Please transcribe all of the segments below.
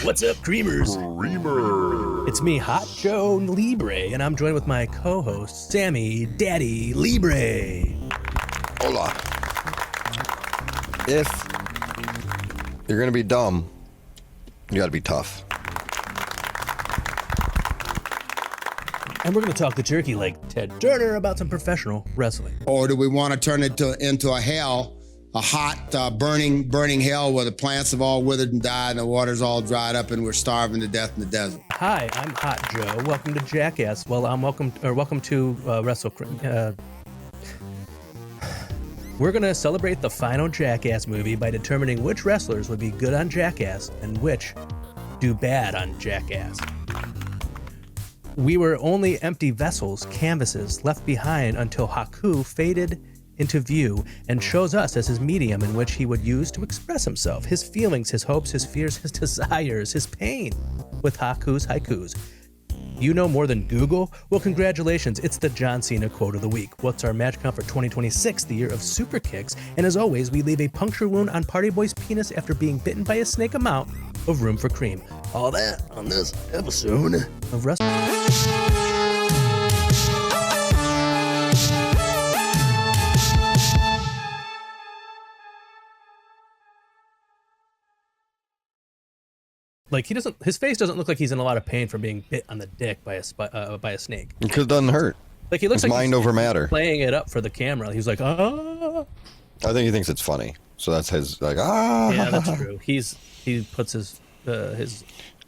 What's up, Creamers? Creamer. It's me, Hot Joe Libre, and I'm joined with my co-host, Sammy Daddy Libre. Hola. If you're gonna be dumb, you gotta be tough. And we're going to talk the turkey like Ted Turner about some professional wrestling. Or do we want to turn it into a hell, a hot, burning hell where the plants have all withered and died and the water's all dried up and we're starving to death in the desert? Hi, I'm Hot Joe. Welcome to Jackass. Well, welcome to WrestleCream. We're going to celebrate the final Jackass movie by determining which wrestlers would be good on Jackass and which do bad on Jackass. We were only empty vessels, canvases, left behind until Haku faded into view and chose us as his medium in which he would use to express himself, his feelings, his hopes, his fears, his desires, his pain, with Haku's haikus. You know more than Google? Well, congratulations, it's the John Cena quote of the week. What's our match count for 2026, the year of super kicks? And as always, we leave a puncture wound on Party Boy's penis after being bitten by a snake amount of room for cream. All that on this episode of Wrestle. Like his face doesn't look like he's in a lot of pain from being bit on the dick by a snake. Because it doesn't hurt. Like he looks it's like mind over matter. Playing it up for the camera. He's like, ah. I think he thinks it's funny. So that's his like, ah. Yeah, that's true. He puts his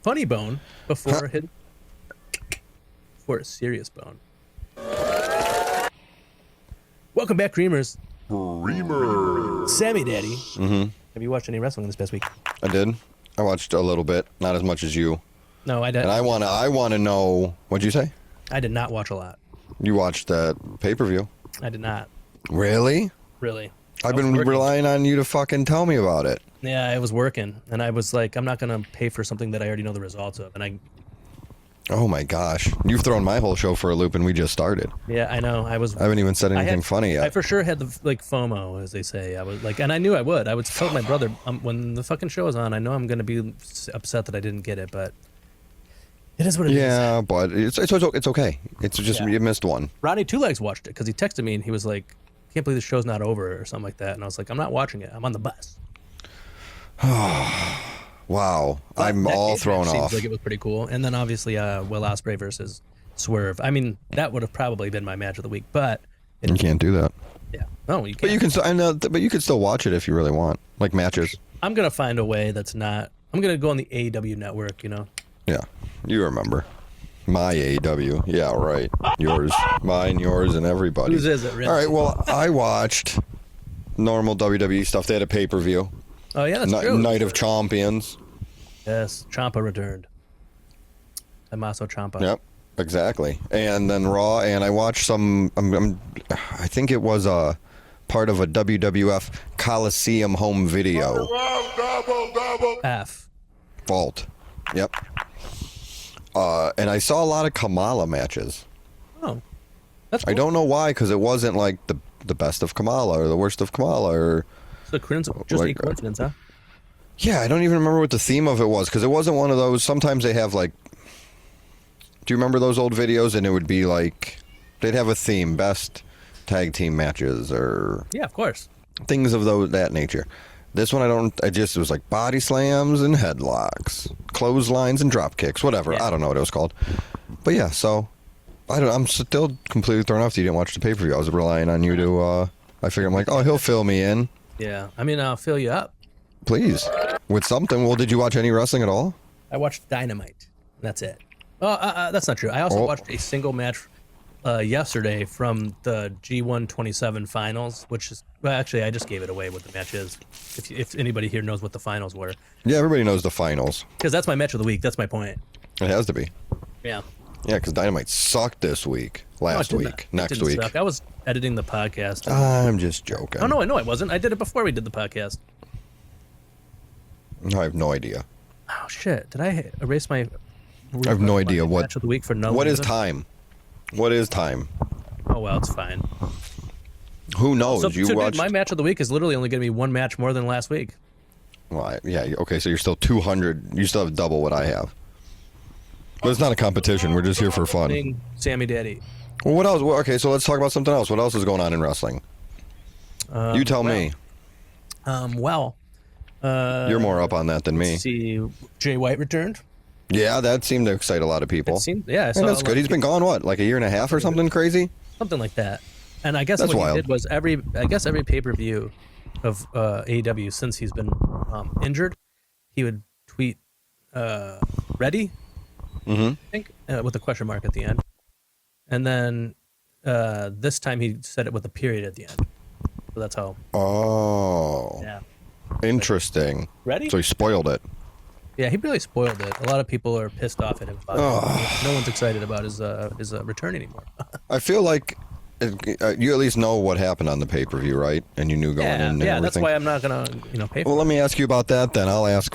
funny bone before his serious bone. Welcome back, Creamers. Creamer. Sammy Daddy. Mm-hmm. Have you watched any wrestling this past week? I did. I watched a little bit, not as much as you. No, I didn't. And I wanna know, what'd you say? I did not watch a lot. You watched that pay-per-view. I did not. Really? Really. I've been relying on you to fucking tell me about it. Yeah, I was working, and I was like, I'm not gonna pay for something that I already know the results of, and I. Oh my gosh, you've thrown my whole show for a loop, and we just started. Yeah, I know. I haven't even said anything funny yet. I for sure had the FOMO, as they say. I was like, and I knew I would. I would tell my brother when the fucking show is on. I know I'm gonna be upset that I didn't get it, but it is what it is. Yeah, but it's okay. It's just you missed one. Ronnie Two Legs watched it because he texted me and he was like, "Can't believe the show's not over" or something like that. And I was like, "I'm not watching it. I'm on the bus." Wow, I'm all thrown off. Seems like it was pretty cool. And then obviously Will Ospreay versus Swerve. I mean, that would have probably been my match of the week, but you can't do that. Yeah, no, you can't. But you can. I know, but you could still watch it if you really want, like matches. I'm gonna find a way that's not. I'm gonna go on the AEW network. You know. Yeah, you remember my AEW. Yeah, right. Yours, mine, yours, and everybody. Whose is it? Really? All right. Well, I watched normal WWE stuff. They had a pay-per-view. Oh yeah, that's true. Night of Champions. Yes, Ciampa returned. Tommaso Ciampa. Yep, exactly. And then Raw, and I watched some. I think it was a part of a WWF Coliseum home video. F. Vault. Yep. And I saw a lot of Kamala matches. Oh, that's cool. I don't know why, because it wasn't like the best of Kamala or the worst of Kamala or. Just a coincidence, huh? Yeah, I don't even remember what the theme of it was, because it wasn't one of those. Sometimes they have like. Do you remember those old videos? And it would be like, they'd have a theme, best tag team matches or. Yeah, of course. Things of that nature. This one it was like body slams and headlocks, clotheslines and drop kicks, whatever. Yeah. I don't know what it was called. But yeah, so I'm still completely thrown off that you didn't watch the pay-per-view. I was relying on you to, I figured I'm like, oh, he'll fill me in. Yeah, I mean, I'll fill you up. Please. With something. Well, did you watch any wrestling at all? I watched Dynamite. That's it. That's not true. I also watched a single match yesterday from the G127 finals, which is, well, actually, I just gave it away what the match is. If anybody here knows what the finals were. Yeah, everybody knows the finals. Because that's my match of the week. That's my point. It has to be. Yeah. Yeah, because Dynamite sucked this week. Next week. Suck. I was editing the podcast. I'm just joking. Oh, no, I wasn't. I did it before we did the podcast. I have no idea. Oh, shit. Did I erase my... I have no idea what... Match of the week for no What reason? is time? What is time? Oh, well, it's fine. Who knows? Dude, my match of the week is literally only going to be one match more than last week. Well, yeah, okay, so you're still 200. You still have double what I have. But it's not a competition. We're just here for fun. Sammydaddy. Well, what else? Well, okay, so let's talk about something else. What else is going on in wrestling? You tell me. You're more up on that than me. Let's see, Jay White returned. Yeah, that seemed to excite a lot of people. I And saw that's good. He's been gone, what, like a year and a half or something crazy? something like that. And I guess That's what wild. he did was every pay-per-view of AEW since he's been injured, he would tweet ready, I think, with a question mark at the end. And then this time he said it with a period at the end. So that's how. Oh. Yeah. Interesting. Ready? So he spoiled it. Yeah, he really spoiled it. A lot of people are pissed off at him about it. No one's excited about his return anymore. I feel like you at least know what happened on the pay-per-view, right? And you knew going in and yeah, that's everything. why I'm not gonna pay for Well, it. let me ask you about that then. I'll ask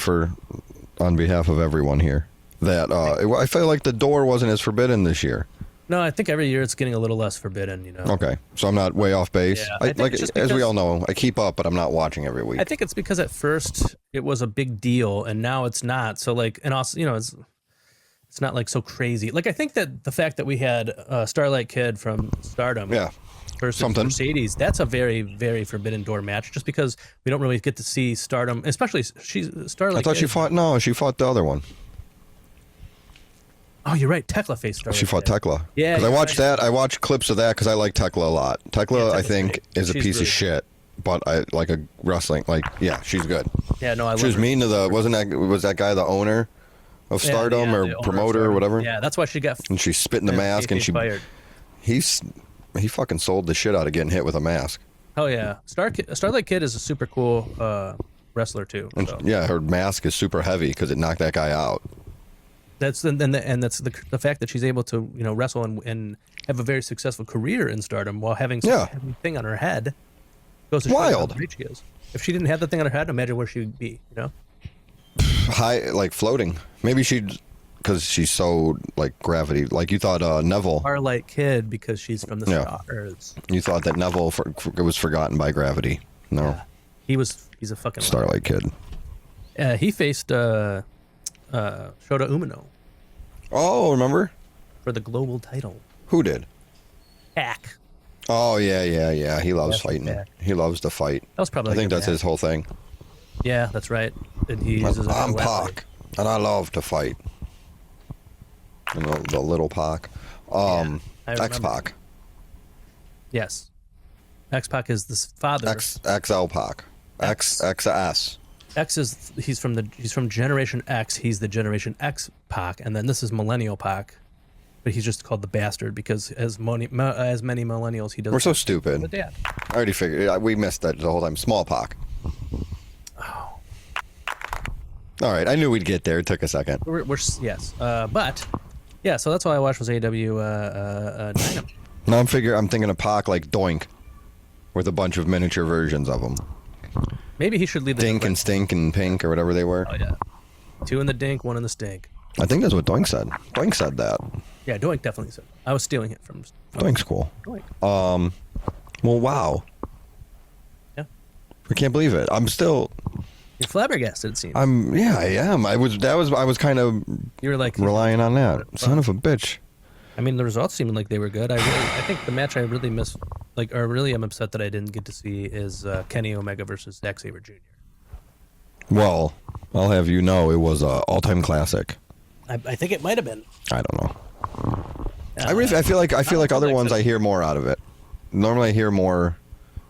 on behalf of everyone here, that I feel like the door wasn't as forbidden this year. No, I think every year it's getting a little less forbidden. Okay, so I'm not way off base. Yeah, I think it's just as we because- all know, I keep up, but I'm not watching every week. I think it's because at first it was a big deal and now it's not. So like, and also, it's not like so crazy. Like I think that the fact that we had Starlight Kid from Stardom, versus Something. Mercedes, that's a very, very forbidden door match. Just because we don't really get to see Stardom, especially Starlight. I thought Kid. she fought the other one. Oh, you're right. Tekla faced Starlight. She fought Kid. Tekla. Yeah, because I you're watched right. that. I watched clips of that because I like Tekla a lot. Tekla, Yeah, I Tekla's think, great. is a She's piece really of shit, but I like a wrestling. Like, yeah, she's good. Yeah, no, I She love was her. mean to was that guy the owner of Stardom the or owner of promoter or Stardom. whatever? Yeah, that's why she got. And she spit in the mask and she fired. he fucking sold the shit out of getting hit with a mask. Oh yeah, Starlight Kid is a super cool wrestler too. And So. yeah, her mask is super heavy because it knocked that guy out. That's that's the fact that she's able to wrestle and have a very successful career in Stardom while having some heavy thing on her head. Goes to show you how Wild. great she is. If she didn't have the thing on her head, imagine where she would be. High, like floating. Maybe because she's so like gravity. Like you thought Neville. Starlight Kid because she's from the stars. You thought that Neville was forgotten by gravity. No, He's a fucking Starlight Kid. He faced Shota Umino Oh, remember? for the global title. Who did? Hack. Oh yeah. He loves That's fighting. Hack. He loves to fight. That was probably. I think that's his whole thing. Yeah, that's right. And he uses I'm another weapon. Pac, and I love to fight. The little Pac. I remember. X-Pac. Yes. X-Pac is the father. XL Pac. XS. X is he's from Generation X. He's the Generation X Pac, and then this is Millennial Pac, but he's just called the bastard because as many millennials he doesn't. We're so have stupid. a dad. I already figured. We missed that the whole time. Small Pac. Oh. All right, I knew we'd get there. It took a second. We're yes, but yeah. So that's all I watched was AW Dynam. Now I'm thinking of Pac like Doink, with a bunch of miniature versions of him. Maybe he should leave the Dink and Stink and Pink or whatever they were. Oh yeah, 2 in the dink, 1 in the stink. I think that's what Doink said. Doink said that. Yeah, Doink definitely said. I was stealing it from Doink's cool. Doink. Well, wow. Yeah, I can't believe it. I'm still. you're flabbergasted. It seems. Yeah, I am. I was kind of You were like relying on that. Son of a bitch. I mean, the results seemed like they were good. I think the match I really miss, or really am upset that I didn't get to see is Kenny Omega versus Zack Sabre Jr. Well, I'll have you know it was a all-time classic. I think it might have been. I don't know. I feel like other ones I hear more out of it. Normally I hear more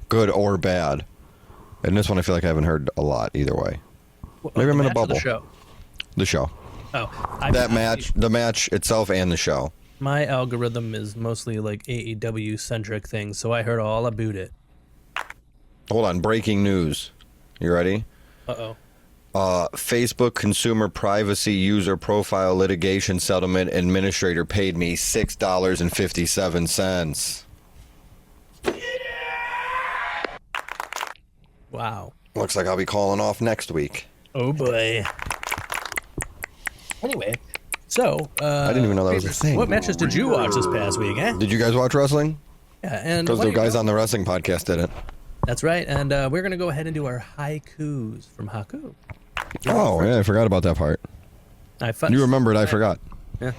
good or bad. And this one I feel like I haven't heard a lot either way. Maybe I'm in a bubble. The show. The show. Oh, The match itself and the show. My algorithm is mostly like AEW centric things, so I heard all about it. Hold on, breaking news. You ready? Uh-oh. Facebook consumer privacy user profile litigation settlement administrator paid me $6.57. Wow. Looks like I'll be calling off next week. Oh boy. Anyway, so I didn't even know that was a thing. What matches did you watch this past week, eh? Did you guys watch wrestling? Yeah, and Because what the do you guys know? on the wrestling podcast didn't. That's right. And we're going to go ahead and do our haikus from Haku. Oh, yeah, I forgot about that part. You remembered, I forgot. Yeah.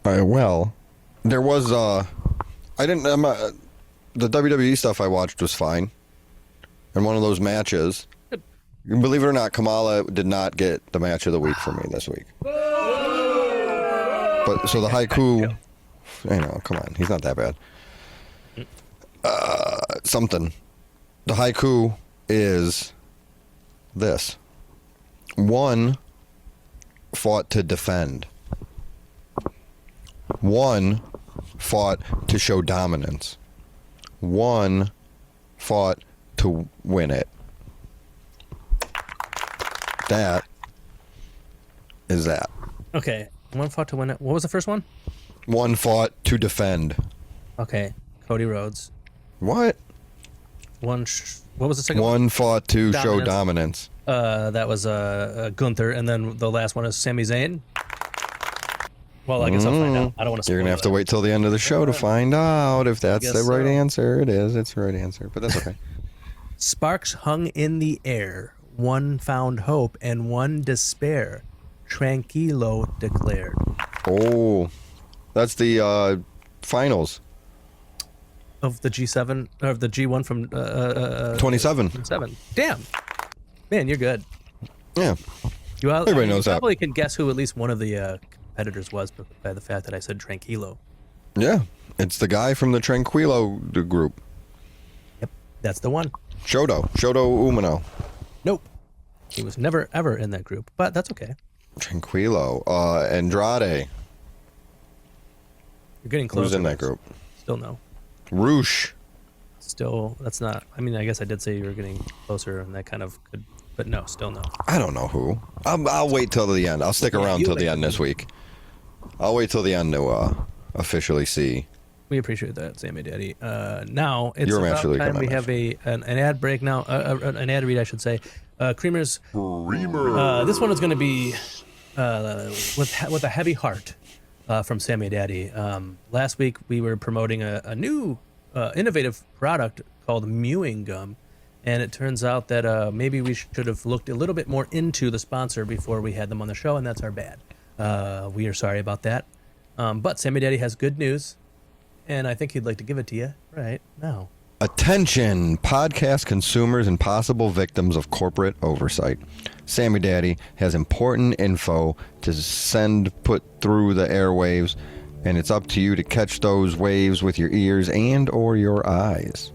Well, there was, the WWE stuff I watched was fine. And one of those matches, believe it or not, Kamala did not get the match of the week for me this week. But, so the haiku, I know, come on, he's not that bad. Something. The haiku is this. One fought to defend. One fought to show dominance. One fought to win it. That is that. Okay. One fought to win it. What was the first one? One fought to defend. Okay. Cody Rhodes. What? What was the second one? One fought to show dominance. That was Gunther, and then the last one is Sami Zayn. Well, I guess I'll find out. I don't want to. You're gonna have to wait till the end of the show to find out if that's the right answer. It is. It's the right answer, but that's okay. Sparks hung in the air. One found hope and one despair. Tranquilo declared. Oh, that's the finals of the G7 or the G1 from 27. 7. Damn, man, you're good. Yeah, everybody knows that. Probably can guess who at least one of the competitors was by the fact that I said Tranquilo. Yeah, it's the guy from the Tranquilo group. Yep, that's the one. Shoto Umino. Nope, he was never ever in that group, but that's okay. Tranquilo, Andrade. You're getting close. Who's in that group? Still no. Roosh. Still, that's not. I mean, I guess I did say you were getting closer, and that kind of could, but no, still no. I don't know who. I'll wait till the end. I'll stick around till the end this week. I'll wait till the end to officially see. We appreciate that, Sammy Daddy. Now it's Your about match time we have an ad break now. An ad read, I should say. Creamers. This one is going to be with a heavy heart from Sammy Daddy. Last week we were promoting a new innovative product called mewing gum, and it turns out that maybe we should have looked a little bit more into the sponsor before we had them on the show, and that's our bad. We are sorry about that. But Sammy Daddy has good news, and I think he'd like to give it to you right now. Attention, podcast consumers and possible victims of corporate oversight. Sammy Daddy has important info to put through the airwaves, and it's up to you to catch those waves with your ears and or your eyes.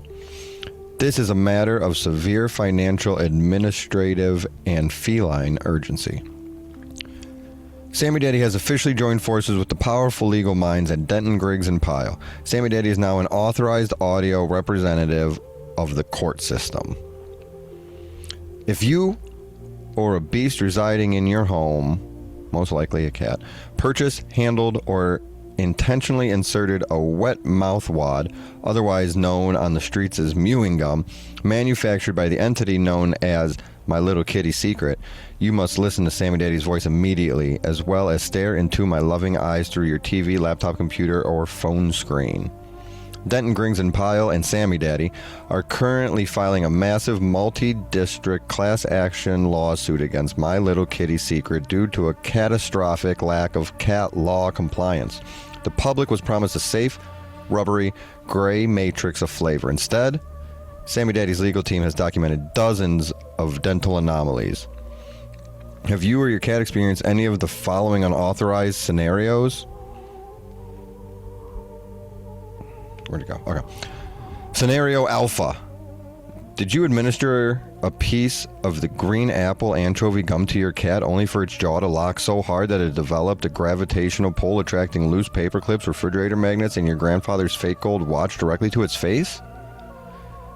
This is a matter of severe financial, administrative, and feline urgency. Sammy Daddy has officially joined forces with the powerful legal minds at Denton, Griggs & Pyle. Sammy Daddy is now an authorized audio representative of the court system. If you or a beast residing in your home, most likely a cat, purchased, handled, or intentionally inserted a wet mouth wad, otherwise known on the streets as mewing gum, manufactured by the entity known as My Little Kitty Secret, you must listen to Sammy Daddy's voice immediately, as well as stare into my loving eyes through your TV, laptop, computer, or phone screen. Denton, Griggs & Pyle and Sammy Daddy are currently filing a massive multi-district class action lawsuit against My Little Kitty Secret due to a catastrophic lack of cat law compliance. The public was promised a safe, rubbery, gray matrix of flavor. Instead, Sammy Daddy's legal team has documented dozens of dental anomalies. Have you or your cat experienced any of the following unauthorized scenarios? Where'd it go? Okay. Scenario Alpha. Did you administer a piece of the green apple anchovy gum to your cat only for its jaw to lock so hard that it developed a gravitational pull attracting loose paper clips, refrigerator magnets, and your grandfather's fake gold watch directly to its face?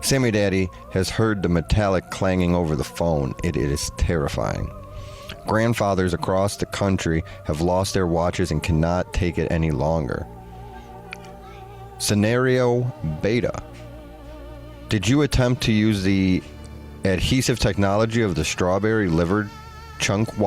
Sammy Daddy has heard the metallic clanging over the phone. It is terrifying. Grandfathers across the country have lost their watches and cannot take it any longer. Scenario Beta. Did you attempt to use the adhesive technology of the strawberry liver chunk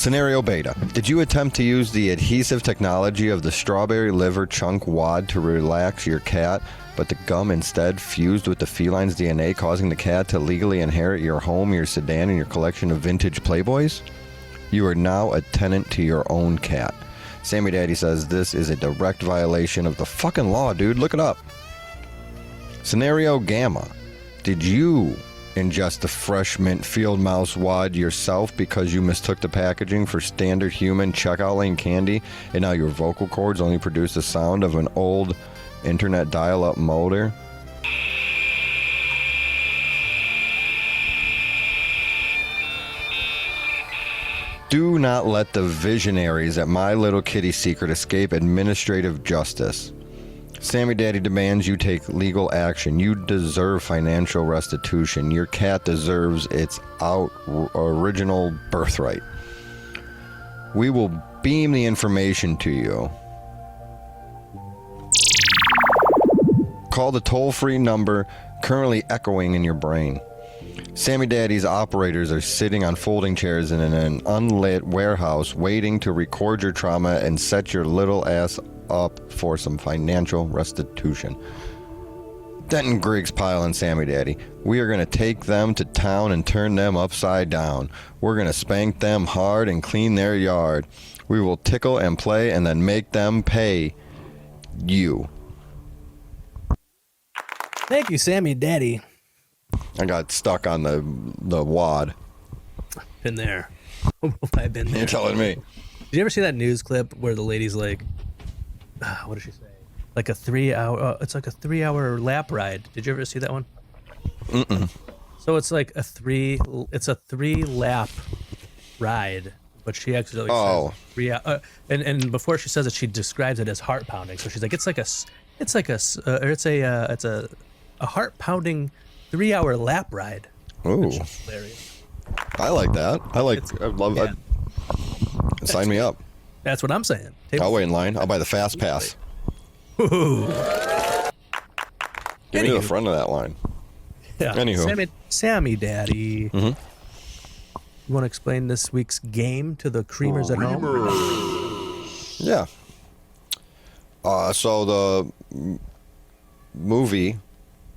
Scenario beta. Did you attempt to use the adhesive technology of the strawberry liver chunk wad to relax your cat, but the gum instead fused with the feline's DNA, causing the cat to legally inherit your home, your sedan, and your collection of vintage Playboys? You are now a tenant to your own cat. Sammy Daddy says this is a direct violation of the fucking law, dude. Look it up. Scenario Gamma. Did you ingest the fresh mint field mouse wad yourself because you mistook the packaging for standard human checkout lane candy, and now your vocal cords only produce the sound of an old internet dial-up motor? Do not let the visionaries at My Little Kitty Secret escape administrative justice. Sammy Daddy demands you take legal action. You deserve financial restitution. Your cat deserves its original birthright. We will beam the information to you. Call the toll-free number currently echoing in your brain. Sammy Daddy's operators are sitting on folding chairs in an unlit warehouse waiting to record your trauma and set your little ass up for some financial restitution. Denton Griggs Pile and Sammy Daddy. We are going to take them to town and turn them upside down. We're going to spank them hard and clean their yard. We will tickle and play and then make them pay you. Thank you, Sammy Daddy. I got stuck on the wad. Been there. I've been there. You're telling me. Did you ever see that news clip where the lady's like, what did she say? Like a 3-hour, it's like a 3-hour lap ride. Did you ever see that one? Mm-mm. So it's like a 3-lap ride, but she accidentally says 3 hours. And before she says it, she describes it as heart pounding. So she's like, it's a heart pounding 3-hour lap ride. Ooh, hilarious. I like that. I love that. Sign me up. That's what I'm saying. I'll wait in line. I'll buy the fast pass. Ooh. Get me to the front of that line. Yeah. Anywho. Sammy Daddy. Mm-hmm. You want to explain this week's game to the creamers at home? Yeah. So the movie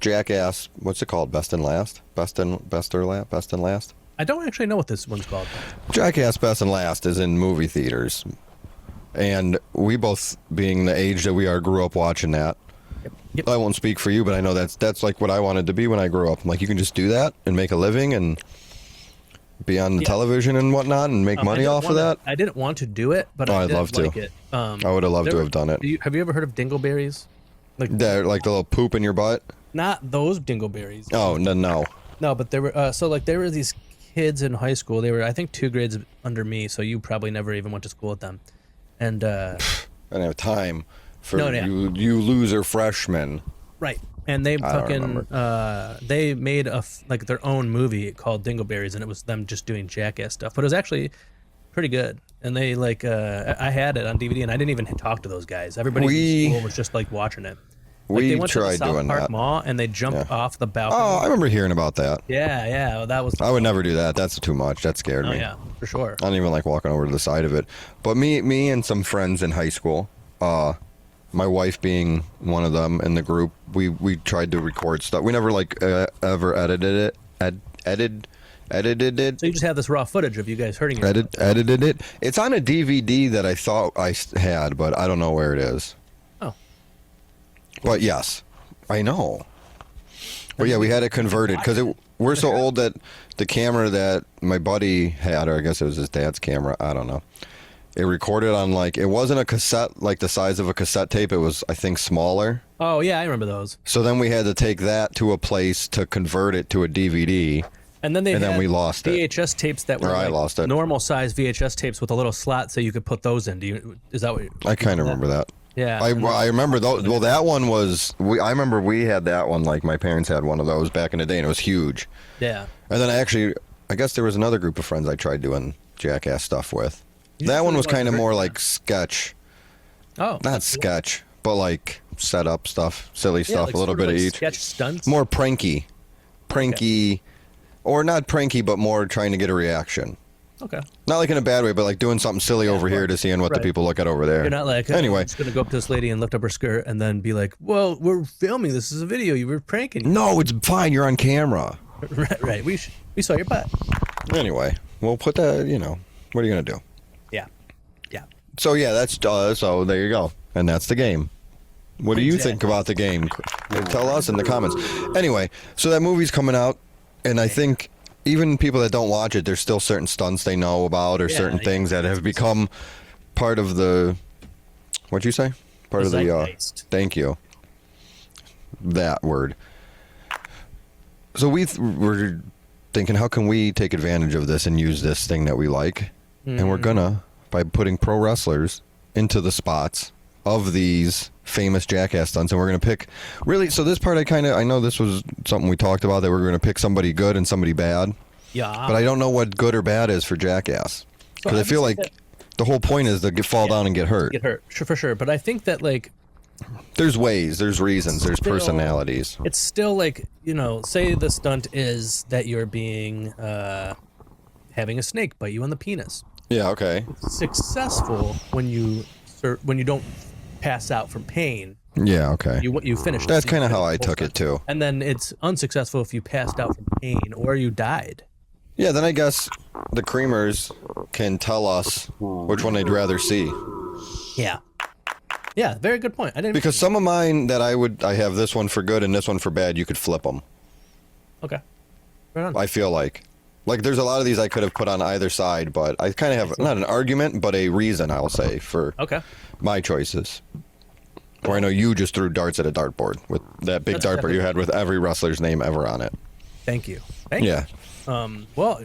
Jackass, what's it called? Best and Last? Best and Last? I don't actually know what this one's called. Jackass Best and Last is in movie theaters. And we both, being the age that we are, grew up watching that. Yep. I won't speak for you, but I know that's like what I wanted to be when I grew up. I'm like, you can just do that and make a living and be on the television and whatnot and make money off of that. I didn't want to do it, but I'd love to. Like it. I would have loved to have done it. Have you ever heard of dingleberries? Like the little poop in your butt? Not those dingleberries. Oh, no. No, but there were there were these kids in high school. They were, I think, 2 grades under me, so you probably never even went to school with them. And I didn't have time for you loser freshmen. Right. And they they made their own movie called Dingleberries, and it was them just doing Jackass stuff. But it was actually pretty good. And they I had it on DVD, and I didn't even talk to those guys. Everybody in school was just watching it. We they went tried to the South doing Park that. Mall, and they jumped off the balcony. Oh, I remember hearing about that. Yeah, that was. I would never do that. That's too much. That scared me. Oh yeah, for sure. I don't even like walking over to the side of it. But me and some friends in high school, my wife being one of them in the group, we tried to record stuff. We never ever edited it. Edited it. So you just have this raw footage of you guys hurting yourself. Edited it. It's on a DVD that I thought I had, but I don't know where it is. Oh. But yes, I know. But yeah, we had it converted because we're so old that the camera that my buddy had, or I guess it was his dad's camera, I don't know. It recorded on it wasn't a cassette like the size of a cassette tape. It was, I think, smaller. Oh yeah, I remember those. So then we had to take that to a place to convert it to a DVD. And then we lost VHS tapes that were I lost it. Normal size VHS tapes with a little slot so you could put those in. Is that what? I kind of remember that. Yeah, I remember those. Well, that one was. I remember we had that one. My parents had one of those back in the day, and it was huge. Yeah. And then I guess there was another group of friends I tried doing Jackass stuff with. That one was kind of more like sketch. Oh. Not sketch, but set up stuff, silly stuff, a little bit of each. Sketch stunts. More pranky, or not pranky, but more trying to get a reaction. Okay. Not like in a bad way, but like doing something silly over here to seeing what the people look at over there. You're not like, anyway. I'm just going to go up to this lady and lift up her skirt and then be like, well, we're filming. This is a video. You were pranking. No, it's fine. You're on camera. Right. We saw your butt. Anyway, we'll put that, what are you going to do? Yeah. Yeah. So, yeah, that's, so there you go. And that's the game. What do you think about the game? Tell us in the comments. Anyway, so that movie's coming out, and I think even people that don't watch it, there's still certain stunts they know about or certain things that have become part of the, what'd you say? Part of the, thank you. That word. So we're thinking, how can we take advantage of this and use this thing that we like? And we're gonna, by putting pro wrestlers into the spots of these famous jackass stunts, and we're going to pick really, so this part I know this was something we talked about, that we're going to pick somebody good and somebody bad. Yeah. But I don't know what good or bad is for Jackass. Because I feel like the whole point is to fall down and get hurt. Get hurt, for sure. But I think that, like, there's ways, there's reasons, there's personalities. It's still like, say the stunt is that you're being, having a snake bite you on the penis. Yeah, okay. It's successful when you don't pass out from pain. Yeah, okay. You finish. That's kind of how I took it too. And then it's unsuccessful if you passed out from pain or you died. Yeah, then I guess the creamers can tell us which one they'd rather see. Yeah. Yeah, very good point. Because some of mine that I have this one for good and this one for bad, you could flip them. Okay. Right on. I feel like there's a lot of these I could have put on either side, but I kind of have not an argument, but a reason, I'll say, for my choices. Or I know you just threw darts at a dartboard with that big dartboard you had with every wrestler's name ever on it. Thank you. Thank you. Well,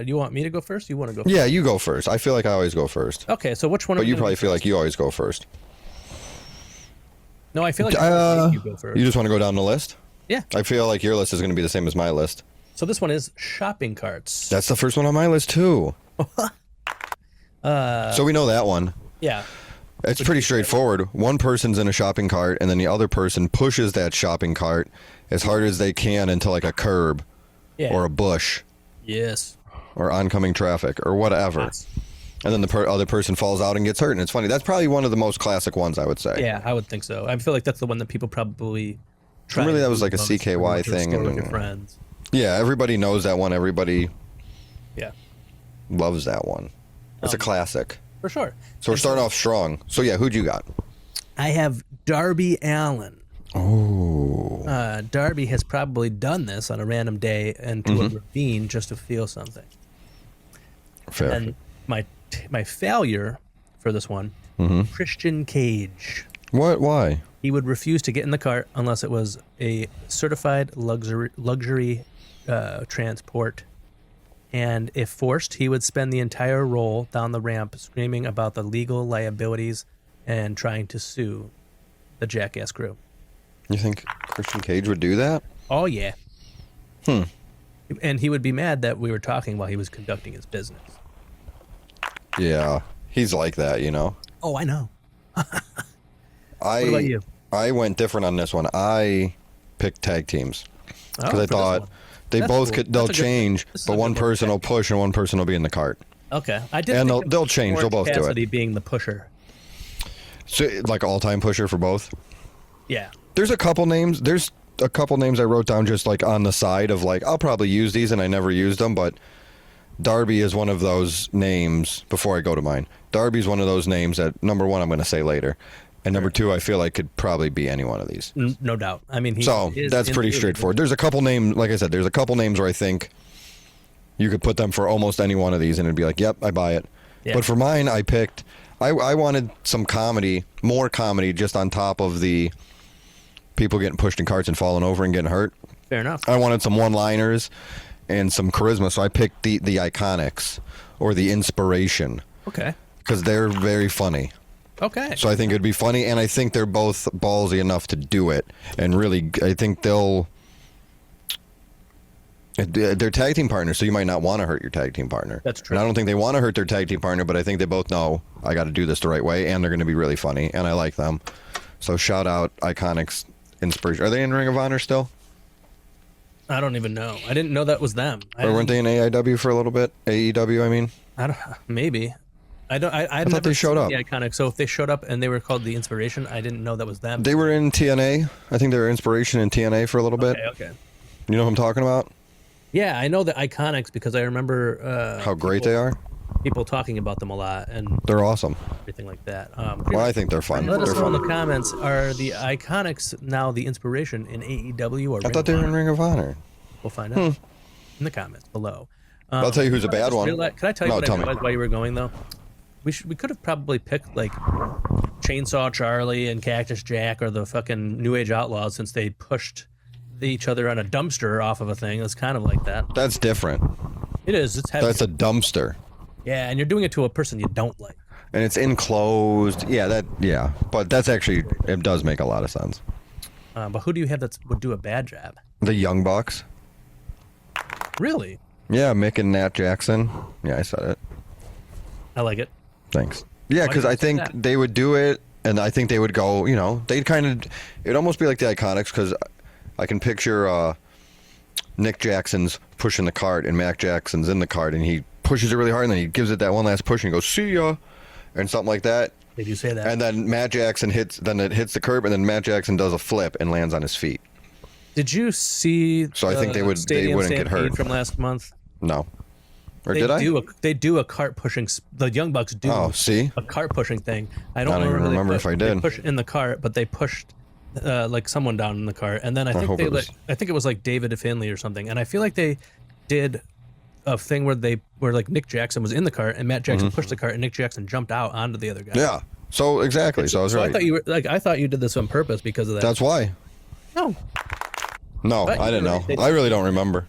you want me to go first? You want to go first? Yeah, you go first. I feel like I always go first. Okay, so which one? But you probably feel like you always go first. No, I feel like you go first. You just want to go down the list? Yeah. I feel like your list is going to be the same as my list. So this one is shopping carts. That's the first one on my list too. So we know that one. Yeah. It's pretty straightforward. One person's in a shopping cart, and then the other person pushes that shopping cart as hard as they can into like a curb or a bush. Yes. Or oncoming traffic or whatever. Yes. And then the other person falls out and gets hurt. And it's funny. That's probably one of the most classic ones, I would say. Yeah, I would think so. I feel like that's the one that people probably try. Really, that was like a CKY thing. And your friends. Yeah, everybody knows that one. Everybody loves that one. It's a classic. For sure. So we're starting off strong. So yeah, who'd you got? I have Darby Allin. Oh. Darby has probably done this on a random day into a ravine just to feel something. Fair. And my failure for this one, Christian Cage. What? Why? He would refuse to get in the cart unless it was a certified luxury transport. And if forced, he would spend the entire roll down the ramp screaming about the legal liabilities and trying to sue the Jackass crew. You think Christian Cage would do that? Oh, yeah. And he would be mad that we were talking while he was conducting his business. Yeah. He's like that, you know? Oh, I know. What about you? I went different on this one. I picked tag teams. Because I thought they'll change, but one person will push and one person will be in the cart. Okay. I did. And they'll change. They'll both do it. Being the pusher. So, like all-time pusher for both? Yeah. There's a couple names. There's a couple names I wrote down just like on the side of like, I'll probably use these and I never used them, but Darby is one of those names before I go to mine. Darby's one of those names that, number one, I'm going to say later. And number two, I feel like could probably be any one of these. No doubt. I mean, that's pretty straightforward. There's a couple names, like I said, there's a couple names where I think you could put them for almost any one of these and it'd be like, yep, I buy it. Yeah. But for mine, I picked, I wanted some comedy, more comedy just on top of the people getting pushed in carts and falling over and getting hurt. Fair enough. I wanted some one-liners and some charisma, so I picked the Iconics or the Inspiration. Okay. Because they're very funny. Okay. So I think it'd be funny, and I think they're both ballsy enough to do it. And really, I think they're tag team partners, so you might not want to hurt your tag team partner. That's true. And I don't think they want to hurt their tag team partner, but I think they both know I got to do this the right way, and they're going to be really funny, and I like them. So shout out Iconics, Inspiration. Are they in Ring of Honor still? I don't even know. I didn't know that was them. Or weren't they in AIW for a little bit? AEW, I mean. I don't. Maybe. I don't. I thought they showed up. The Iconics. So if they showed up and they were called the Inspiration, I didn't know that was them. They were in TNA. I think they were Inspiration in TNA for a little bit. Okay. You know who I'm talking about? Yeah, I know the Iconics because I remember how great they are. People talking about them a lot, and they're awesome. Everything like that. Well, I think they're fun. Let us they're know in fun. the comments: are the Iconics now the Inspiration in AEW or? I thought they were in Ring of Honor. We'll find out in the comments below. I'll tell you who's a bad one. Can I tell you what I tell me. realized while you were going though? We could have probably picked like Chainsaw Charlie and Cactus Jack or the fucking New Age Outlaws since they pushed each other on a dumpster off of a thing. It's kind of like that. That's different. It is. It's heavy. That's a dumpster. Yeah, and you're doing it to a person you don't like. And it's enclosed. Yeah. But that's actually, it does make a lot of sense. But who do you have that would do a bad job? The Young Bucks. Really? Yeah, Mick and Nat Jackson. Yeah, I said it. I like it. Thanks. Yeah, Why because do you I say think that? they would do it, and I think they would go, they'd kind of, it'd almost be like the Iconics, because I can picture Nick Jackson's pushing the cart, and Mac Jackson's in the cart, and he pushes it really hard, and then he gives it that one last push, and goes, see ya, and something like that. They do say that. And then Matt Jackson it hits the curb, and then Matt Jackson does a flip and lands on his feet. Did you see? So I think they wouldn't get hurt from last month. No. Or They did I? They do a cart pushing. The Young Bucks do. Oh, see? A cart pushing thing. I I don't even remember if I They did. pushed in the cart, but they pushed like someone down in the cart, and then I hope think it was- I think it was like David Finley or something, and I feel like they did a thing where like Nick Jackson was in the cart and Matt Jackson pushed the cart and Nick Jackson jumped out onto the other guy. Yeah. So exactly. So I was right. I thought you did this on purpose because of that. That's why. No, No, But I didn't you're know. right. I really don't remember.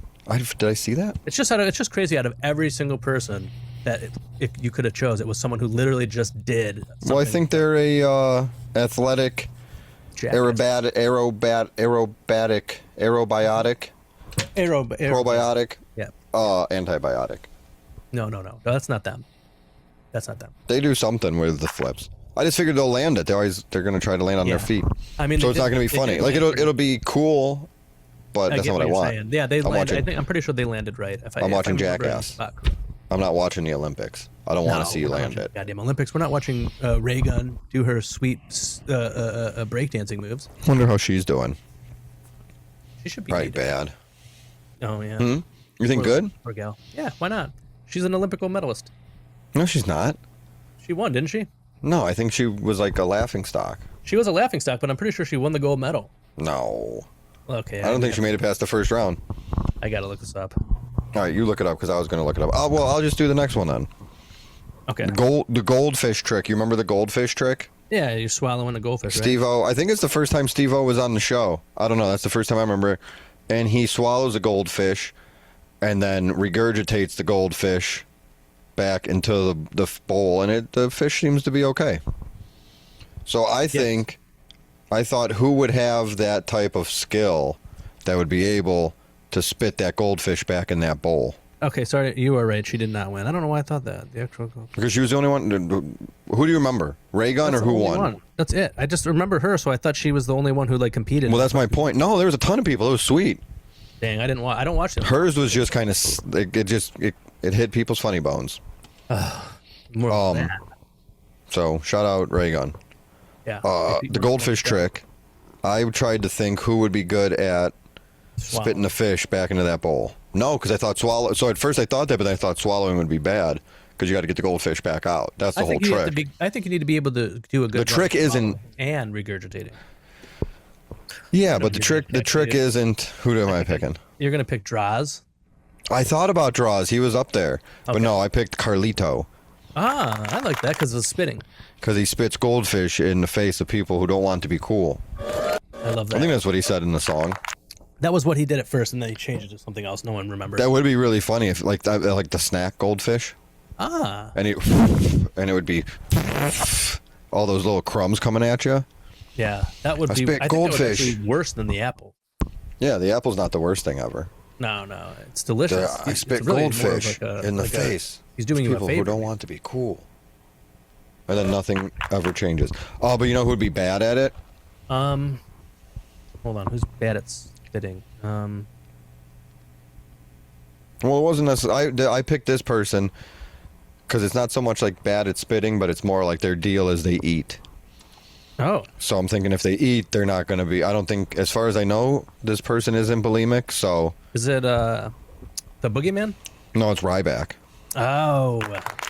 Did I see that? it's just crazy. Out of every single person that if you could have chose, it was someone who literally just did. Well, I something think they're a athletic, jackass. aerobiotic, probiotic, Yeah. antibiotic. No, that's not them. That's not them. They do something with the flips. I just figured they'll land it. They're going to try to land on their feet. I mean, so they it's not did- going to be they funny. did Like land it'll be cool, but that's get not what I you're want. saying. Yeah, they I'm landed. watching- I'm pretty sure they landed right. I'm watching if I remember Jackass. spot. I'm not watching the Olympics. I don't want to see you we're not land watching it. the Goddamn Olympics. We're not watching Ray Gun do her sweet breakdancing moves. Wonder how she's doing. She should be Right, needed. bad. Oh yeah. You think good? Poor gal. Yeah, why not? She's an Olympic gold medalist. No, she's not. She won, didn't she? No, I think she was like a laughing stock. She was a laughingstock, but I'm pretty sure she won the gold medal. No. Okay. I don't think she made it past the first round. I gotta look this up. All right, you look it up because I was going to look it up. Oh, well, I'll just do the next one then. Okay. The goldfish trick. You remember the goldfish trick? Yeah, you're swallowing a goldfish, right? Steve-O, I think it's the first time Steve-O was on the show. I don't know. That's the first time I remember. And he swallows a goldfish and then regurgitates the goldfish back into the bowl, and the fish seems to be okay. So I thought who would have that type of skill that would be able to spit that goldfish back in that bowl? Okay, sorry, you were right. She did not win. I don't know why I thought that. The actual gold. Because she was the only one. Who do you remember? Ray Gun or That's who the only won? one. That's it. I just remember her, so I thought she was the only one who like competed. Well, that's my point. No, there was a ton of people. It was sweet. Dang, I didn't watch. I don't watch it. Hers was just kind of it hit people's funny bones. More than that. So shout out Ray Gun. Yeah. The goldfish trick. I tried to think who would be good at spitting the fish back into that bowl. No, because I thought So at first I thought that, but then I thought swallowing would be bad because you got to get the goldfish back out. That's the whole trick. I think you need to be able to do a good. The trick job isn't- and regurgitating. Yeah, but the trick isn't. Who am I picking? You're gonna pick Draws. I thought about Draws. He was up there, but Okay. no, I picked Carlito Ah, I like that because of spitting. because he spits goldfish in the face of people who don't want to be cool. I love I think that. that's what he said in the song. That was what he did at first, and then he changed it to something else. No one remembers. That would be really funny if like the snack goldfish, Ah, and it would be all those little crumbs coming at you. yeah, that would I be. spit I think that would goldfish. actually be worse than the apple. Yeah, the apple's not the worst thing ever. No, it's delicious. I It's spit really more of goldfish like in the like face. He's doing you a people favor. who don't want to be cool. And then nothing ever changes. Oh, but you know who would be bad at it? Hold on, who's bad at spitting? Well, it wasn't necessarily. I picked this person because it's not so much like bad at spitting, but it's more like their deal is they eat. Oh. So I'm thinking if they eat, they're not going to be. I don't think, as far as I know, this person isn't bulimic. So Is it the boogeyman? no, it's Ryback. Oh,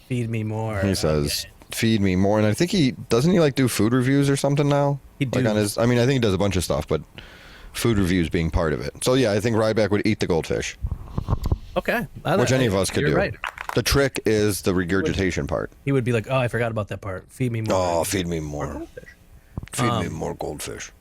feed me more. He says, "Feed me more," and I think he doesn't he like do food reviews or something now. He like does. on his. I mean, I think he does a bunch of stuff, but food reviews being part of it. So yeah, I think Ryback would eat the goldfish, Okay. which any of us could You're do. right. The trick is the regurgitation part. He would be like, "Oh, I forgot about that part. Feed me more." Oh, feed me more. Goldfish. Feed me more goldfish.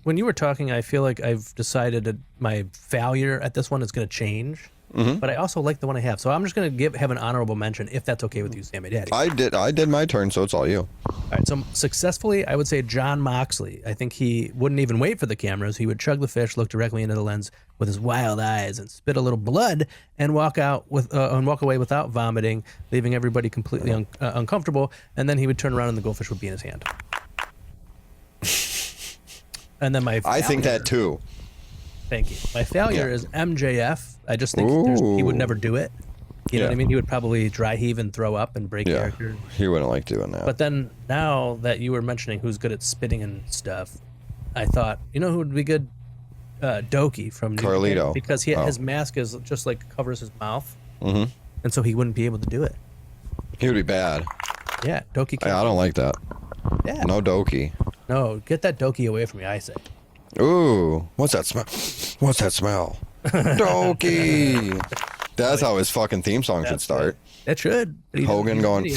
When you were talking, I feel like I've decided that my failure at this one is going to change. But I also like the one I have, so I'm just going to have an honorable mention if that's okay with you, Sammy Daddy. I did my turn, so it's all you. All right, so successfully, I would say John Moxley. I think he wouldn't even wait for the cameras. He would chug the fish, look directly into the lens with his wild eyes, and spit a little blood, and walk away without vomiting, leaving everybody completely uncomfortable. And then he would turn around, and the goldfish would be in his hand. And then I think that too. Thank you. My failure is MJF. I just think he would never do it. You know what I mean? He would probably dry heave and throw up and break character. He wouldn't like doing that. But then now that you were mentioning who's good at spitting and stuff, I thought, you know who would be good? Doki from New Carlito. Japan, because his mask is just like covers his mouth, and so he wouldn't be able to do it. He would be bad. Yeah, Doki. I don't like that. Yeah. No Doki. No, get that Doki away from me, I say. Ooh, what's that smell? What's that smell? Doki. That's how his fucking theme song should start. It should. Hogan going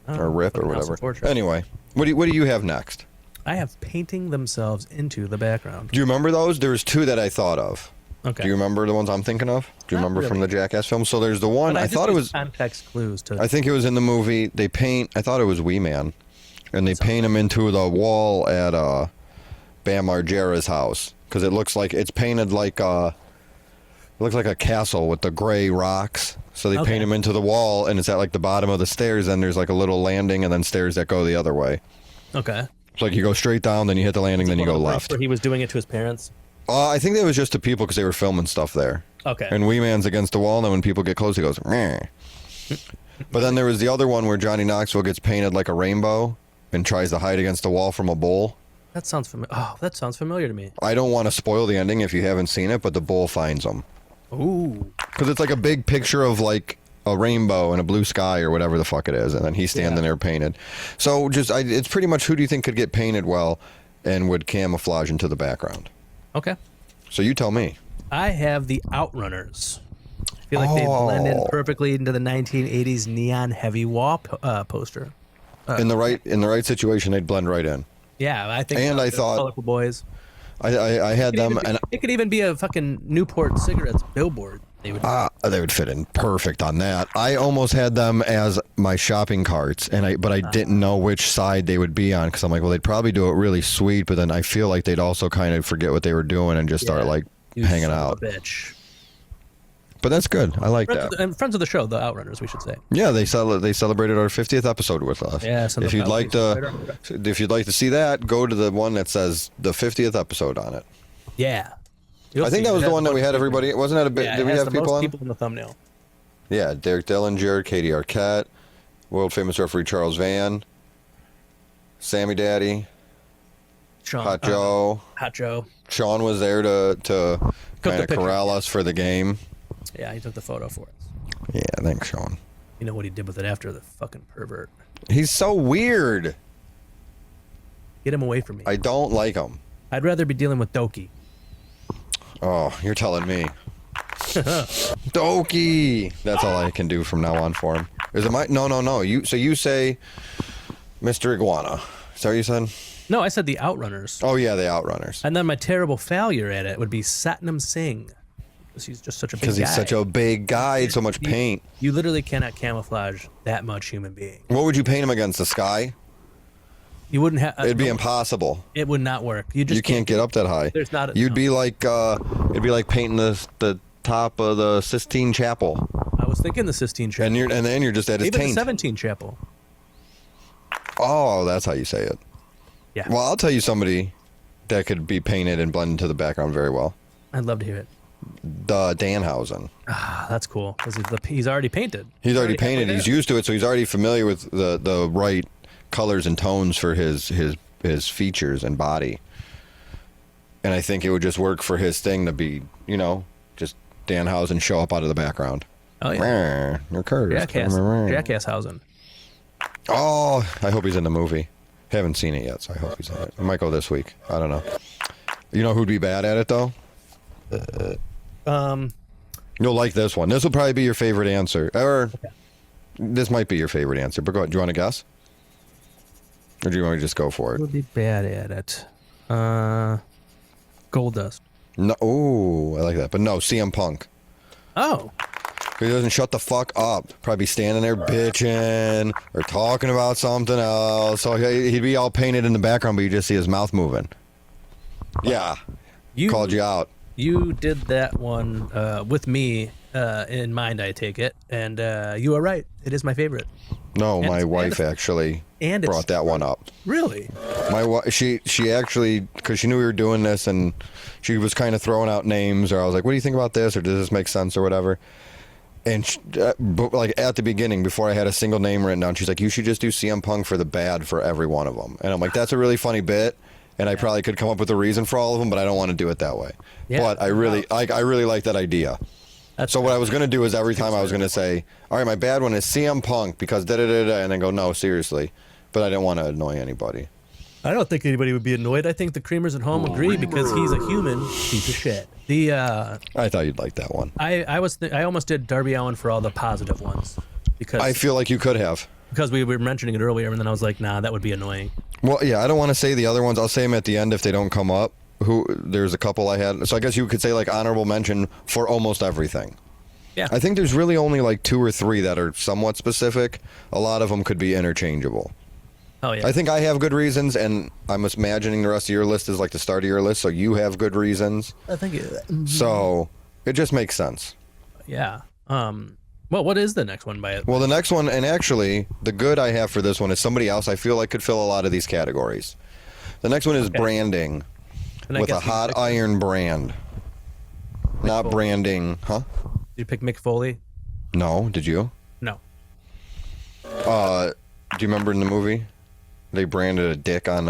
or rip or whatever. Anyway, what do you have next? I have painting themselves into the background. Do you remember those? There was two that I thought of. Okay. Do you remember the ones I'm thinking of? Do you Not remember from really. the Jackass film? So there's the one But I thought it was. context clues to. I think it was in the movie. They paint. I thought it was Wee Man, and they paint him into the wall at Bam Margera's house because it looks like it's painted like it looks like a castle with the gray rocks. So they paint him into the wall, and it's at like the bottom of the stairs. And there's like a little landing, and then stairs that go the other way. Okay. It's like you go straight down, then you hit the landing, then you go left. Where he was doing it to his parents. I think that was just to people because they were filming stuff there. Okay. And Wee Man's against the wall, and then when people get close, he goes, meh. But then there was the other one where Johnny Knoxville gets painted like a rainbow and tries to hide against the wall from a bull. That sounds familiar. Oh, that sounds familiar to me. I don't want to spoil the ending if you haven't seen it, but the bull finds him. Ooh. Because it's like a big picture of like a rainbow and a blue sky or whatever the fuck it is, and then he's standing there painted. So it's pretty much who do you think could get painted well and would camouflage into the background? Okay. So you tell me. I have the Outrunners. I feel like they blend in perfectly into the 1980s neon heavy wall poster. In the right situation, they'd blend right in. Yeah, I think. And I thought- Colorful Boys. I had them, and It could even be a fucking Newport cigarettes billboard. They would fit in perfect on that. I almost had them as my shopping carts, but I didn't know which side they would be on because I'm like, well, they'd probably do it really sweet, but then I feel like they'd also kind of forget what they were doing and just start like hanging out. Bitch. But that's good. I like that. And friends of the show, the Outrunners, we should say. Yeah, they celebrated our 50th episode with us. Yeah, so if you'd like to see that, go to the one that says the 50th episode on it. Yeah. I think that was the one that we had everybody. Wasn't that a bit? Yeah, did we have people on? people in the thumbnail. Yeah, Derek Dillinger, Katie Arquette, world famous referee Charles Van, Sammy Daddy, Sean, Hot Joe. Hot Joe. Sean was there to kind of picture. corral us for the game. Yeah, he took the photo for us. Yeah, thanks, Sean. You know what he did with it after, the fucking pervert. He's so weird. Get him away from me. I don't like him. I'd rather be dealing with Doki. Oh, you're telling me. Doki. That's all I can do from now on for him. Is it my? No. You say Mr. Iguana. Is that what you said? No, I said the Outrunners. Oh yeah, the Outrunners. And then my terrible failure at it would be Satnam Singh. Because he's just such a big guy. Because he's such a big guy, so much paint. You literally cannot camouflage that much human being. What would you paint him against? The sky? You wouldn't have. It'd be impossible. It would not work. You can't get up that high. There's not. You'd be like it'd be like painting the top of the Sistine Chapel. I was thinking the Sistine Chapel. And then you're just at his even taint. the 17 Chapel. Oh, that's how you say it. Yeah. Well, I'll tell you somebody that could be painted and blend into the background very well. I'd love to hear it. the Danhausen. Ah, that's cool because he's already painted. He's already painted. He's used to it, so he's already familiar with the right colors and tones for his features and body. And I think it would just work for his thing to be, just Danhausen show up out of the background. Oh yeah, your Curtis. Jackasshausen. Oh, I hope he's in the movie. Haven't seen it yet, so I hope he's in it. I might go this week. I don't know. You know who'd be bad at it though? You'll like this one. This will probably be your favorite answer, or this might be your favorite answer. But go ahead. Do you want to guess, or do you want to just go for it? Who would be bad at it? Goldust. No. Oh, I like that. But no, CM Punk. Oh. He doesn't shut the fuck up. Probably standing there bitching or talking about something else. So he'd be all painted in the background, but you just see his mouth moving. Yeah. Called you out. You did that one with me in mind, I take it. And you are right. It is my favorite. No, my wife actually brought that one up. Really? My wife, she actually, because she knew we were doing this, and she was kind of throwing out names, or I was like, "What do you think about this?" or "Does this make sense?" or whatever. And she, like at the beginning, before I had a single name written down, she's like, "You should just do CM Punk for the bad for every one of them." And I'm like, "That's a really funny bit." And I probably could come up with a reason for all of them, but I don't want to do it that way. Yeah. But I really like that idea. So what I was going to do is every time I was going to say, all right, my bad one is CM Punk because da-da-da-da, and then go, no, seriously. But I didn't want to annoy anybody. I don't think anybody would be annoyed. I think the Creamers at home agree because he's a human piece of shit. I thought you'd like that one. I almost did Darby Allin for all the positive ones. Because I feel like you could have. Because we were mentioning it earlier, and then I was like, nah, that would be annoying. Well, yeah, I don't want to say the other ones. I'll say them at the end if they don't come up. There's a couple I had. So I guess you could say like honorable mention for almost everything. Yeah. I think there's really only like 2 or 3 that are somewhat specific. A lot of them could be interchangeable. Oh, yeah. I think I have good reasons, and I'm imagining the rest of your list is like the start of your list, so you have good reasons. I think so it just makes sense. Yeah. Well, what is the next one by it? Well, the next one, and actually, the good I have for this one is somebody else I feel like could fill a lot of these categories. The next one is branding with a hot iron brand. Not Foley. Branding, huh? Did you pick Mick Foley? No, did you? No. Do you remember in the movie? They branded a dick on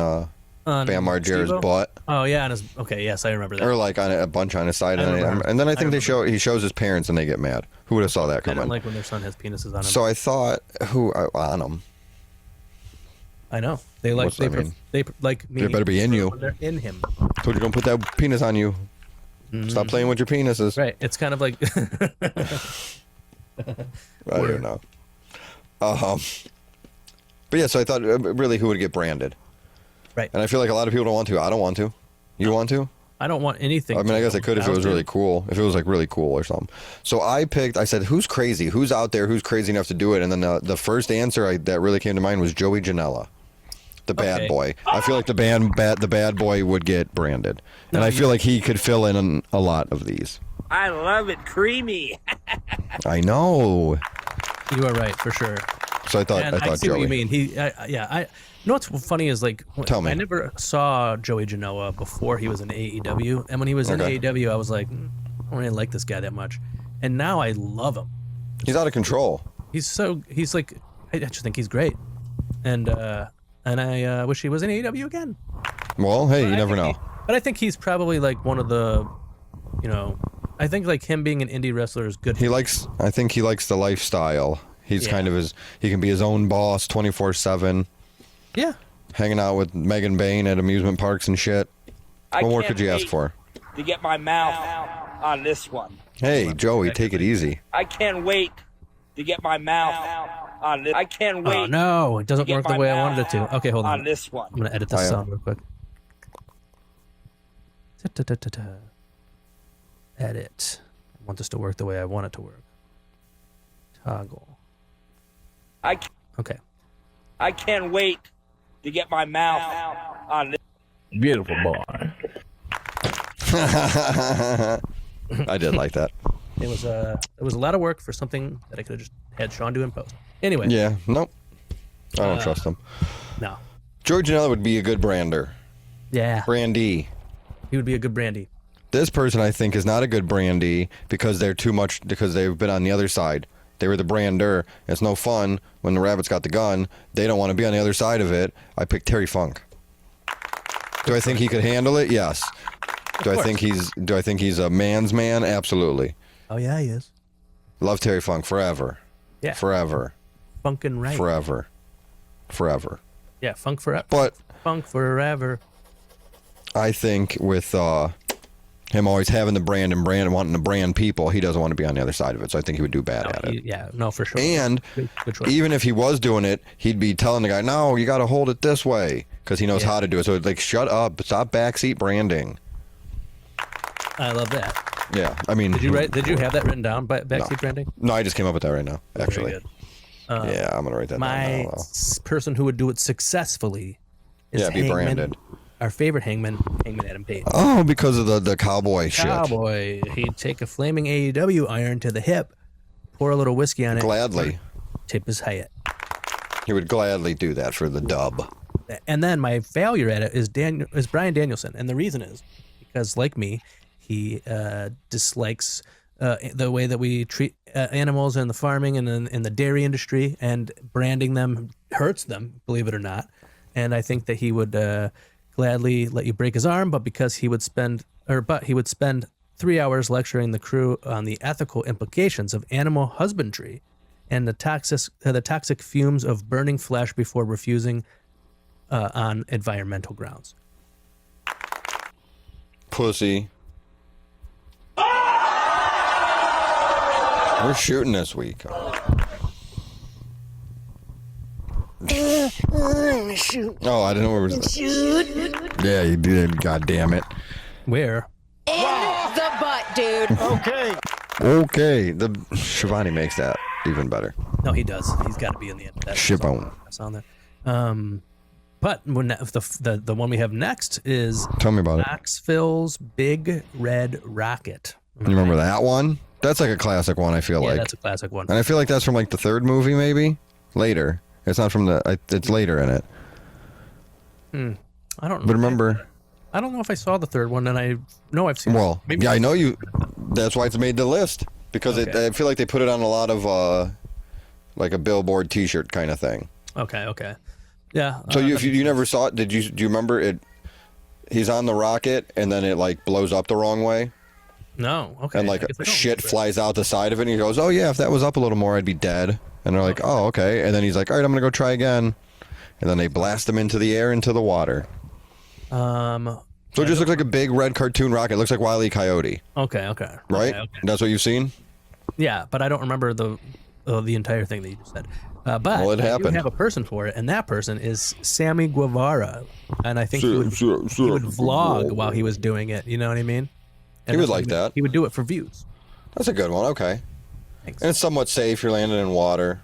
Bam Margera's butt. Oh yeah, yes, I remember that. Or like on a bunch on his side, and then I think he shows his parents and they get mad. Who would have saw that coming? I don't like when their son has penises on him. So I thought, on him? I know they like What's that mean? They like me. They better be in you. When they're in him. Told you don't put that penis on you. Stop playing with your penises. Right. It's kind of like. I don't know. But yeah, so I thought really who would get branded. Right. And I feel like a lot of people don't want to. I don't want to. You want to? I don't want anything. I mean, I guess I could if it was really cool. If it was like really cool or something. So I said, who's crazy? Who's out there? Who's crazy enough to do it? And then the first answer that really came to mind was Joey Janela, the bad boy. I feel like the bad boy would get branded. And I feel like he could fill in a lot of these. I love it creamy. I know. You are right, for sure. So I thought see Joey. what you mean. You know what's funny is like Tell me. I never saw Joey Janela before he was in AEW, and when he was in AEW, I was like, I don't really like this guy that much, and now I love him. He's out of control. He's like, I just think he's great, and I wish he was in AEW again. Well, hey, you never know. But I think he's probably like one of the, I think like him being an indie wrestler is good. I think he likes the lifestyle. He's kind of he can be his own boss 24/7. Yeah. Hanging out with Megan Bain at amusement parks and shit. What more could you ask for? To get my mouth on this one. Hey, Joey, take it easy. I can't wait to get my mouth on this. I can't wait. Oh no, it doesn't work the way I wanted it to. Okay, hold on. On this one. I'm gonna edit this sound real quick. Edit. I want this to work the way I want it to work. Toggle. Okay. I can't wait to get my mouth on this. Beautiful boy. I did like that. It was a lot of work for something that I could have just had Sean do in post. Anyway. Yeah. Nope. I don't trust him. No. George Janela would be a good brander. Yeah. Brandy. He would be a good brandy. This person, I think, is not a good brandee because they're too much, because they've been on the other side. They were the brander. It's no fun when the rabbit's got the gun. They don't want to be on the other side of it. I picked Terry Funk. Do I think he could handle it? Yes. Do I think he's a man's man? Absolutely. Oh yeah, he is. Love Terry Funk forever. Yeah. Forever. Funkin' right. Forever. Forever. Yeah, funk forever. But funk forever. I think with him always having the brand and wanting to brand people, he doesn't want to be on the other side of it. So I think he would do bad at it. Yeah, no, for sure. And good choice. even if he was doing it, he'd be telling the guy, no, you got to hold it this way, because he knows how to do it. So it's like, shut up, stop backseat branding. I love that. Yeah, I mean, Did you have that written down, backseat branding? No, I just came up with that right now, actually. Very good. Yeah, I'm gonna write that down My now. person who would do it successfully is be branded. Our favorite Hangman Adam Page. Oh, because of the cowboy shit. Cowboy. He'd take a flaming AEW iron to the hip, pour a little whiskey on it. Gladly. Tip his hat. He would gladly do that for the dub. And then my failure at it is Bryan Danielson, and the reason is because, like me, he dislikes the way that we treat animals in the farming and in the dairy industry, and branding them hurts them, believe it or not. And I think that he would gladly let you break his arm, but he would spend 3 hours lecturing the crew on the ethical implications of animal husbandry and the toxic fumes of burning flesh before refusing on environmental grounds. Pussy. We're shooting this week. Shoot. Oh, I didn't know where we were. Shoot. Yeah, you did. God damn it. Where? In the butt, dude. Okay. The Shivani makes that even better. No, he does. He's got to be in the end. Shibone. That's on there. But when the one we have next is Tell me about it. Knoxville's Big Red Rocket. You remember that one? That's like a classic one, I feel Yeah, like. that's a classic one. And I feel like that's from like the third movie, maybe? Later. It's not from it's later in it. I don't know. But remember... I don't know if I saw the third one, and I know I've seen Well, it. yeah, I know you... That's why it's made the list. Because I feel like they put it on a lot of, like a billboard t-shirt kind of thing. Okay. Yeah. So if you never saw it, do you remember it? He's on the rocket, and then it like blows up the wrong way. No. Okay. And like I guess I don't shit remember it. flies out the side of it, and he goes, oh yeah, if that was up a little more, I'd be dead. And they're like, oh, okay. And then he's like, all right, I'm going to go try again. And then they blast him into the air, into the water. Um. So it just looks like a big red cartoon rocket. It looks like Wile E. Coyote. Okay. Right? Okay. That's what you've seen? Yeah, but I don't remember the entire thing that you just said. But Well, it I do happened. have a person for it, and that person is Sammy Guevara. And I think he would vlog while he was doing it. You know what I mean? And He would that's what like that. He would do it for views. That's a good one. Okay. Thanks. And it's somewhat safe. You're landing in water.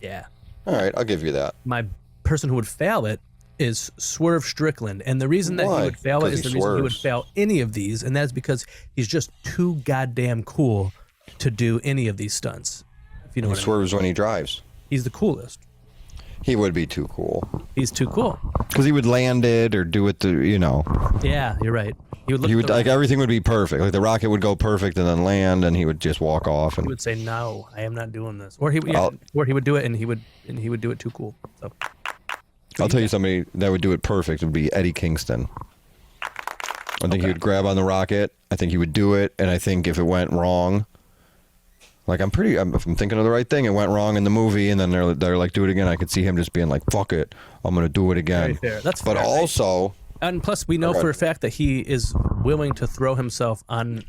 Yeah. All right, I'll give you that. My person who would fail it is Swerve Strickland. And the reason that Why? he would fail it 'Cause is the he reason he would swerves. fail any of these, and that's because he's just too goddamn cool to do any of these stunts. If you know He what I mean. swerves when he drives. He's the coolest. He would be too cool. He's too cool. Because he would land it or do it to, Yeah, you're right. He would look he at would the like everything would be perfect. Like the rocket would go perfect and then land, and he would just walk off. He And would say, "No, I am not doing this," or he I'll- would do it, and he would do it too cool. So I'll tell you somebody that would do it perfect would be Eddie Kingston. I think he would grab on the rocket. I think he would do it, and I think if it went wrong, like if I'm thinking of the right thing, it went wrong in the movie, and then they're like, do it again. I could see him just being like, "Fuck it, I'm gonna do it again." Very fair. That's but fair, right? also. and plus we know Okay. for a fact that he is willing to throw himself on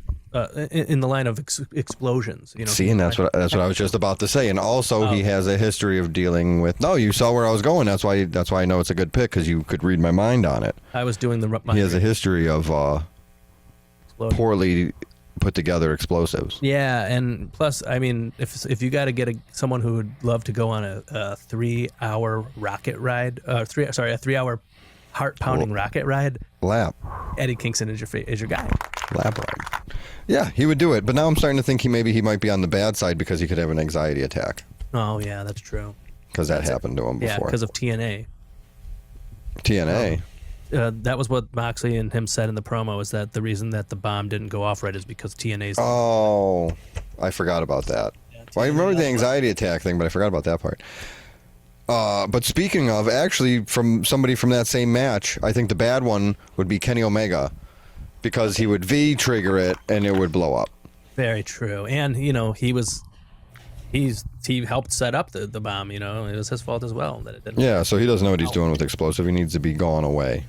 in the line of explosions. You know, See, and that's what I was just about to say. And also, he has a history of dealing with. No, you saw where I was going. That's why I know it's a good pick, because you could read my mind on it. I was doing He has a history of explosion. poorly put together explosives. Yeah, and plus, I mean, if you got to get someone who would love to go on a 3-hour rocket ride, a 3-hour heart-pounding rocket ride, Lap Eddie Kingston is your guy. ride. Yeah, he would do it. But now I'm starting to think he might be on the bad side because he could have an anxiety attack, Oh yeah, that's true. because that happened to him Yeah, before. because of TNA. TNA. That was what Moxley and him said in the promo, is that the reason that the bomb didn't go off right is because TNA's. Oh, I forgot about that. Well, I remember the anxiety attack thing, but I forgot about that part. But speaking of, actually, from somebody from that same match, I think the bad one would be Kenny Omega, because he would V-trigger it and it would blow up. Very true. And, he helped set up the bomb, it was his fault as well that it didn't. Yeah, so he doesn't know what he's doing with explosive. He needs to be gone away.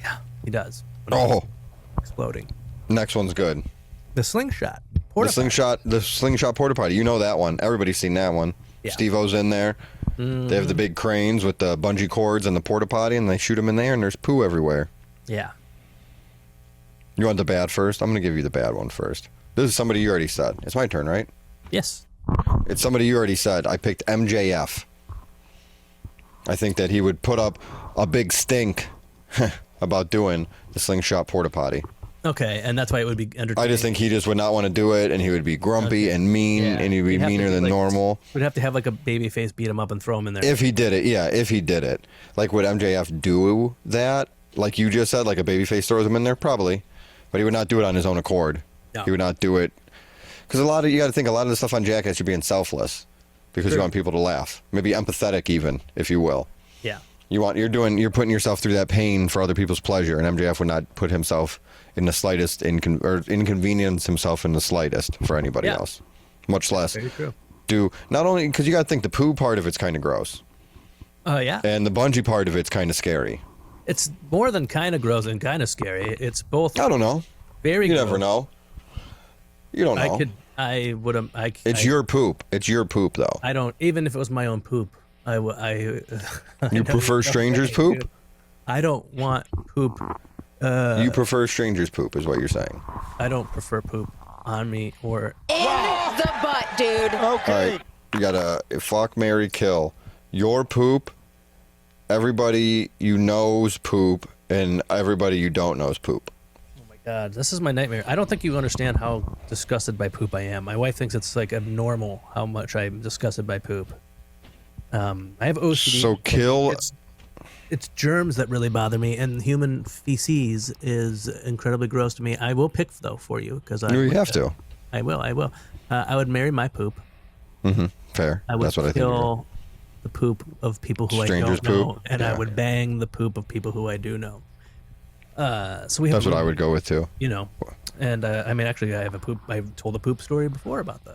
Yeah, he does. Oh. Exploding. Next one's good. The slingshot. The slingshot porta potty. You know that one. Everybody's seen that one. Yeah. Steve-O's in there. They have the big cranes with the bungee cords and the porta potty, and they shoot him in there, and there's poo everywhere. Yeah. You want the bad first? I'm going to give you the bad one first. This is somebody you already said. It's my turn, right? Yes. It's somebody you already said. I picked MJF. I think that he would put up a big stink about doing the slingshot porta potty. Okay, and that's why it would be entertaining. I just think he just would not want to do it, and he would be grumpy and mean, and he'd be meaner than normal. We'd have to have like a baby face beat him up and throw him in there. If he did it, yeah, if he did it. Like, would MJF do that? Like you just said, like a baby face throws him in there? Probably. But he would not do it on his own accord. No. He would not do it. Because you got to think, a lot of the stuff on Jackass, you're being selfless. Because you want people to laugh. Maybe empathetic even, if you will. Yeah. You're putting yourself through that pain for other people's pleasure, and MJF would not put himself in the slightest or inconvenience himself in the slightest for anybody else, much less do. Not only because you got to think the poo part of it's kind of gross. Yeah. And the bungee part of it's kind of scary. It's more than kind of gross and kind of scary. It's both. I don't know. Very. You gross. never know. You don't know. It's your poop. It's your poop, though. I don't. Even if it was my own poop, You prefer strangers' poop? I don't want poop. You prefer strangers' poop, is what you're saying. I don't prefer poop on me or In the butt, dude. All right, you gotta fuck, marry, kill. Your poop, everybody you know's poop, and everybody you don't know's poop. Oh my God, this is my nightmare. I don't think you understand how disgusted by poop I am. My wife thinks it's like abnormal how much I'm disgusted by poop. I have OCD. So kill. It's germs that really bother me, and human feces is incredibly gross to me. I will pick though for you because You have to. I will. I would marry my poop. Mm-hmm. Fair. I would That's what I think. kill the poop of people who Strangers' I don't know, poop? and I would bang the poop of people who I do know. So we have. That's what I would go with too. And I mean, actually, I have a poop. I've told a poop story before about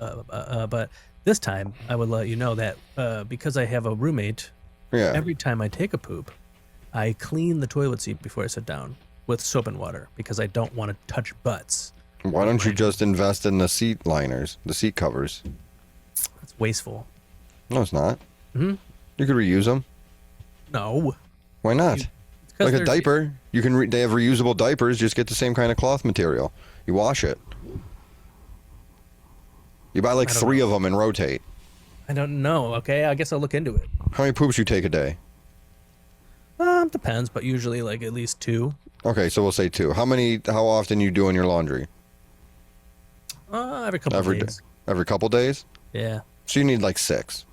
but this time I would let you know that because I have a roommate. Yeah. Every time I take a poop, I clean the toilet seat before I sit down with soap and water because I don't want to touch butts. Why don't you just invest in the seat liners, the seat covers? It's wasteful. No, it's not. Mm-hmm. You could reuse them. No. Why not? Like a diaper. You can. They have reusable diapers. Just get the same kind of cloth material. You wash it. You buy like 3 of them and rotate. I don't know. Okay, I guess I'll look into it. How many poops you take a day? Depends, but usually like at least 2. Okay, so we'll say 2. How often you doing your laundry? Every couple of days. Every couple days? Yeah. So you need like 6.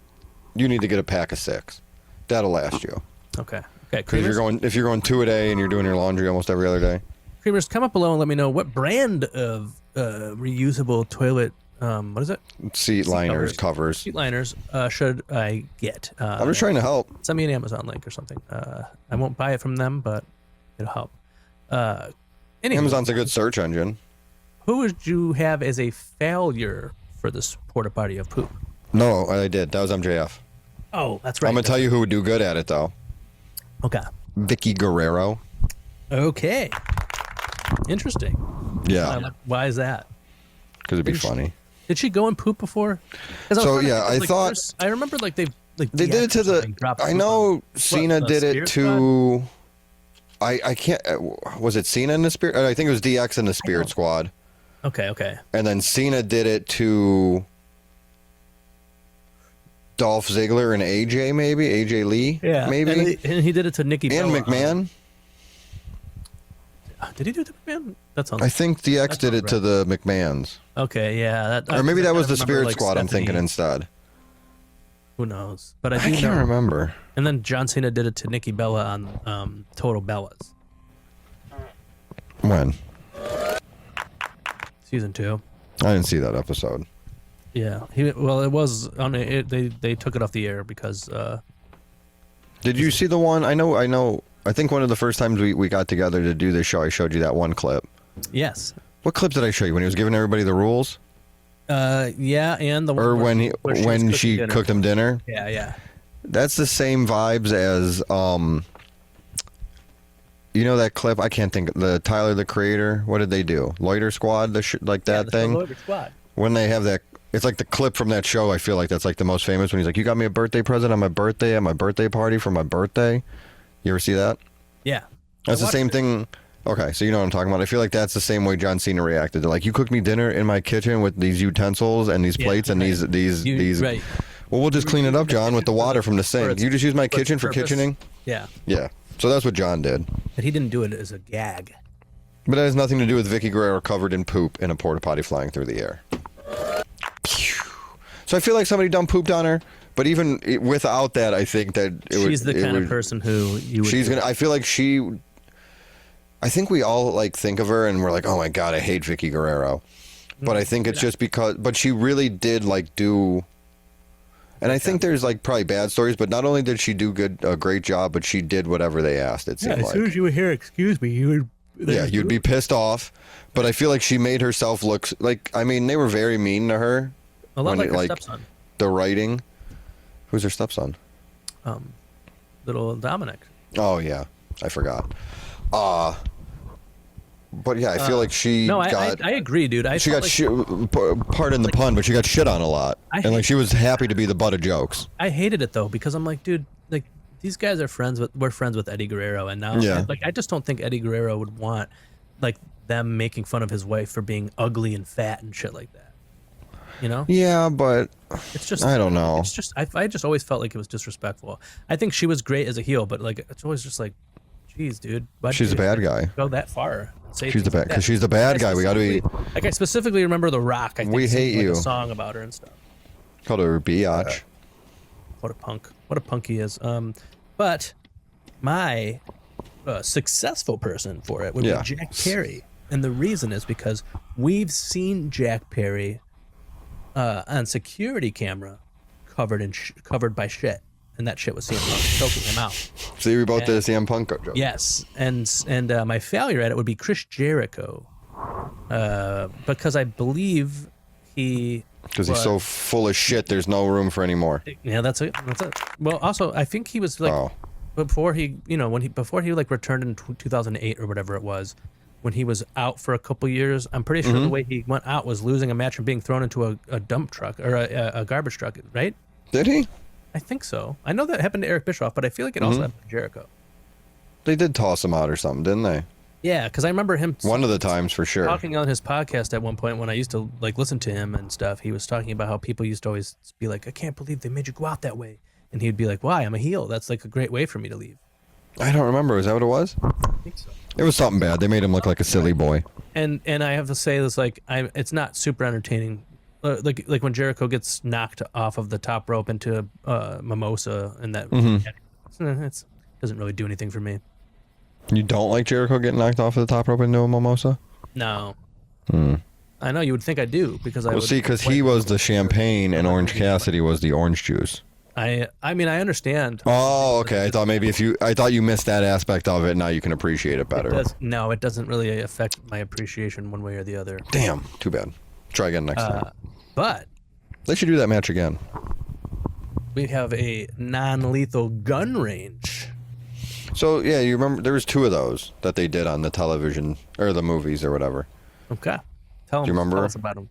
You need to get a pack of 6. That'll last you. Okay. Because if you're going 2 a day and you're doing your laundry almost every other day. Creamers, come up below and let me know what brand of reusable toilet. What is it? Seat liners, covers. Seat liners should I get? I'm just trying to help. Send me an Amazon link or something. I won't buy it from them, but it'll help. Anyway, Amazon's a good search engine. Who would you have as a failure for this porta potty of poop? No, I did. That was MJF. Oh, that's right. I'm going to tell you who would do good at it, though. Okay. Vicky Guerrero. Okay. Interesting. Yeah. Why is that? Because it'd be funny. Did she go and poop before? So yeah, I thought I remember like they did it to the. I know Cena did it to. I can't. Was it Cena in the Spirit? I think it was DX in the Spirit Squad. Okay. And then Cena did it to Dolph Ziggler and AJ, maybe AJ Lee. Yeah, maybe. And he did it to Nikki and Bella. McMahon. Did he do it to McMahon? That sounds. I think DX did it to the McMahons. Okay, yeah. Or maybe that was the Spirit Squad. I'm thinking instead. Who knows? But I I do can't know. remember. And then John Cena did it to Nikki Bella on Total Bellas. When? Season 2. I didn't see that episode. Yeah. It was on it. They took it off the air because. Did you see the one? I know. I think one of the first times we got together to do this show, I showed you that one clip. Yes. What clip did I show you? When he was giving everybody the rules? Yeah, and the one Or where when she dinner. cooked him dinner? Yeah. That's the same vibes as you know that clip? I can't think. The Tyler the Creator. What did they do? Loiter Squad. Like that thing. Loiter Squad. When they have that, it's like the clip from that show. I feel like that's like the most famous. When he's like, "You got me a birthday present on my birthday at my birthday party for my birthday." You ever see that? Yeah. That's the same thing. Okay, so you know what I'm talking about. I feel like that's the same way John Cena reacted. They're like, "You cooked me dinner in my kitchen with these utensils and these plates and right. these." Right. Well, we'll just clean it up, John, with the water from the sink. You just use my kitchen for purpose. kitchening? Yeah. Yeah. So that's what John did. But he didn't do it as a gag. But that has nothing to do with Vicky Guerrero covered in poop in a porta potty flying through the air. So I feel like somebody dumb pooped on her. But even without that, I think that she's the kind of person who you would. She's gonna. I feel like she. I think we all like think of her and we're like, oh my god, I hate Vicky Guerrero. But I think it's just because. But she really did like do. And I think there's like probably bad stories, but not only did she do a great job, but she did whatever they asked. It seemed as soon as you would hear "excuse me," you would. Yeah, you'd be pissed off. But I feel like she made herself look like. I mean, they were very mean to her. A lot like her stepson. The writing. Who's her stepson? Little Dominic. Oh yeah, I forgot. But yeah, I feel like she got. I agree, dude. She got pardon the pun, but she got shit on a lot, and like she was happy to be the butt of jokes. I hated it though because I'm like, dude, like these guys are friends with. We're friends with Eddie Guerrero, and now, I just don't think Eddie Guerrero would want like them making fun of his wife for being ugly and fat and shit like that. You know? Yeah, but it's just I don't know. It's just I just always felt like it was disrespectful. I think she was great as a heel, but like it's always just like, geez, dude. She's a bad guy. Go that far. She's the bad because she's the bad guy. We got to be. Like I specifically remember The Rock. I think we hate you. A song about her and stuff. Called her biatch. What a punk! What a punk he is. But my successful person for it would be Jack Perry, and the reason is because we've seen Jack Perry on security camera covered by shit. And that shit was CM Punk choking him out. See, we both did a CM Punk joke. Yes, and my failure at it would be Chris Jericho, because I believe because he's so full of shit. There's no room for any more. Yeah, that's it. Well, also I think he was like before he like returned in 2008 or whatever it was, when he was out for a couple years. I'm pretty sure the way he went out was losing a match and being thrown into a dump truck or a garbage truck, right? Did he? I think so. I know that happened to Eric Bischoff, but I feel like it also happened to Jericho. They did toss him out or something, didn't they? Yeah, because I remember him one of the times for sure talking on his podcast at one point when I used to like listen to him and stuff. He was talking about how people used to always be like, "I can't believe they made you go out that way," and he'd be like, "Why? I'm a heel. That's like a great way for me to leave." I don't remember. Is that what it was? I think so. It was something bad. They made him look like a silly boy. And I have to say this, like, it's not super entertaining. Like when Jericho gets knocked off of the top rope into mimosa and that it doesn't really do anything for me. You don't like Jericho getting knocked off of the top rope into a mimosa? No. I know you would think I do because because he was the champagne and Orange Cassidy was the orange juice. I mean I understand. Oh, okay. I thought maybe I thought you missed that aspect of it. Now you can appreciate it better. It doesn't really affect my appreciation one way or the other. Damn, too bad. Try again next time. But they should do that match again. We have a non-lethal gun range. So yeah, you remember there was 2 of those that they did on the television or the movies or whatever. Okay, do you remember? Tell us about them.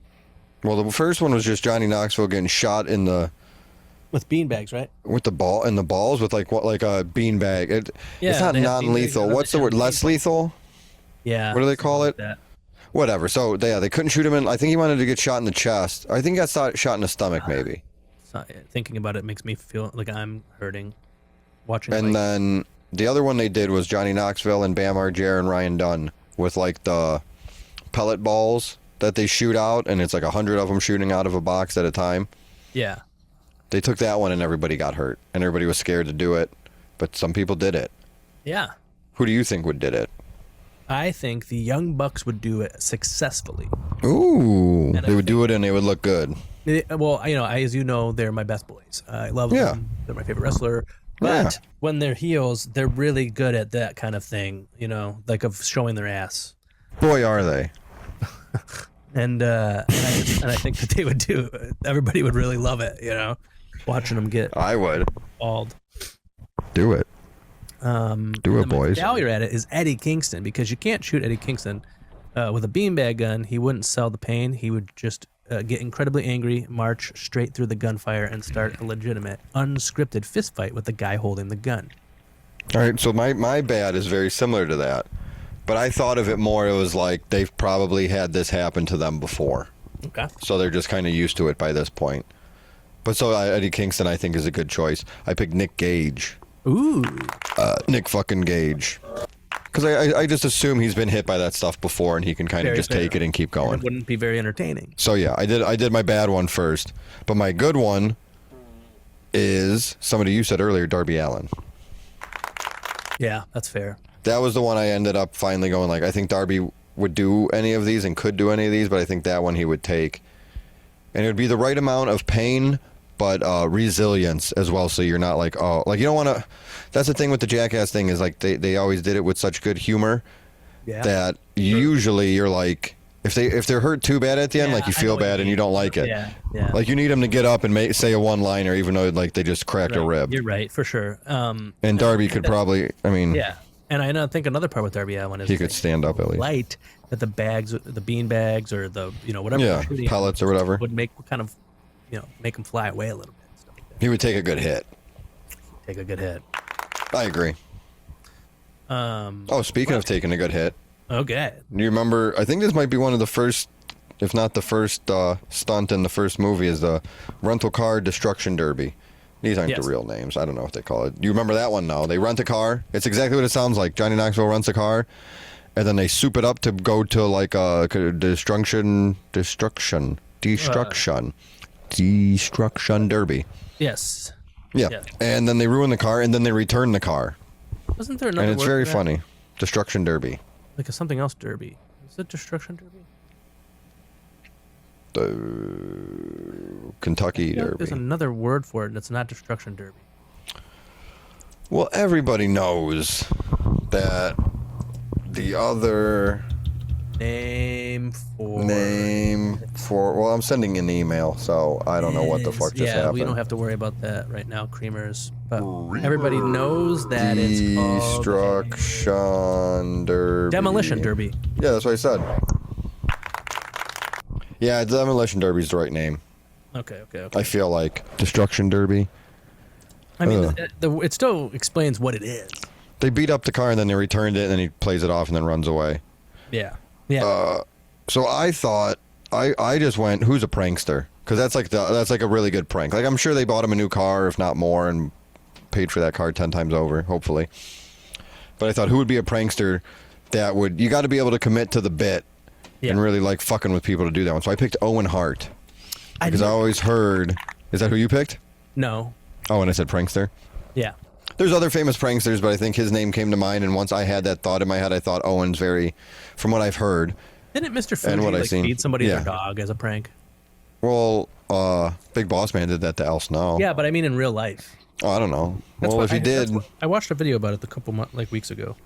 Well, the first one was just Johnny Knoxville getting shot in the with beanbags, right? With the ball and the balls with like a beanbag. It's not non-lethal. What's the word? Less lethal? Yeah. What do they call it? That. Whatever. So they couldn't shoot him in. I think he wanted to get shot in the chest. I think he got shot in the stomach, maybe. Thinking about it makes me feel like I'm hurting. Watching. And then the other one they did was Johnny Knoxville and Bam Margera and Ryan Dunn with like the pellet balls that they shoot out, and it's like 100 of them shooting out of a box at a time. Yeah. They took that one and everybody got hurt. And everybody was scared to do it. But some people did it. Yeah. Who do you think would did it? I think the Young Bucks would do it successfully. Ooh. They would do it and they would look good. Well, as you know, they're my best boys. I love them. They're my favorite wrestler. But when they're heels, they're really good at that kind of thing, like of showing their ass. Boy, are they. And I think that they would do. Everybody would really love it, watching them get. I would. Bald. Do it. Do it, boys. Now you're at it is Eddie Kingston, because you can't shoot Eddie Kingston with a beanbag gun. He wouldn't sell the pain. He would just get incredibly angry, march straight through the gunfire, and start a legitimate, unscripted fist fight with the guy holding the gun. All right, so my bad is very similar to that. But I thought of it more, it was like they've probably had this happen to them before. Okay. So they're just kind of used to it by this point. But so Eddie Kingston, I think, is a good choice. I picked Nick Gage. Ooh. Nick fucking Gage. Because I just assume he's been hit by that stuff before and he can kind of just take it and keep going. It wouldn't be very entertaining. So yeah, I did my bad one first. But my good one is somebody you said earlier, Darby Allin. Yeah, that's fair. That was the one I ended up finally going like, I think Darby would do any of these and could do any of these, but I think that one he would take. And it would be the right amount of pain, but resilience as well. So you're not like, oh, like you don't want to. That's the thing with the Jackass thing is like they always did it with such good humor that usually you're like, if they're hurt too bad at the end, like you feel bad and you don't like it. Yeah. Like you need them to get up and say a one-liner, even though like they just cracked a rib. You're right, for sure. And Darby could probably, Yeah. And I think another part with Darby Allin is he could stand up at least. Light that the bags, the bean bags, or the whatever, pellets or whatever, would make make them fly away a little bit. Stuff like that. He would take a good hit. Take a good hit. I agree. Speaking of taking a good hit. Okay. You remember? I think this might be one of the first, if not the first, stunt in the first movie is the rental car destruction derby. These aren't the real names. I don't know what they call it. You remember that one now? They rent a car. It's exactly what it sounds like. Johnny Knoxville rents a car, and then they soup it up to go to like a destruction derby. Yes. Yeah. And then they ruin the car, and then they return the car. Wasn't there another And it's word very for that? funny. Destruction derby. Like a something else derby. Is it destruction derby? The Kentucky derby. There's another word for it, and it's not destruction derby. Well, everybody knows that the other name for. Well, I'm sending an email, so I don't know what the fuck just happened. We don't have to worry about that right now, Creamers. But everybody knows that it's called Destruction Derby. Demolition Derby. Yeah, that's what I said. Yeah, Demolition Derby is the right name. Okay. I feel like Destruction Derby. I mean, it still explains what it is. They beat up the car and then they returned it and then he plays it off and then runs away. Yeah. So I thought I just went, who's a prankster? Because that's like a really good prank. Like I'm sure they bought him a new car, if not more, and paid for that car 10 times over, hopefully. But I thought, who would be a prankster that would? You got to be able to commit to the bit and really like fucking with people to do that one. So I picked Owen Hart because I always heard. Is that who you picked? No. Oh, and I said prankster. Yeah. There's other famous pranksters, but I think his name came to mind. And once I had that thought in my head, I thought Owen's from what I've heard. Didn't Mr. Fuji feed somebody their dog as a prank? Well, Big Boss Man did that to Al Snow. Yeah, but I mean in real life. Oh, I don't know. If he did, I watched a video about it a couple weeks ago.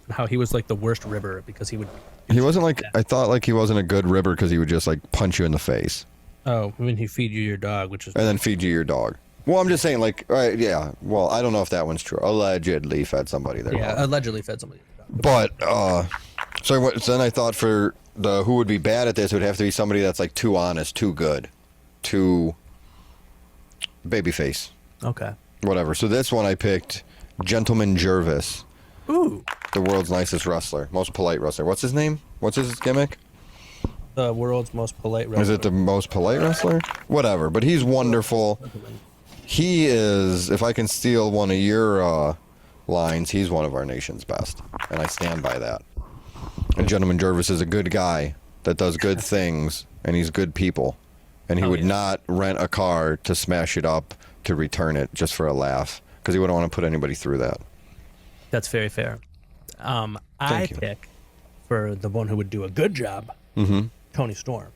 How he was like the worst ribber because he would. He wasn't like I thought like he wasn't a good ribber because he would just like punch you in the face. Oh, I mean he feed you your dog, which is. And then feed you your dog. Well, I'm just saying, like, right, yeah. Well, I don't know if that one's true. Allegedly fed somebody their dog. Yeah, allegedly fed somebody their dog. But so then I thought for the who would be bad at this, it would have to be somebody that's like too honest, too good, too babyface. Okay. Whatever. So this one I picked Gentleman Jervis. Ooh. The world's nicest wrestler, most polite wrestler. What's his name? What's his gimmick? The world's most polite wrestler. Is it the most polite wrestler? Whatever. But he's wonderful. He is, if I can steal one of your lines, he's one of our nation's best. And I stand by that. And Gentleman Jervis is a good guy that does good things, and he's good people. And he would not rent a car to smash it up to return it just for a laugh because he wouldn't want to put anybody through that. That's very fair. I you. pick for the one who would do a good job, Tony Storm,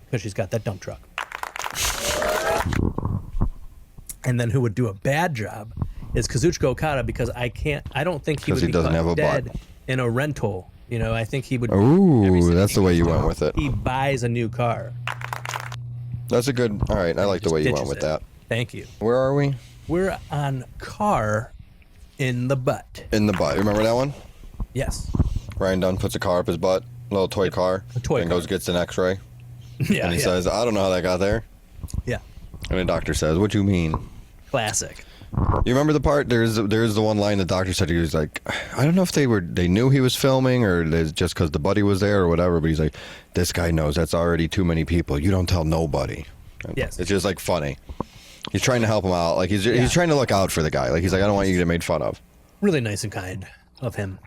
because she's got that dump truck. And then who would do a bad job is Kazuchika Okada, because I don't think he would Because he be doesn't caught have a dead butt. in a rental. You know, I think he would. Ooh, that's the way you went with it. He buys a new car. That's a good. All right, I like the Just way you ditches went with it. that. Thank you. Where are we? We're on car in the butt. In the butt. Remember that one? Yes. Ryan Dunn puts a car up his butt, little toy car, A toy and car. goes gets an X-ray, Yeah. and he yeah. says, "I don't know how that got there." Yeah. And the doctor says, "What do you mean?" Classic. You remember the part? There's the one line the doctor said. He was like, I don't know if they knew he was filming or just because the buddy was there or whatever. But he's like, this guy knows that's already too many people. You don't tell nobody. Yes. It's just like funny. He's trying to help him out. Like he's trying to look out for the guy. Like he's like, I don't want you to get made fun of. Really nice and kind of him.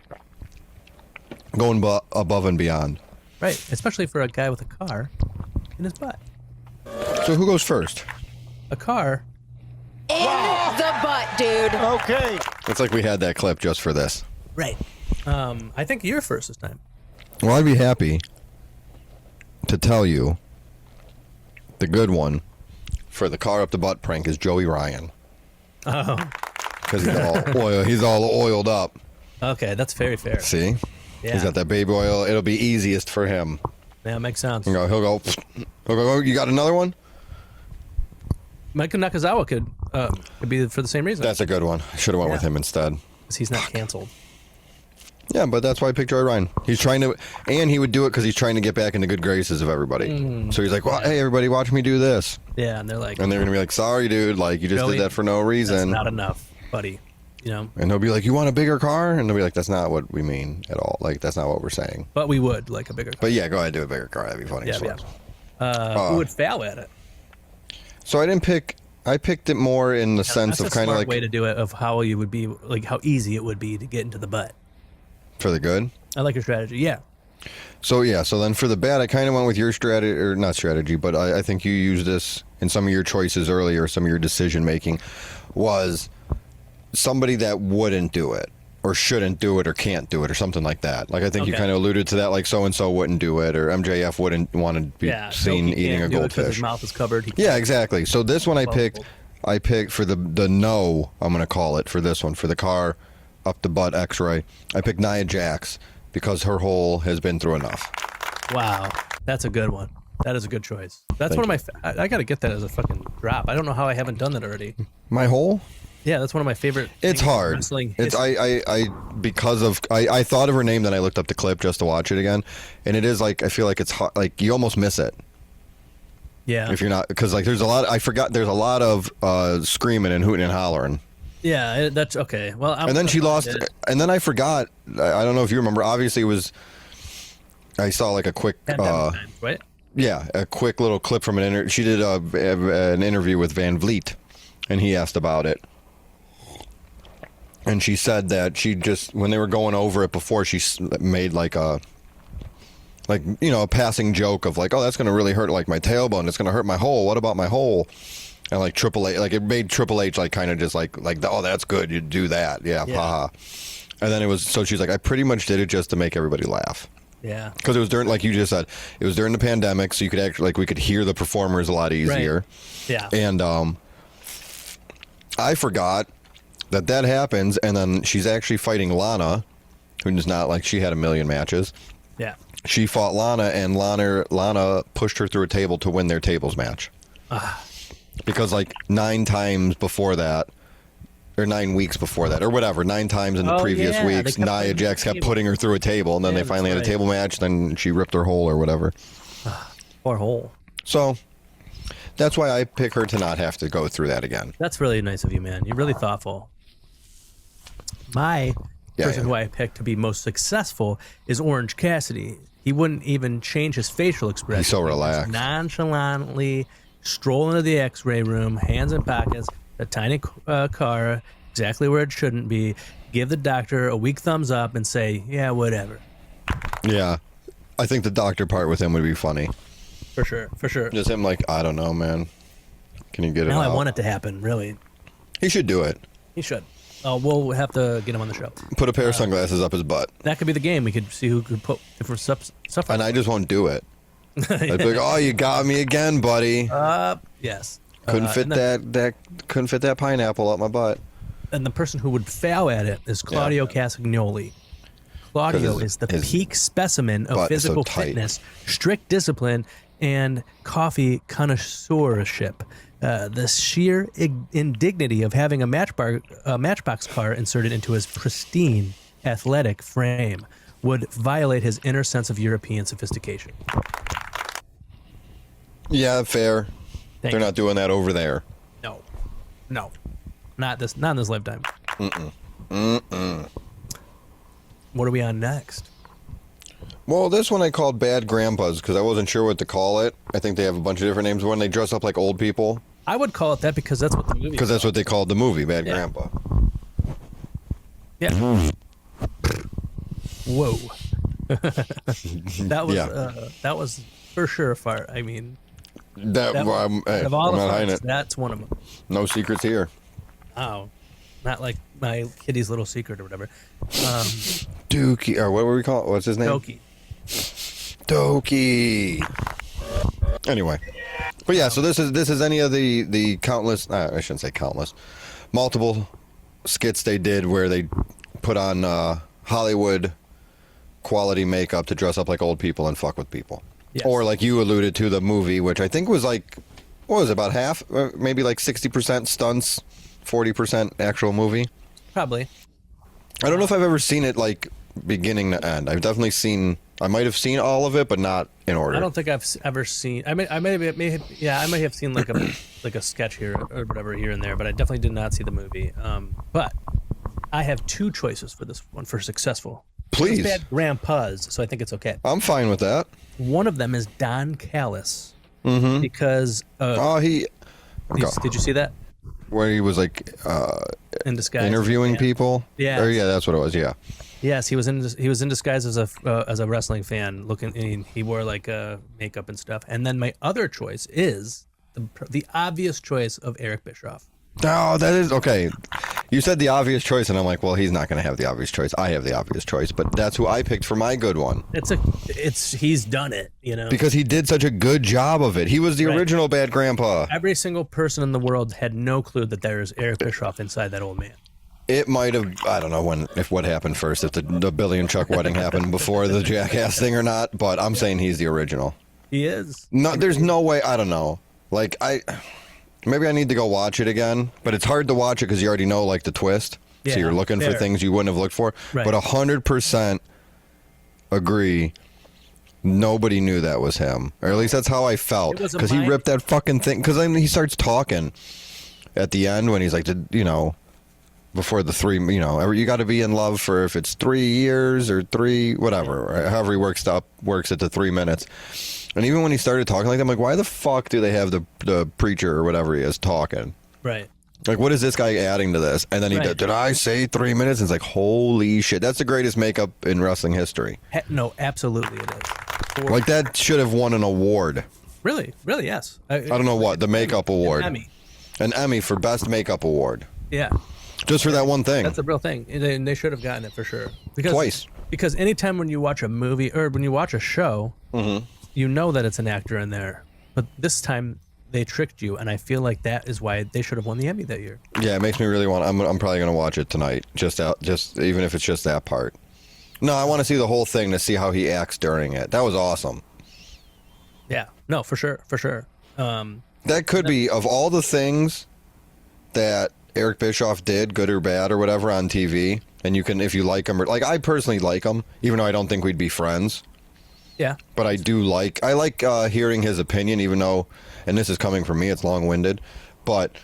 Going above and beyond. Right. Especially for a guy with a car in his butt. So who goes first? A car. In the butt, dude. Okay. It's like we had that clip just for this. Right. I think you're first this time. Well, I'd be happy to tell you the good one for the car up the butt prank is Joey Ryan. Oh. Because he's all oiled up. Okay, that's very fair. See? Yeah. He's got that baby oil. It'll be easiest for him. Yeah, makes sense. He'll go, you got another one? Mike Nakazawa could be for the same reason. That's a good one. I should have went with him instead. Because he's not canceled. Yeah, but that's why I picked Joey Ryan. He's trying to, and he would do it because he's trying to get back in the good graces of everybody. So he's like, well, hey, everybody, watch me do this. Yeah, and they're like, And they're going to be like, sorry, dude. Like, you just Joey, did that for no that's reason. not enough, buddy. You know, And he'll be like, you want a bigger car? And they'll be like, that's not what we mean at all. Like, that's not what we're saying. but we would like a bigger car. But yeah, go ahead, do a bigger car. That'd be funny. Yeah, as yeah. well. Who would fail at it? So I picked it more in the sense That's of a kind of smart like way to do it, of how you would be, like how easy it would be to get into the butt. for the good. I like your strategy. Yeah. So yeah, so then for the bad, I kind of went with your strategy, or not strategy, but I think you used this in some of your choices earlier, some of your decision making, was somebody that wouldn't do it, or shouldn't do it, or can't do it, or something like that. Like I think you Okay. kind of alluded to that, like so and so wouldn't do it, or MJF wouldn't want to be Yeah. seen Nope, he eating a can't do it 'cause goldfish. his mouth is covered. He Yeah, can't. exactly. So this one I picked for the no, I'm going to call it for this one, for the car up the butt X-ray. I picked Nia Jax because her hole has been through enough. Wow, that's a good one. That is a good choice. That's one of my. I got to get that as a fucking drop. I don't know how I haven't done that already. My hole? Yeah, that's one of my favorite. It's things in hard. Wrestling It's history. I thought of her name, then I looked up the clip just to watch it again, and it is like I feel like it's hard, like you almost miss it Yeah. if you're not, because like there's a lot. I forgot there's a lot of screaming and hooting and hollering. Yeah, that's okay. Well, And then she lost, and then I forgot. I don't know if you remember. Obviously, it was. I saw like a quick, Pandemic times, right? yeah, a quick little clip from an interview. She did an interview with Van Vliet, and he asked about it. And she said that she just, when they were going over it before, she made like a passing joke of like, oh, that's going to really hurt like my tailbone. It's going to hurt my hole. What about my hole? And like Triple H, like it made Triple H like kind of just like, oh, that's good. You do that. Yeah. Haha. And then it was, so she's like, I pretty much did it just to make everybody laugh. Yeah. Because it was during, like you just said, it was during the pandemic. So you could actually, like, we could hear the performers a lot easier. Yeah. And I forgot that happens, and then she's actually fighting Lana, who's not like, she had a million matches. Yeah. She fought Lana, and Lana pushed her through a table to win their tables match. Because like 9 times before that, or 9 weeks before that, or whatever, 9 times in the previous yeah, weeks, they kept Nia putting Jax her kept table. putting her through a table, and then Yeah, they finally had that's a table match, then she ripped her hole or whatever. Or hole. So that's why I pick her to not have to go through that again. That's really nice of you, man. You're really thoughtful. My person who I picked to be most successful is Orange Cassidy. He wouldn't even change his facial expression. He's so He would just relaxed. nonchalantly stroll into the X-ray room, hands in pockets, a tiny car, exactly where it shouldn't be. Give the doctor a weak thumbs up and say, "Yeah, whatever." Yeah. I think the doctor part with him would be funny. For sure. For sure. Just him like, I don't know, man. Can you get it Now out? I want it to happen. Really, He should do it. he should. We'll have to get him on the show. Put a pair of sunglasses up his butt. That could be the game. We could see who could put different stuff. And I just won't do it. I'd be like, oh, you got me again, buddy. Yes. Couldn't fit and couldn't fit that pineapple up my butt. And the person who would fail at it is Claudio Castagnoli. Claudio 'Cause is the his peak specimen of butt is so physical tight. fitness, strict discipline, and coffee connoisseurship. The sheer indignity of having a Matchbox car inserted into his pristine athletic frame would violate his inner sense of European sophistication. Yeah, fair. Thank They're you. not doing that over there. No, not in this lifetime. What are we on next? Well, this one I called Bad Grandpas because I wasn't sure what to call it. I think they have a bunch of different names when they dress up like old people. I would call it that because that's what the movie. Because that's what they called the movie, Bad Yeah. Grandpa. Yeah. Whoa. That was for sure a fart. I mean, That, that, well, hey, out of all I'm the not hiding farts, it. that's one of them. No secrets here. Oh, not like my kitty's little secret or whatever. Dookie, or what were we calling? What's his name? Doki. Doki. Anyway, but yeah, so this is any of the countless. I shouldn't say countless, multiple skits they did where they put on Hollywood quality makeup to dress up like old people and fuck with people. Yes. Or like you alluded to, the movie, which I think was like, what was it, about half, maybe like 60% stunts, 40% actual movie. Probably. I don't know if I've ever seen it like beginning to end. I've definitely seen. I might have seen all of it, but not in order. I don't think I've ever seen. I may have seen like a sketch here or whatever here and there, but I definitely did not see the movie. But I have two choices for this one for successful. Please. It's Bad Grandpas, so I think it's okay. I'm fine with that. One of them is Don Callis because Did did you see that where he was like in disguise interviewing Yeah. people? Yeah. Or, yeah, that's what it was. Yeah. Yes, he was in disguise as a wrestling fan. He wore like makeup and stuff. And then my other choice is the obvious choice of Eric Bischoff. Oh, that is okay. You said the obvious choice, and I'm like, well, he's not going to have the obvious choice. I have the obvious choice, but that's who I picked for my good one He's done it, you know. because he did such a good job of it. He was the Right. original Bad Grandpa. Every single person in the world had no clue that there's Eric Bischoff inside that old man. It might have. I don't know what happened first, if the Billy and Chuck wedding happened before the Jackass thing or not. But I'm saying he's the original. He is. No, there's no way. I don't know. Like maybe I need to go watch it again. But it's hard to watch it because you already know like the twist. Yeah, So you're looking for fair. things you wouldn't have looked for. Right. But 100% agree. Nobody knew that was him, or at least that's how I felt. It was a Because he mind- ripped that fucking thing. Because then he starts talking at the end when he's like, before the three, you got to be in love for if it's 3 years or three, whatever, right? However he works it to 3 minutes. And even when he started talking like that, I'm like, why the fuck do they have the preacher or whatever he is talking? Right. Like, what is this guy adding to this? And then he Right. did I say 3 minutes? And it's like, holy shit. That's the greatest makeup in wrestling history. No, absolutely it is. Like, that should have won an award. Really, yes. I don't know what, the makeup award. Emmy. An Emmy for best makeup award. Yeah. Just for that one thing. That's a real thing, and they should have gotten it for sure. Because, Twice. Because anytime when you watch a movie or when you watch a show, you know that it's an actor in there. But this time they tricked you, and I feel like that is why they should have won the Emmy that year. Yeah, it makes me really want. I'm probably gonna watch it tonight. Just even if it's just that part. No, I want to see the whole thing to see how he acts during it. That was awesome. Yeah. No, for sure. That could be, of all the things that Eric Bischoff did, good or bad or whatever, on TV, and you can, if you like him, or like I personally like him, even though I don't think we'd be friends. Yeah. But I like hearing his opinion, even though, and this is coming from me, it's long-winded, but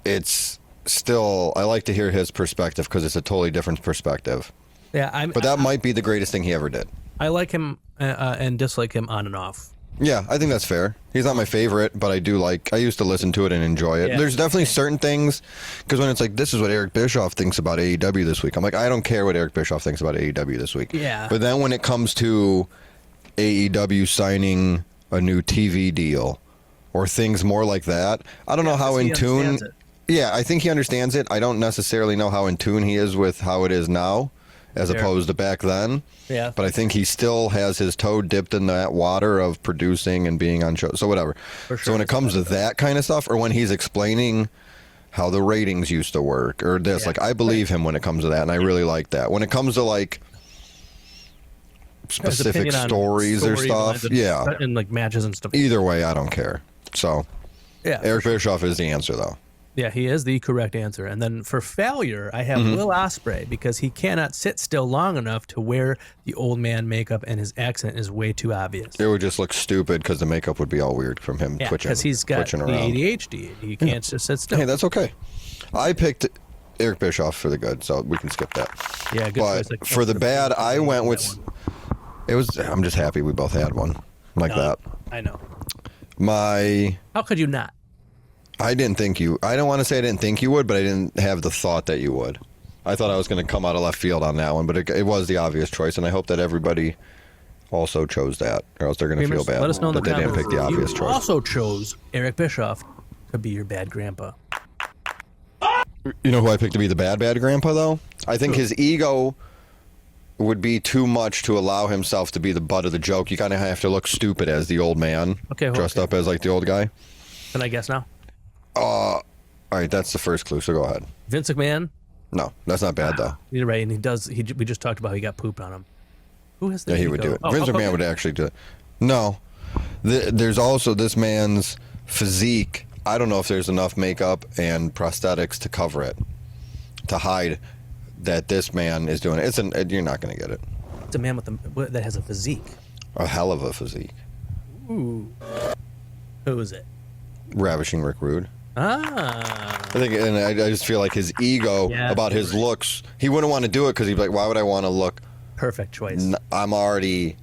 it's still, I like to hear his perspective because it's a totally different perspective. Yeah. But that might be the greatest thing he ever did. I like him and dislike him on and off. Yeah, I think that's fair. He's not my favorite, but I used to listen to it and enjoy it. Yeah. There's definitely certain things, because when it's like, this is what Eric Bischoff thinks about AEW this week, I'm like, I don't care what Eric Bischoff thinks about AEW this week. Yeah. But then when it comes to AEW signing a new TV deal, or things more like that. I don't know how in tune. Yeah, I think he understands it. I don't necessarily know how in tune he is with how it is now, as opposed to back then. Yeah. But I think he still has his toe dipped in that water of producing and being on shows. So whatever. For sure. So when it comes to that kind of stuff, or when he's explaining how the ratings used to work, or this, like, I believe him when it comes to that, and I really like that. When it comes to like specific stories or stuff, and like matches and stuff. Either way, I don't care. So Yeah. Eric Bischoff is the answer, though. Yeah, he is the correct answer. And then for failure, I have Will Ospreay, because he cannot sit still long enough to wear the old man makeup, and his accent is way too obvious. It would just look stupid because the makeup would be all weird from him twitching. Because he's got the around. ADHD. He can't just sit still. Hey, that's okay. I picked Eric Bischoff for the good, so we can skip that. Yeah, good But choice. Like, for the bad, I went with. It was. I'm just happy we both had one like that. I know. How could you not? I didn't think you. I don't want to say I didn't think you would, but I didn't have the thought that you would. I thought I was going to come out of left field on that one, but it was the obvious choice, and I hope that everybody also chose that, or else they're going to feel bad Let us know in the that they comments. didn't pick the obvious You choice. also chose Eric Bischoff to be your bad grandpa. You know who I picked to be the bad grandpa, though? I think his ego would be too much to allow himself to be the butt of the joke. You kind of have to look stupid as the old man, dressed up as like the old guy. Can I guess now? All right, that's the first clue, so go ahead. Vince McMahon? No, that's not bad, though. You're right, and he does. We just talked about how he got pooped on him. Who has the Yeah, he ego? would do it. Oh, Vince Hulk McMahon Hogan? would actually do it. No. There's also this man's physique. I don't know if there's enough makeup and prosthetics to cover it, to hide that this man is doing it. You're not going to get it. It's a man that has a physique. A hell of a physique. Ooh. Who is it? Ravishing Rick Rude. Ah. I think, and I just feel like his ego about his looks, he wouldn't want to do it because he'd be like, why would I want to look? Perfect choice. I'm already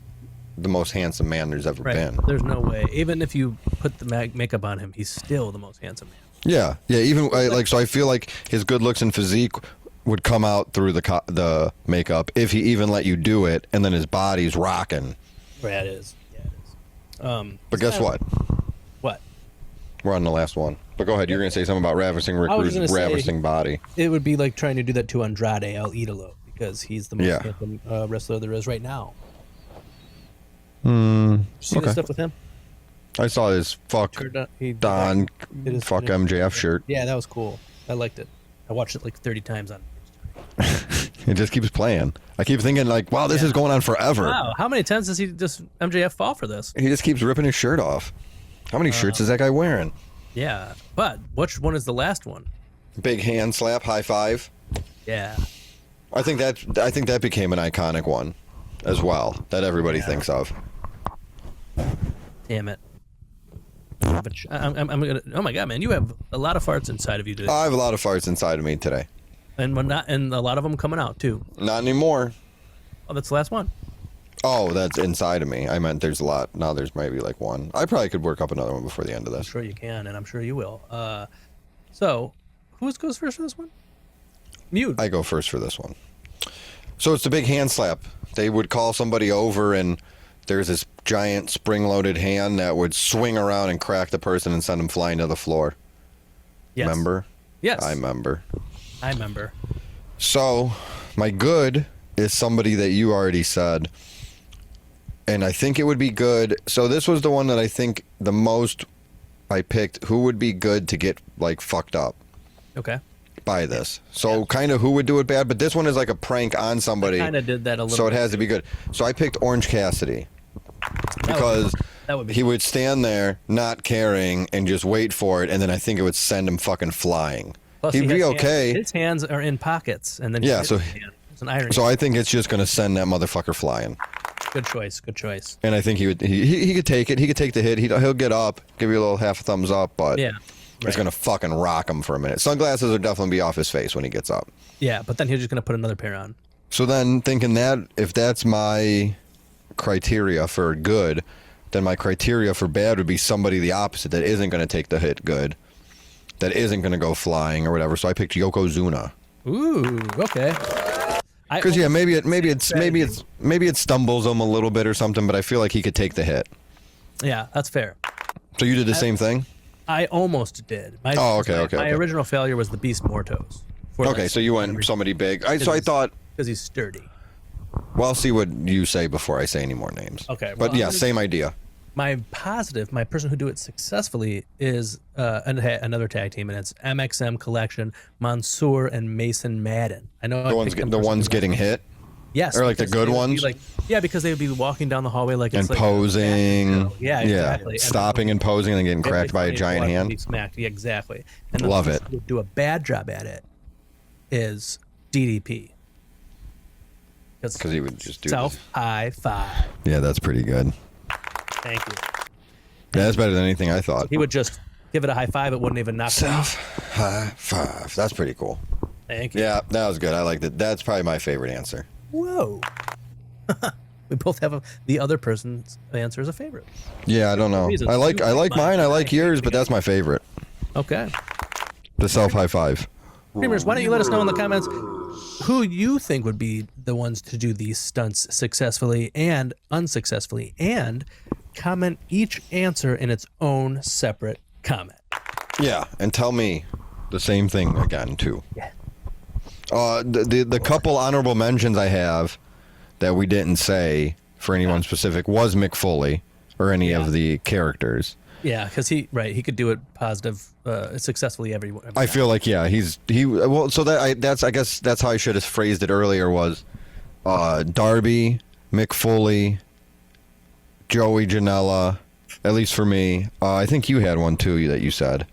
the most handsome man there's ever been. There's no way. Even if you put the makeup on him, he's still the most handsome man. Yeah. Even so I feel like his good looks and physique would come out through the makeup if he even let you do it, and then his body's rocking. Yeah, it is. But guess what? What? We're on the last one. But go ahead. You're going to say something about ravishing Rick Rude's ravishing body. It would be like trying to do that to Andrade El Idolo, because he's the most handsome wrestler there is right now. See the stuff with him? I saw his fuck MJF shirt. Yeah, that was cool. I liked it. I watched it like 30 times on. It just keeps playing. I keep thinking like, wow, this is going on forever. Wow, how many times does MJF fall for this? He just keeps ripping his shirt off. How many shirts is that guy wearing? Yeah, but which one is the last one? Big hand slap, high five. Yeah. I think that became an iconic one as well that everybody thinks of. Damn it. But I'm gonna. Oh my god, man! You have a lot of farts inside of you today. I have a lot of farts inside of me today, and a lot of them coming out too. Not anymore. Oh, that's the last one. Oh, that's inside of me. I meant there's a lot. Now there's maybe like one. I probably could work up another one before the end of this. I'm sure you can, and I'm sure you will. So, who goes first for this one? Mute. I go first for this one. So it's the big hand slap. They would call somebody over, and there's this giant spring-loaded hand that would swing around and crack the person and send them flying to the floor. Yes. Remember? Yes. I remember. So, my good is somebody that you already said, and I think it would be good. So this was the one that I think the most I picked. Who would be good to get like fucked up? Okay. By this. So kind of who would do it bad, but this one is like a prank on somebody. Kind of did that a little. So it has to be good. So I picked Orange Cassidy because he would stand there not caring and just wait for it, and then I think it would send him fucking flying. Plus, he'd be okay. His hands are in pockets, and then so it's an irony. So I think it's just going to send that motherfucker flying. Good choice. Good choice. And I think he could take it. He could take the hit. He'll get up, give you a little half a thumbs up, but it's going to fucking rock him for a minute. Sunglasses will definitely be off his face when he gets up. Yeah, but then he's just going to put another pair on. So then thinking that if that's my criteria for good, then my criteria for bad would be somebody the opposite that isn't going to take the hit good, that isn't going to go flying or whatever. So I picked Yokozuna. Ooh, okay. Because maybe it stumbles him a little bit or something, but I feel like he could take the hit. Yeah, that's fair. So you did the same thing? I almost did. My original failure was the Beast Mortos. Okay, so you went somebody big. So I thought... Because he's sturdy. Well, I'll see what you say before I say any more names. Okay. But yeah, same idea. My person who do it successfully is another tag team, and it's MXM Collection, Mansoor and Mason Madden. I know the ones getting hit. Yes, or like the good ones. Because they would be walking down the hallway and posing. Yeah, exactly. Stopping and posing and then getting cracked by a giant hand. Be smacked. Yeah, exactly. And love it. Who do a bad job at it is DDP. Because he would just do self high five. Yeah, that's pretty good. Thank you. Yeah, that's better than anything I thought. He would just give it a high five. It wouldn't even knock self high five. That's pretty cool. Thank you. Yeah, that was good. I liked it. That's probably my favorite answer. Whoa. We both have the other person's answer as a favorite. Yeah, I don't know. I like mine. I like yours, but that's my favorite. Okay. The self high five. Creamers, why don't you let us know in the comments who you think would be the ones to do these stunts successfully and unsuccessfully, and comment each answer in its own separate comment. Yeah, and tell me the same thing again too. Yeah. The couple honorable mentions I have that we didn't say for anyone specific was Mick Foley or any of the characters. Yeah, because he could do it successfully every I feel like I guess that's how I should have phrased it earlier was Darby, Mick Foley, Joey Janela, at least for me. I think you had one too that you said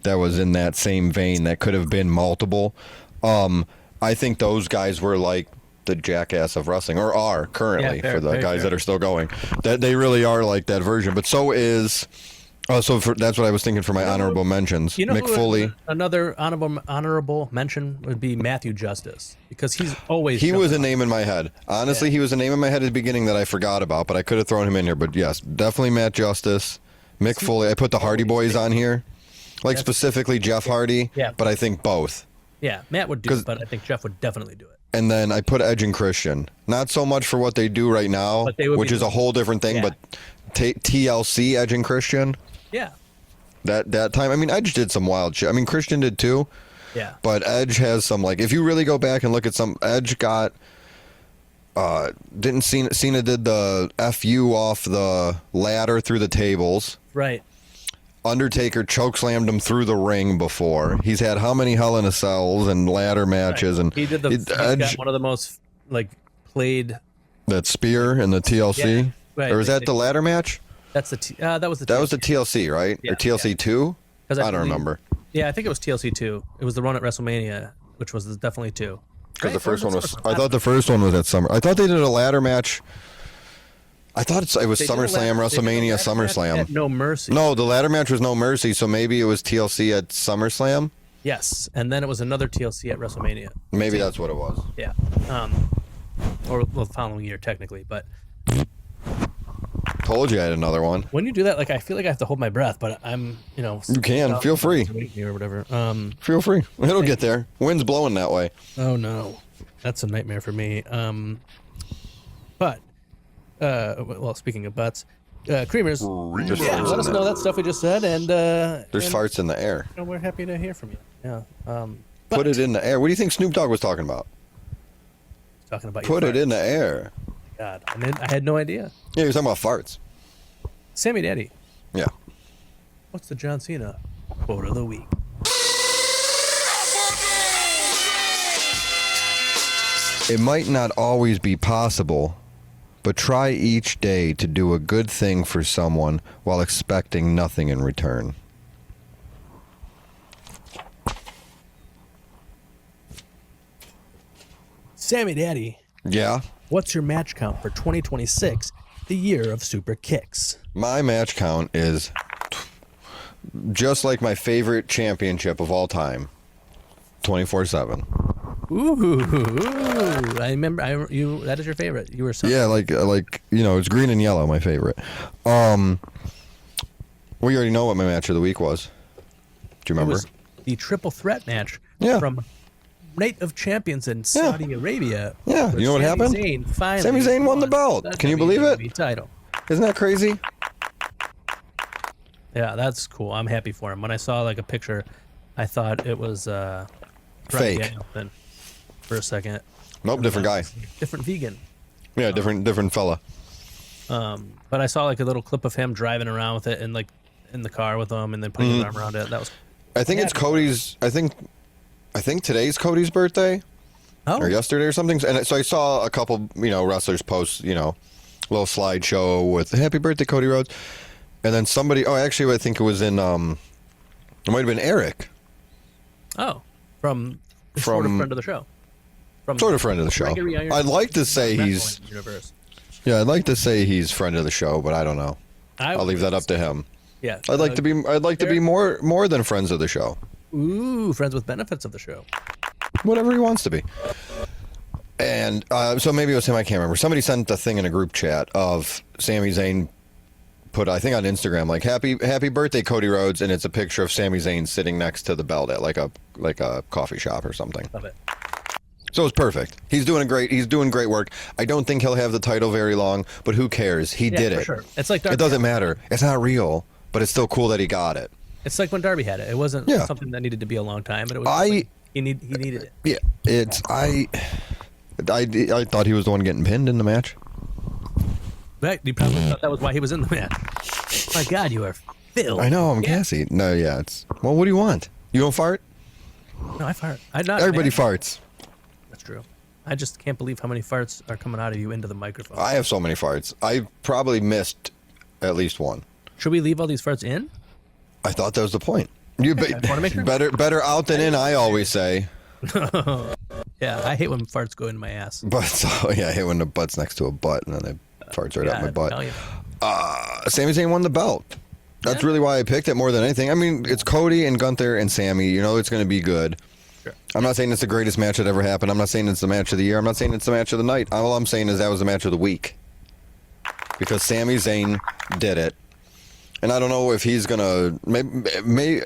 that was in that same vein that could have been multiple. I think those guys were like the jackass of wrestling, or are currently for the guys that are still going. That they really are like that version. But so is that's what I was thinking for my honorable mentions. Mick Foley. Another honorable mention would be Matthew Justice, because he was a name in my head. Honestly, he was a name in my head at the beginning that I forgot about, but I could have thrown him in here. But yes, definitely Matt Justice, Mick Foley. I put the Hardy Boys on here, specifically Jeff Hardy. Yeah. But I think both. Yeah, Matt would do it, but I think Jeff would definitely do it. And then I put Edge and Christian. Not so much for what they do right now, which is a whole different thing, but TLC, Edge and Christian. Yeah. That time, I mean, Edge did some wild shit. I mean, Christian did too. Yeah. But Edge has some, if you really go back and look at some, Edge got, Cena did the FU off the ladder through the tables. Right. Undertaker chokeslammed him through the ring before. He's had how many Hell in a Cells and ladder matches, and he did Edge got one of the most played. That spear in the TLC, yeah, right. Or was that the ladder match? That's that was the TLC, right? Yeah, or TLC 2? I don't remember. Yeah, I think it was TLC 2. It was the run at WrestleMania, which was definitely 2. Because the first one was. I thought the first one was at Summer. I thought they did a ladder match. I thought it was SummerSlam, WrestleMania, SummerSlam. No Mercy. No, the ladder match was No Mercy, so maybe it was TLC at SummerSlam. Yes, and then it was another TLC at WrestleMania. Maybe that's what it was. Yeah, or the following year technically, but. Told you I had another one. When you do that, I feel like I have to hold my breath, but I'm, You can feel free. Or whatever. Feel free. It'll get there. Wind's blowing that way. Oh no, that's a nightmare for me. But. Well, speaking of butts, Creamers, let us know that stuff we just said, and there's farts in the air. We're happy to hear from you. Yeah. Put it in the air. What do you think Snoop Dogg was talking about? Talking about put it in the air. God, I had no idea. Yeah, he was talking about farts. Sammy Daddy. Yeah. What's the John Cena quote of the week? It might not always be possible, but try each day to do a good thing for someone while expecting nothing in return. Sammy Daddy. Yeah? What's your match count for 2026, the year of super kicks? My match count is just like my favorite championship of all time, 24/7. Ooh, I remember. That is your favorite. You were so. Yeah, it's green and yellow. My favorite. We already know what my match of the week was. Do you remember? It was the triple threat match. Yeah. From Night of Champions in Saudi Arabia. Yeah. You know what happened? Sami Zayn Sami Zayn won the belt. Can you believe it? Title. Isn't that crazy? Yeah, that's cool. I'm happy for him. When I saw like a picture, I thought it was Fake. Danielson for a second. Nope, different guy. Different vegan. Yeah, different fella. But I saw like a little clip of him driving around with it and like in the car with him and then putting his arm around it. That was. I think it's Cody's. I think today's Cody's birthday. Oh. Or yesterday or something. And so I saw a couple, wrestlers post, little slideshow with "Happy Birthday, Cody Rhodes," and then somebody. Oh, actually, I think it was in. It might have been Eric. Oh, from sort of friend of the show. From Sort of friend of the show. I'd like to say he's. Universe. Yeah, I'd like to say he's friend of the show, but I don't know. I'll leave that up to him. Yeah, I'd like to be more than friends of the show. Ooh, friends with benefits of the show. Whatever he wants to be. And so maybe it was him, I can't remember. Somebody sent a thing in a group chat of Sami Zayn put, I think on Instagram, like happy birthday, Cody Rhodes, and it's a picture of Sami Zayn sitting next to the belt at like a coffee shop or something. Love it. So it's perfect. He's doing great work. I don't think he'll have the title very long, but who cares? He did it. Sure. It's like it doesn't matter. It's not real, but it's still cool that he got it. It's like when Darby had it. It wasn't something that needed to be a long time, but it was like he needed it. Yeah, I thought he was the one getting pinned in the match. Right, you probably thought that was why he was in the match. My God, you are filled. I know, I'm gassy. No, yeah, what do you want? You don't fart? No, I fart. Everybody farts. That's true. I just can't believe how many farts are coming out of you into the microphone. I have so many farts. I probably missed at least one. Should we leave all these farts in? I thought that was the point. You sure? better out than in, I always say. Yeah, I hate when farts go in my ass. But I hate when the butt's next to a butt and then they farts right out my butt. Sami Zayn won the belt. That's really why I picked it more than anything. I mean, it's Cody and Gunther and Sammy. You know it's going to be good. Sure. I'm not saying it's the greatest match that ever happened. I'm not saying it's the match of the year. I'm not saying it's the match of the night. All I'm saying is that was the match of the week. Because Sami Zayn did it. And I don't know if he's going to, maybe,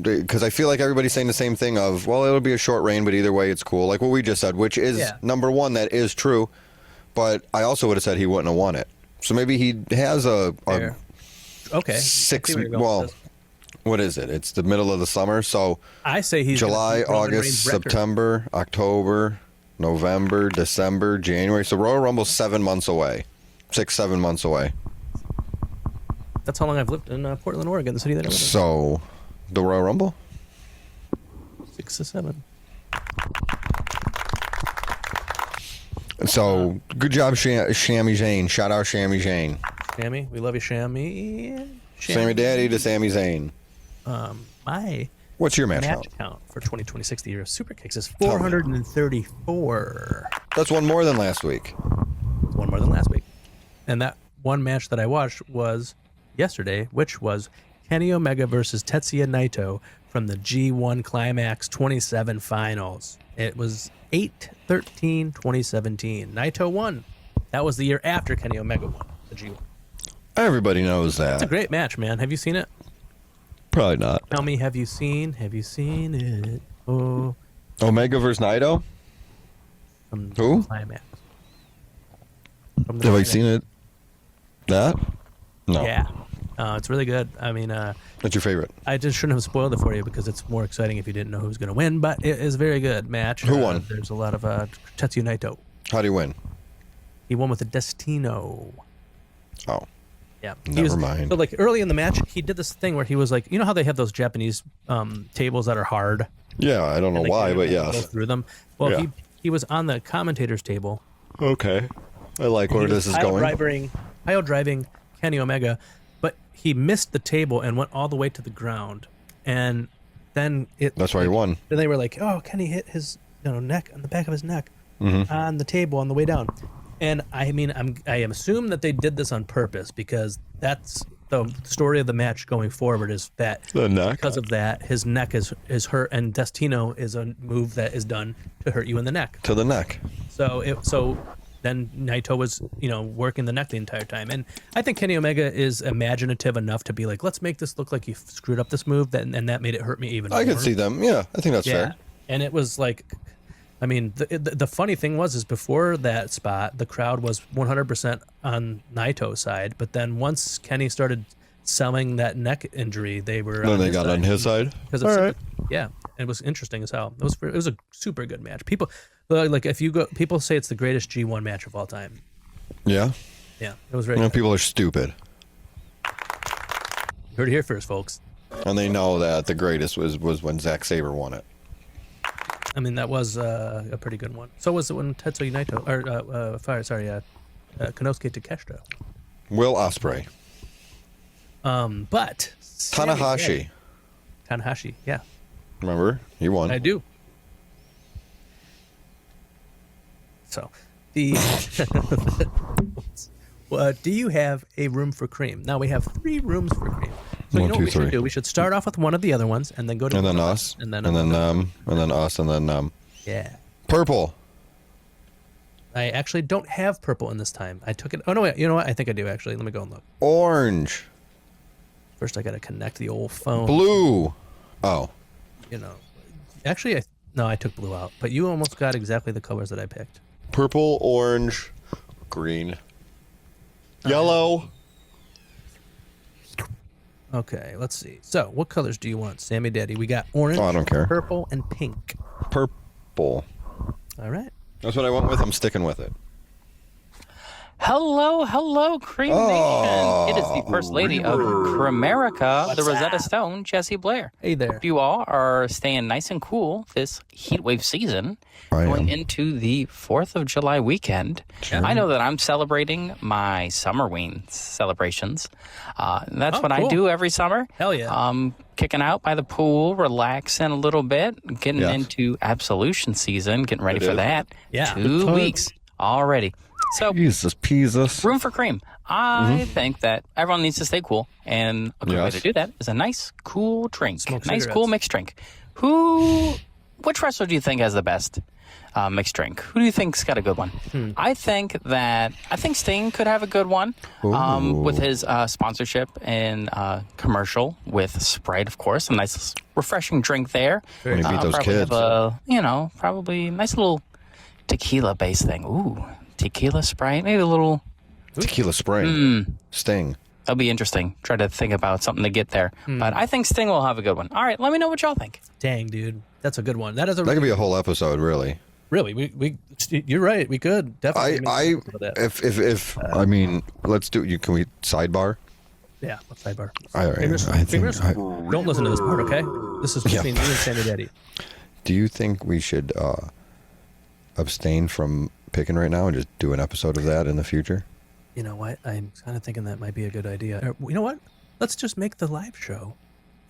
because I feel like everybody's saying the same thing of, well, it'll be a short reign, but either way, it's cool. Like what we just said, which is number one, that is true. But I also would have said he wouldn't have won it. So maybe he has a what is it? It's the middle of the summer. So I say he's July, August, September, October, November, December, January. So Royal Rumble's 7 months away. 6-7 months away. That's how long I've lived in Portland, Oregon, the city that I live in. So, the Royal Rumble? 6 to 7. So, good job, Sami Zayn. Shout out Sami Zayn. Sami, we love you, Sami. Sammydaddy to Sami Zayn. What's your match count for 2026, the year of Super Kicks, is 434. That's one more than last week. One more than last week. And that one match that I watched was yesterday, which was Kenny Omega versus Tetsuya Naito from the G1 Climax 27 Finals. It was 8/13/2017. Naito won. That was the year after Kenny Omega won the G1. Everybody knows that. It's a great match, man. Have you seen it? Probably not. Tell me, have you seen it? Oh. Omega versus Naito? From Who? Climax. Have I seen it? That? No. Yeah. It's really good. I mean, what's your favorite? I just shouldn't have spoiled it for you because it's more exciting if you didn't know who's going to win, but it is a very good match. Who won? There's a lot of Tetsuya Naito. How do you win? He won with a Destino. Oh. Yeah. Never mind. So, like, early in the match, he did this thing where he was like, you know how they have those Japanese tables that are hard? Yeah, I don't know why, but yes. Go through them. Well, he was on the commentator's table. Okay. I like where this is going. Pile driving Kenny Omega, but he missed the table and went all the way to the ground. And then that's why he won. Then they were like, oh, Kenny hit his neck, on the back of his neck on the table on the way down. And I mean, I assume that they did this on purpose because that's the story of the match going forward is that the neck. Because of that, his neck is hurt, and Destino is a move that is done to hurt you in the neck. To the neck. So then Naito was, working the neck the entire time. And I think Kenny Omega is imaginative enough to be like, let's make this look like you screwed up this move, and that made it hurt me even more. I could see them. Yeah, I think that's fair. And it was like, I mean, the funny thing is before that spot, the crowd was 100% on Naito's side. But then once Kenny started selling that neck injury, they were. No, they got on his side. All right. Yeah, it was interesting as hell. It was a super good match. People people say it's the greatest G1 match of all time. Yeah. Yeah, it was very. Good. People are stupid. You heard it here first, folks. And they know that the greatest was when Zack Sabre won it. I mean, that was a pretty good one. So was it when Tetsuya Naito Konosuke Takeshita. Will Ospreay. But Tanahashi. Tanahashi, yeah. Remember? He won. I do. So, do you have a room for cream? Now we have 3 rooms for cream. So One, you know two, what we should three. do? We should start off with one of the other ones, and then go to And then us. and then us, and then yeah. purple. I actually don't have purple in this time. I took it. Oh no, wait. You know what? I think I do actually. Let me go and look. Orange. First, I got to connect the old phone. Blue. Oh. You know, actually, I took blue out. But you almost got exactly the colors that I picked. Purple, orange, green, yellow. Okay, let's see. So, what colors do you want, Sammy Daddy? We got orange, Oh, I don't care. purple, and pink. Purple. All right. That's what I went with. I'm sticking with it. Hello, Cream Nation. It is the First Lady of Creamerica, the Rosetta Stone, Jessie Blair. Hey there. Hope you all are staying nice and cool this heat wave season, I going am. into the 4th of July weekend. I know that I'm celebrating my Summerween celebrations. That's Oh, what I cool. do every summer. Hell yeah. Kicking out by the pool, relaxing a little bit, getting Yes. into absolution season, getting ready It for is. that. Yeah. 2 weeks already. So, Jesus, Jesus. room for cream. I think that everyone needs to stay cool, and a good way Yes. to do that is a nice, cool drink. Smoke Nice, cigarettes. cool mixed drink. Which wrestler do you think has the best mixed drink? Who do you think's got a good one? I think Sting could have a good one with his sponsorship and commercial with Sprite, of course. A nice, refreshing drink there. When he beat those probably kids. have probably nice little tequila-based thing. Ooh, tequila Sprite, maybe a little. Tequila Spring. Sting. That'll be interesting. Try to think about something to get there. But I think Sting will have a good one. All right, let me know what y'all think. Dang, dude. That's a good one. That is a That could be a whole episode, really. really. We you're right. We could definitely. I mean, let's do. Can we sidebar? Yeah. Let's sidebar. I think. Fingers. Don't listen to this part, okay? This is between you and Sammy Daddy. Do you think we should abstain from picking right now and just do an episode of that in the future? You know what? I'm kind of thinking that might be a good idea. You know what? Let's just make the live show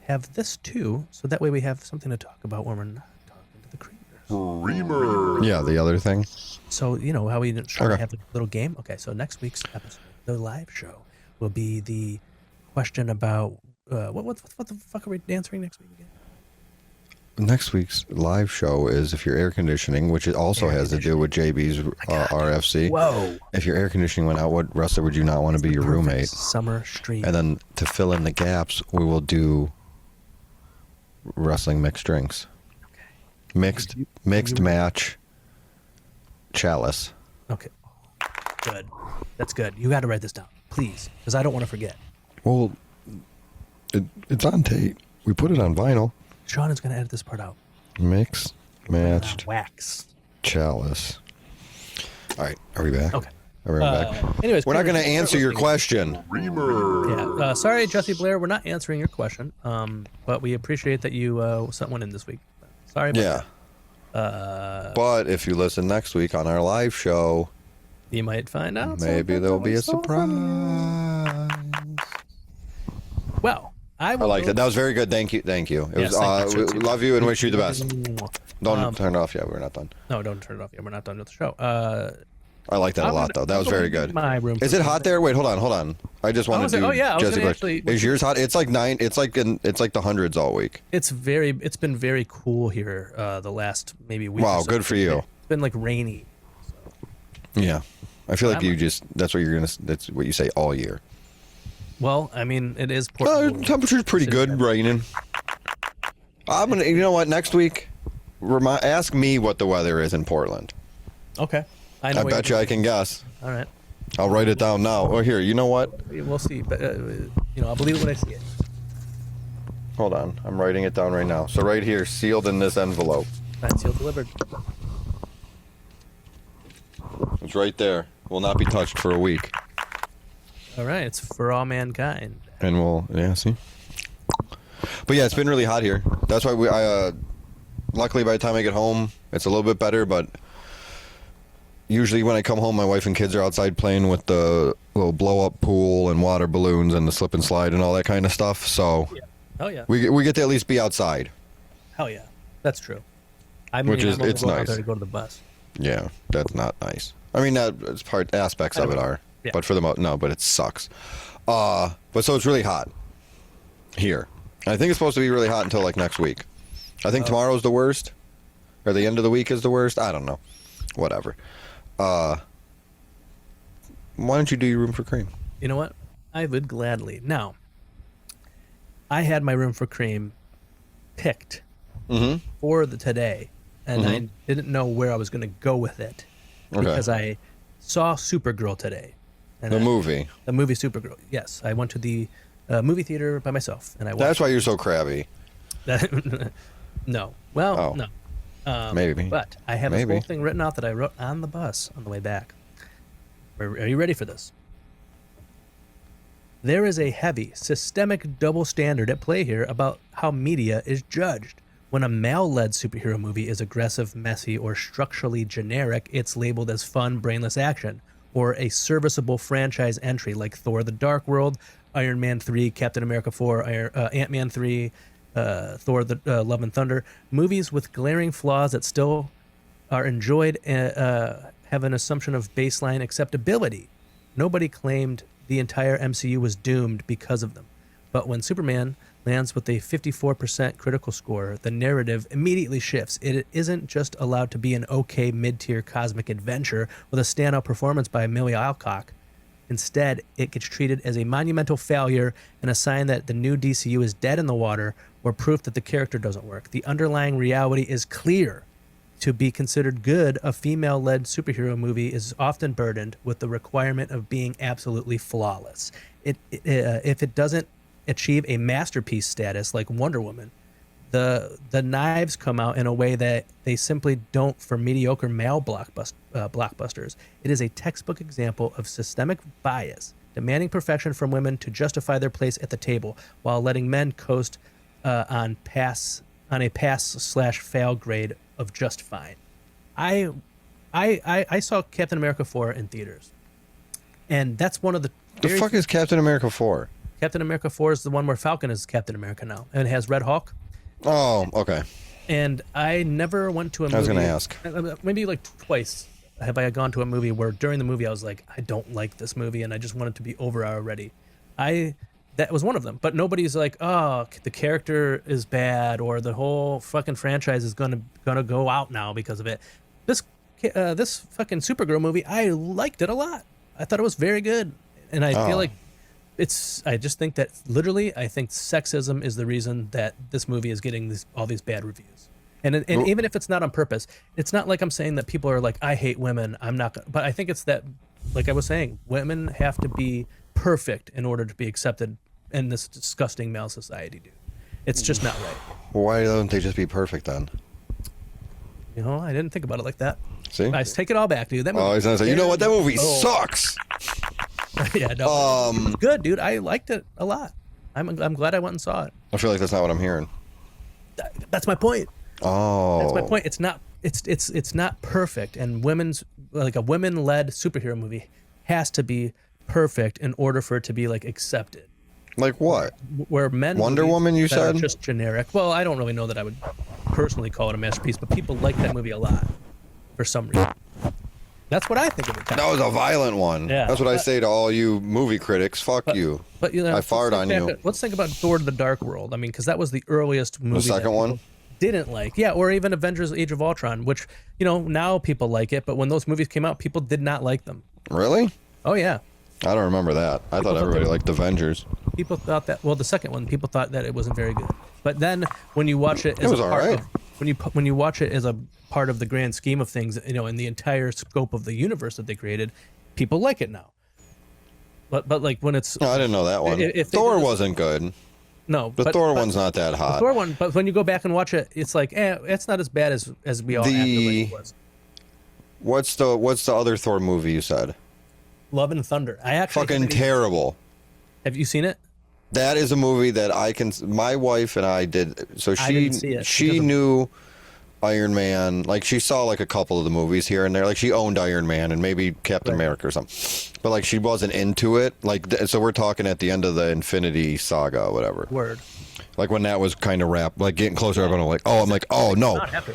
have this too, so that way we have something to talk about when we're not talking to the creamers. Yeah, the other thing. So you know how we try to Okay. have a little game. Okay, so next week's episode, the live show, will be the question about what the fuck are we answering next week again? Next week's live show is if your air conditioning, which it also has to do with JB's RFC. Whoa! If your air conditioning went out, what wrestler would you not want to be your Perfect roommate? Summer stream. And then to fill in the gaps, we will do wrestling mixed drinks. Okay. Mixed match chalice. Okay. Good. That's good. You got to write this down, please, because I don't want to forget. Well, it's on tape. We put it on vinyl. Sean is going to edit this part out. Mixed matched Wax. chalice. All right, are we back? Okay. Are we back? Anyways, We're not going to Creamers, answer your listening. question. Yeah. Sorry, Jesse Blair, we're not answering your question. But we appreciate that you sent one in this week. Sorry. About Yeah. But if you listen next week on our live show, you might find out. maybe something there'll be a that's so funny. surprise. Well, I I will like that. That was very good. Thank you. Thank you. It Yes, was. thank you. We love you and wish you the best. Don't turn it off yet. We're not done. No, don't turn it off yet. We're not done with the show. I like that a lot, though. That was very good. My room. Is it hot there? Wait, hold on. I just wanted to. Oh, yeah, I was Jesse gonna Blair. actually- Is yours hot? It's like 9. It's like the hundreds all week. It's been very cool here the last maybe week. Wow, or so. good for you. It's been like rainy. Yeah, I feel like that's what you're gonna. That's what you say all year. Well, I mean, it is Portland. Temperature's pretty good, raining. I'm gonna. You know what? Next week, ask me what the weather is in Portland. Okay. I know what bet you you're I can guess. doing. All right. I'll write it down now. Or here, you know what? We'll see. But I'll believe it when I see it. Hold on. I'm writing it down right now. So right here, sealed in this envelope. Signed, sealed, delivered. It's right there. Will not be touched for a week. All right, it's for all mankind. And see. But yeah, it's been really hot here. That's why luckily by the time I get home, it's a little bit better, but usually when I come home, my wife and kids are outside playing with the little blow-up pool and water balloons and the slip and slide and all that kind of stuff. So Oh yeah. we get to at least be outside. Hell yeah. That's true. I'm only it's going out nice. there to go to the bus. Yeah, that's not nice. I mean, it's aspects of it are, Yeah. but for the no, but it sucks. But so it's really hot here. And I think it's supposed to be really hot until like next week. I think tomorrow's the worst, or the end of the week is the worst. I don't know. Whatever. Why don't you do your room for cream? You know what? I would gladly. Now, I had my room for cream picked for today, and I didn't know where I was going to go with it because I saw Supergirl today. And The movie. The movie Supergirl. Yes, I went to the movie theater by myself, and I watched. That's why you're so crabby. No. Well, Oh. no. Maybe. But I have this whole thing written out that I wrote on the bus on the way back. Are you ready for this? There is a heavy, systemic double standard at play here about how media is judged. When a male-led superhero movie is aggressive, messy, or structurally generic, it's labeled as fun, brainless action, or a serviceable franchise entry like Thor: The Dark World, Iron Man 3, Captain America 4, Ant-Man 3, Thor: The Love and Thunder. Movies with glaring flaws that still are enjoyed have an assumption of baseline acceptability. Nobody claimed the entire MCU was doomed because of them. But when Superman lands with a 54% critical score, the narrative immediately shifts. It isn't just allowed to be an okay mid-tier cosmic adventure with a standout performance by Amelia Alcock. Instead, it gets treated as a monumental failure and a sign that the new DCU is dead in the water or proof that the character doesn't work. The underlying reality is clear. To be considered good, a female-led superhero movie is often burdened with the requirement of being absolutely flawless. If it doesn't achieve a masterpiece status like Wonder Woman, the knives come out in a way that they simply don't for mediocre male blockbusters. It is a textbook example of systemic bias, demanding perfection from women to justify their place at the table, while letting men coast on a pass/fail grade of just fine. I saw Captain America 4 in theaters, and that's one of the. The fuck is Captain America 4? Captain America 4 is the one where Falcon is Captain America now, and it has Red Hulk. Oh, okay. And I never went to a movie. I was going to ask. Maybe like twice have I gone to a movie where during the movie I was like, I don't like this movie, and I just want it to be over already. That was one of them. But nobody's like, oh, the character is bad, or the whole fucking franchise is gonna go out now because of it. This fucking Supergirl movie, I liked it a lot. I thought it was very good, and I feel like I just think that literally, I think sexism is the reason that this movie is getting all these bad reviews. And even if it's not on purpose, it's not like I'm saying that people are like, I hate women. I'm not, but I think it's that, like I was saying, women have to be perfect in order to be accepted in this disgusting male society, dude. It's just not right. Why don't they just be perfect then? I didn't think about it like that. See? I take it all back, dude. That movie, Oh, he's gonna say, you know what? That movie sucks. yeah, no, it's good, dude. I liked it a lot. I'm glad I went and saw it. I feel like that's not what I'm hearing. That's my point. Oh, That's my point. It's not. It's not perfect, and a women-led superhero movie has to be perfect in order for it to be like accepted. Like what? Where men Wonder Woman, you that said? are just generic. Well, I don't really know that I would personally call it a masterpiece, but people like that movie a lot for some reason. That's what I think of it. That was a violent one. Yeah. That's what I say to all you movie critics. Fuck you. But I fart on you. Let's think about Thor: The Dark World. I mean, because that was the earliest movie. The second one? Didn't like. Yeah, or even Avengers: Age of Ultron, which, now people like it, but when those movies came out, people did not like them. Really? Oh, yeah. I don't remember that. I thought everybody liked Avengers. People thought that, well, the second one, people thought that it wasn't very good. But then when you watch it as was all right. when you watch it as a part of the grand scheme of things, in the entire scope of the universe that they created, people like it now. but like when it's No, I didn't know that one. If they Thor did- wasn't good. no, The Thor one's not that the hot. Thor one, but when you go back and watch it, it's like, it's not as bad as we all acted like it was. What's the other Thor movie you said? Love and Thunder. I actually Fucking terrible. Have you seen it? That is a movie that I can. My wife and I did. So I didn't see it she because of- knew Iron Man. Like she saw like a couple of the movies here and there. Like she owned Iron Man and maybe Captain America or something. But like she wasn't into it. Like so we're talking at the end of the Infinity Saga or whatever. Word. Like when that was kind of wrapped, like getting closer. I'm like, oh no. Not happy.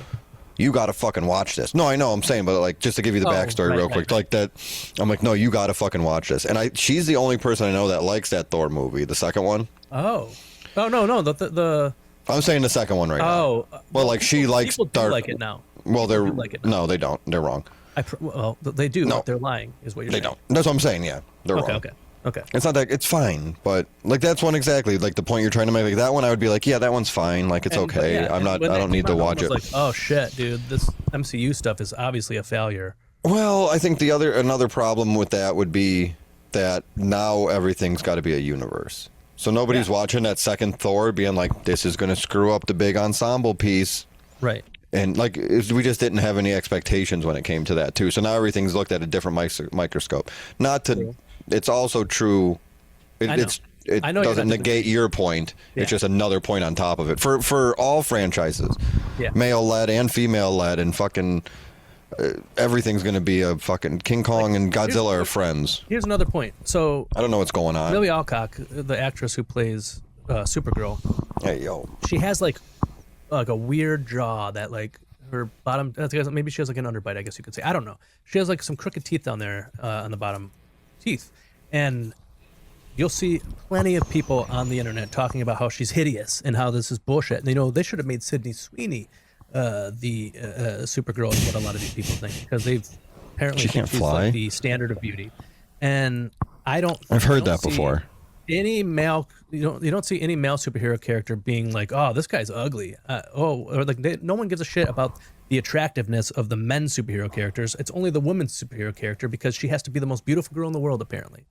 You got to fucking watch this. No, I know I'm saying, but like just to give you the backstory real quick, like that, I'm like, no, you got to fucking watch this. And she's the only person I know that likes that Thor movie, the second one. Oh no, the I'm saying the second one right now. Well, like she likes people do Dark. like it now. Well, they're like it now. no, they don't. They're wrong. Well, they do. No. But they're lying, is what you're They saying. don't. That's what I'm saying. Yeah, they're wrong. Okay. It's not that. It's fine, but like that's one exactly like the point you're trying to make. Like that one, I would be like, yeah, that one's fine. Like it's okay. I'm not. I don't need to watch it. Like, oh shit, dude, this MCU stuff is obviously a failure. Well, I think another problem with that would be that now everything's got to be a universe. So nobody's watching that second Thor being like, this is going to screw up the big ensemble piece. Right. And like we just didn't have any expectations when it came to that too. So now everything's looked at a different microscope. Not to. It's also true. It doesn't negate your point. Yeah. It's just another point on top of it for all franchises, male led and female led, and fucking everything's going to be a fucking King Kong and Godzilla are friends. Here's another point. So I don't know what's going on. Lily Alcock, the actress who plays Supergirl, Hey yo, she has like a weird jaw that like her bottom. Maybe she has like an underbite. I guess you could say. I don't know. She has like some crooked teeth down there on the bottom teeth, and you'll see plenty of people on the internet talking about how she's hideous and how this is bullshit. And, they should have made Sydney Sweeney the Supergirl is what a lot of these people think, because they've apparently She can't she's fly. like the standard of beauty. And I've heard that before. Any male, you don't see any male superhero character being like, oh, this guy's ugly. Or like no one gives a shit about the attractiveness of the men's superhero characters. It's only the women's superhero character because she has to be the most beautiful girl in the world, apparently.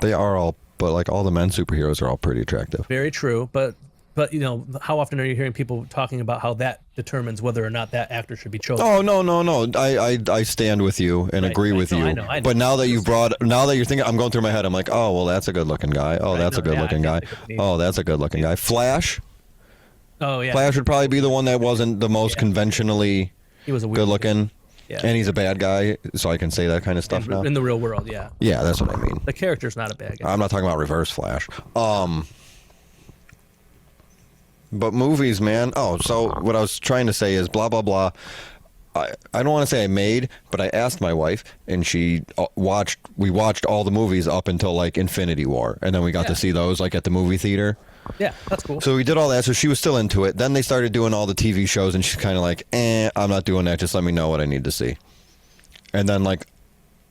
They are all, but like all the men superheroes are all pretty attractive. Very true, but how often are you hearing people talking about how that determines whether or not that actor should be chosen? Oh no! I stand with you and agree with you. I know. But now that you're thinking, I'm going through my head. I'm like, oh well, that's a good looking guy. Oh, that's a good looking guy. Oh, that's a good looking guy. Flash. Oh yeah. Flash would probably be the one that wasn't the most conventionally He was a weird good looking. Yeah. And he's a bad guy, so I can say that kind of stuff now. in the real world. Yeah. Yeah, that's what I mean. The character's not a bad guy. I'm not talking about Reverse Flash. But movies, man. Oh, so what I was trying to say is blah, blah, blah. I don't want to say I made, but I asked my wife, and we watched all the movies up until like Infinity War, and then we got to see those like at the movie theater. Yeah, that's cool. So we did all that, so she was still into it. Then they started doing all the TV shows, and she's kind of like, I'm not doing that. Just let me know what I need to see. And then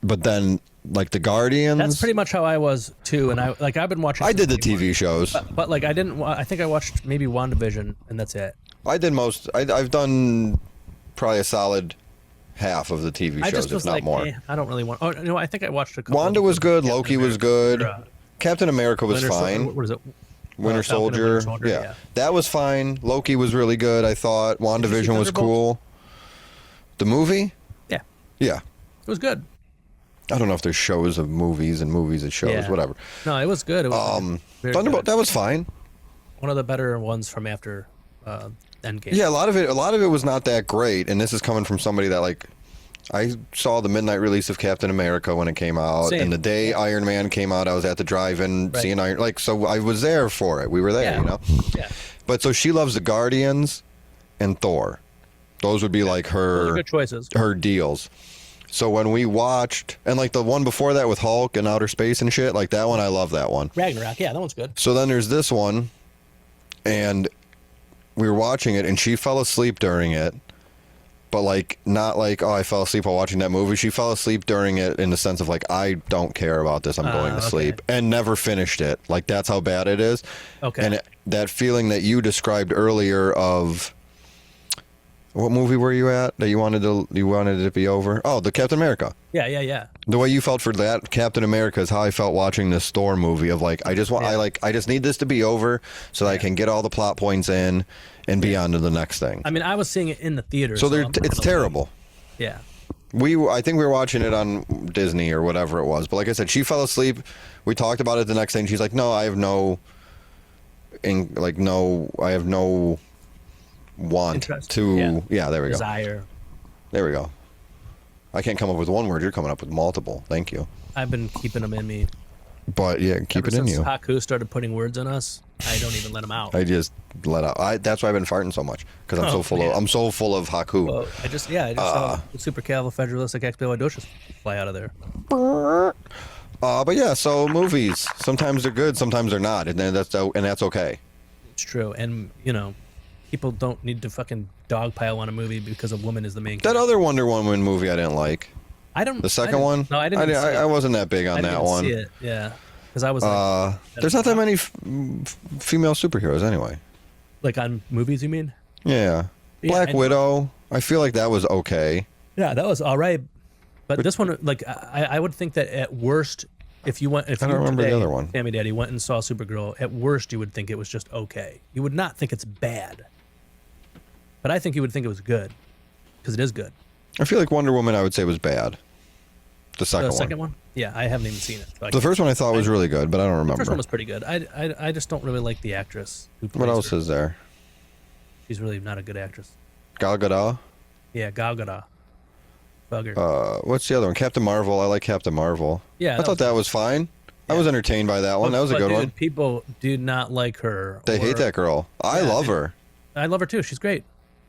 but then the Guardians. That's pretty much how I was too, and I've been watching. I did the TV shows, but like I didn't. I think I watched maybe WandaVision, and that's it. I did most. I've done probably a solid half of the TV I shows, just was if not like, more. I don't really want. Oh no, I think I watched a couple. Wanda was good. Loki was good. Captain America was Winter fine. What is it? Winter Soldier. Yeah, that was fine. Loki was really good. I thought WandaVision was cool. The movie. Yeah. Yeah. It was good. I don't know if there's shows of movies and movies of shows, whatever. No, it was good. It was Thunderbolt, that was fine. One of the better ones from after Endgame. Yeah, a lot of it was not that great, and this is coming from somebody that I saw the midnight release of Captain America when it came out, and the day Iron Man came out, I was at the drive-in seeing Iron. So I was there for it. We were there, Yeah. But so she loves the Guardians and Thor. Those would be like her good choices. Her deals. So when we watched, and the one before that with Hulk and outer space and shit, that one, I love that one. Ragnarok, yeah, that one's good. So then there's this one, and we were watching it, and she fell asleep during it, but not oh, I fell asleep while watching that movie. She fell asleep during it in the sense of I don't care about this, I'm going to sleep, and never finished it. That's how bad it is. Okay. And that feeling that you described earlier of What movie were you at that you wanted it to be over? Oh, the Captain America. Yeah. The way you felt for that Captain America is how I felt watching this Thor movie of like I just need this to be over so that I can get all the plot points in and be on to the next thing. I mean, I was seeing it in the theater. So it's terrible. Yeah. I think we were watching it on Disney or whatever it was. But like I said, she fell asleep. We talked about it the next day, and she's like, "No, I have no want Interest. to." Yeah, there we go. Desire. There we go. I can't come up with one word. You're coming up with multiple. Thank you. I've been keeping them in me. But yeah, keep Ever it in since you. Haku started putting words in us, I don't even let them out. I just let out. That's why I've been farting so much because I'm so full of Haku. Well, I just saw the supercalifragilisticexpialidocious fly out of there. But yeah, so movies. Sometimes they're good, sometimes they're not, and that's okay. It's true, and people don't need to fucking dogpile on a movie because a woman is the main That character. other Wonder Woman movie I didn't like. The second one? No, I didn't. See it. I wasn't that big on that one. See it. Yeah, because I was like, there's not that many female superheroes anyway. like on movies. You mean? Yeah. Black Widow. I feel like that was okay. Yeah, that was all right. But this one, like, I would think that at worst, if you I don't remember the other one. Sammy Daddy went and saw Supergirl, at worst you would think it was just okay. You would not think it's bad. But I think you would think it was good, because it is good. I feel like Wonder Woman I would say was bad. The second one. Yeah, I haven't even seen it. So The first one I thought was really good, but I don't remember. The first one was pretty good. I just don't really like the actress who plays What else her. is there? She's really not a good actress. Gal Gadot? Yeah, Gal Gadot. Bugger. What's the other one? Captain Marvel. I like Captain Marvel. Yeah, I thought that was fine. I was entertained by that one. That was a good dude, one. People do not like her. They hate that girl. I love her. I love her too. She's great.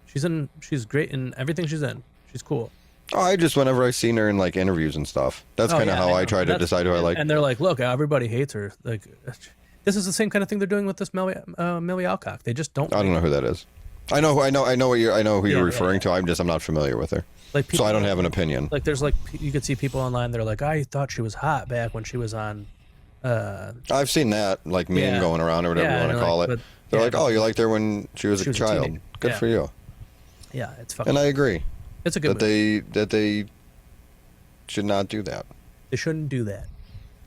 She's great in everything she's in. She's cool. Oh, I just whenever I've seen her in like interviews and stuff. That's kind of how I try to decide who I like. And they're like, look, everybody hates her. Like, this is the same kind of thing they're doing with this Millie Alcock. They just don't. I don't know who that is. I know who you're referring to. I'm not familiar with her. Like people, so I don't have an opinion. Like there's you could see people online. They're like, I thought she was hot back when she was on. I've seen that like meme going around or whatever you want to call it. They're like, oh, you liked her when she was a child. Good for you. Yeah, it's fucking. And I agree. It's a good that they should not do that. They shouldn't do that.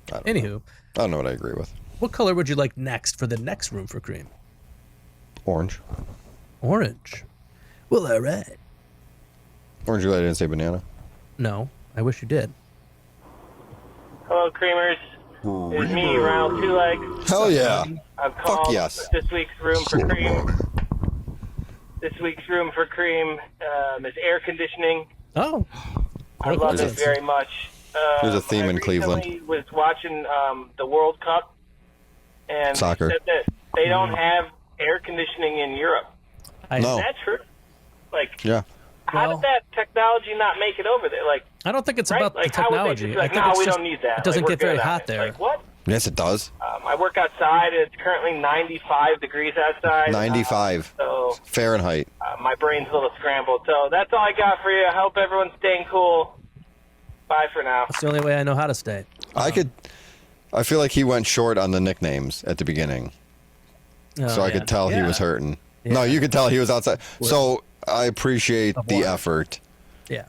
Anywho, I don't know what I agree with. What color would you like next for the next room for cream? Orange. Orange. Well, all right. Orange, you didn't say banana? No, I wish you did. Hello, Creamers. It's me, Ronald Two Legs. Hell yeah. I've called yes. this week's room for cream. This week's room for cream is air conditioning. Oh. I love it very much. There's a theme in Cleveland. I was watching the World Cup, and soccer. They said that they don't have air conditioning in Europe. No. Is that true? Like, yeah. How did that technology not make it over there? Like, I don't think it's about the technology. Like, I think no, it's we just, don't need that. It doesn't like, get very hot there. Like, what? Yes, it does. I work outside, and it's currently 95 degrees outside. 95 so Fahrenheit. My brain's a little scrambled. So that's all I got for you. I hope everyone's staying cool. Bye for now. That's the only way I know how to stay. I feel like he went short on the nicknames at the beginning. So I could tell he was hurting. Yeah. No, you could tell he was outside. So I appreciate the effort. Yeah.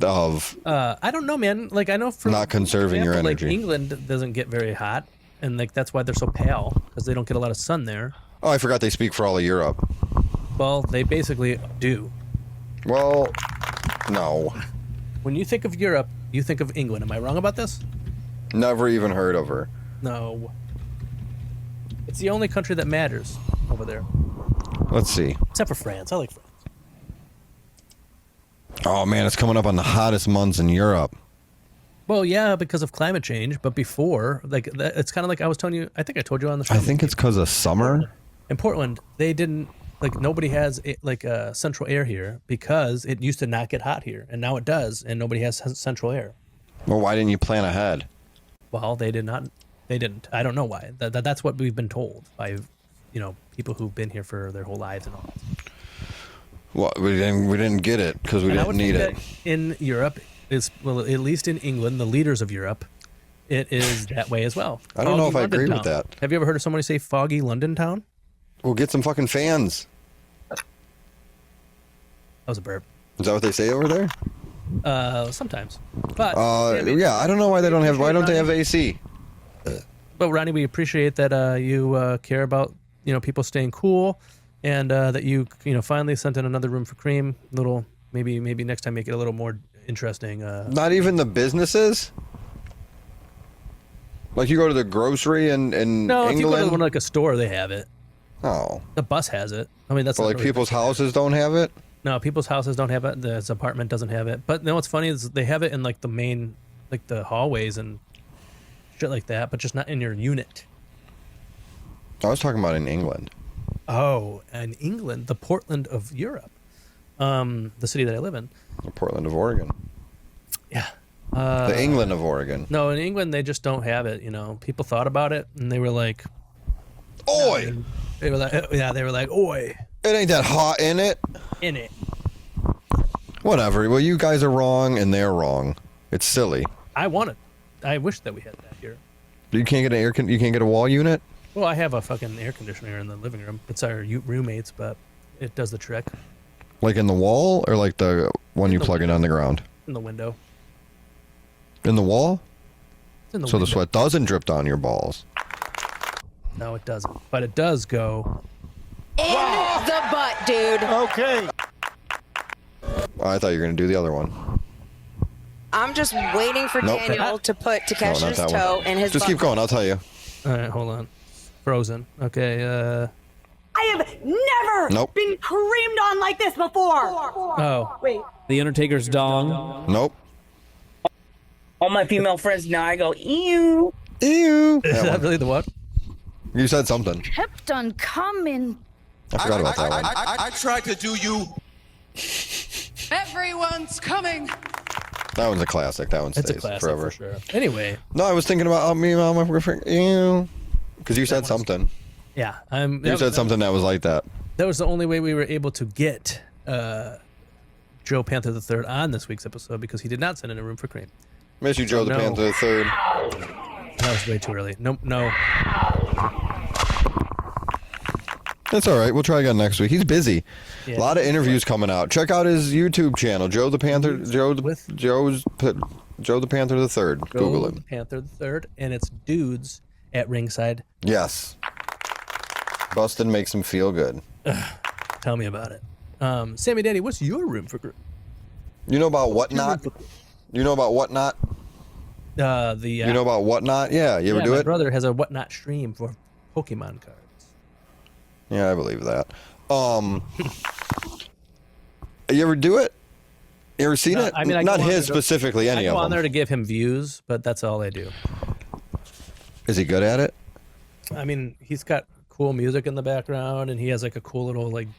I don't know, man. Like, I know for not conserving your energy. Like, England doesn't get very hot, and like that's why they're so pale, because they don't get a lot of sun there. Oh, I forgot they speak for all of Europe. Well, they basically do. Well, no. When you think of Europe, you think of England. Am I wrong about this? Never even heard of her. No. It's the only country that matters over there. Let's see. Except for France. I like France. Oh, man, it's coming up on the hottest months in Europe. Well, yeah, because of climate change. But before, like, it's kind of like I was telling you, I think I told you on the show. I think it's because of summer. In Portland, they didn't, like, nobody has, central air here because it used to not get hot here. And now it does, and nobody has central air. Well, why didn't you plan ahead? Well, they did not. They didn't. I don't know why. That's what we've been told by, people who've been here for their whole lives and all that. Well, we didn't get it because we didn't need it. In Europe, at least in England, the leaders of Europe, it is that way as well. I don't know if I agree with that. Have you ever heard of somebody say foggy London town? We'll get some fucking fans. was a burp. Is that what they say over there? Sometimes. But yeah, I don't know why they don't have. Why don't they have AC? But Ronnie, we appreciate that you care about people staying cool, and that you finally sent in another room for cream. Little maybe next time make it a little more interesting. Not even the businesses. Like you go to the grocery in no, England. if you go to one, like a store, they have it. Oh, the bus has it. I mean, that's but not like really people's houses don't have it. No, people's houses don't have it. This apartment doesn't have it. But what's funny is they have it in like the main, like the hallways and shit like that, but just not in your unit. I was talking about in England. Oh, in England, the Portland of Europe, the city that I live in. The Portland of Oregon. Yeah. The England of Oregon. No, in England they just don't have it. People thought about it and they were like, "Oi!" No, they were like, yeah, they were like, "Oi!" It ain't that hot in it. In it. Whatever. Well, you guys are wrong and they're wrong. It's silly. I want it. I wish that we had that here. You can't get you can't get a wall unit. Well, I have a fucking air conditioner in the living room. It's our roommates, but it does the trick. Like in the wall, or like the one you plug in on the ground? In the window. In the wall? It's in the so window. the sweat doesn't drip down your balls. No, it doesn't. But it does go in the butt, dude. Okay. Oh, I thought you were going to do the other one. I'm just waiting for Nope. Daniel to put No, Takesha's not that toe one. in his Just keep butt. going. I'll tell you. All right, hold on. Frozen. Okay, I have never Nope. been creamed on like this before. Oh. Wait. The Undertaker's dong. Nope. All my female friends now, I go, ew. Ew. Is that one. really the what? You said something. Kept on coming. I forgot about that one. I tried to do you. Everyone's coming. That one's a classic. That one stays It's a classic forever. for sure. Anyway. No, I was thinking about me and my girlfriend. Ew. Because you said something. Yeah. You said something that was like that. That was the only way we were able to get Joe Panther III on this week's episode because he did not send in a room for cream. Miss you, Joe the No. Panther the Third. That was way too early. Nope, no. That's all right. We'll try again next week. He's busy. Yeah. A lot of interviews coming out. Check out his YouTube channel, Joe the Panther. Joe the Panther the Third. Google Joe him. the Panther III, and it's dudes at ringside. Yes. Bustin makes him feel good. Tell me about it. Sammy Daddy, what's your room for cream? You know about Whatnot? You know about Whatnot? You know about Whatnot? Yeah. You ever do my it? brother has a Whatnot stream for Pokemon cards. Yeah, I believe that. You ever do it? You ever seen it? I mean, I not go on his there to- specifically, any I go of on there them. to give him views, but that's all I do. Is he good at it? I mean, he's got cool music in the background, and he has like a cool little like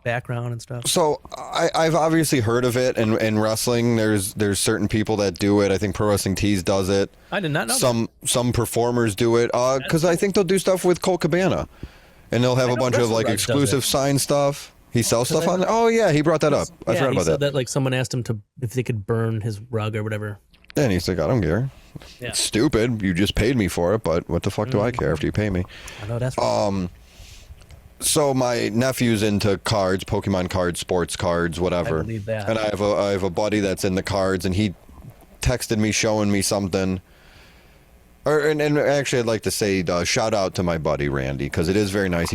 background and stuff. So I've obviously heard of it, and in wrestling, there's certain people that do it. I think Pro Wrestling Tees does it. I did not know. Some performers do it because I think they'll do stuff with Colt Cabana, and they'll have a bunch of like WrestleWrugs does exclusive it. signed stuff. He sells stuff on there. Oh yeah, he brought that up. I forgot he about said that. like someone asked him to if they could burn his rug or whatever. And he's like, I don't care. Yeah. It's stupid. You just paid me for it, but what the fuck do I care after you pay me? I know that's right. So my nephew's into cards, Pokemon cards, sports cards, whatever. I believe that. And I have a buddy that's in the cards, and he texted me showing me something. And actually, I'd like to say shout out to my buddy Randy, because it is very nice.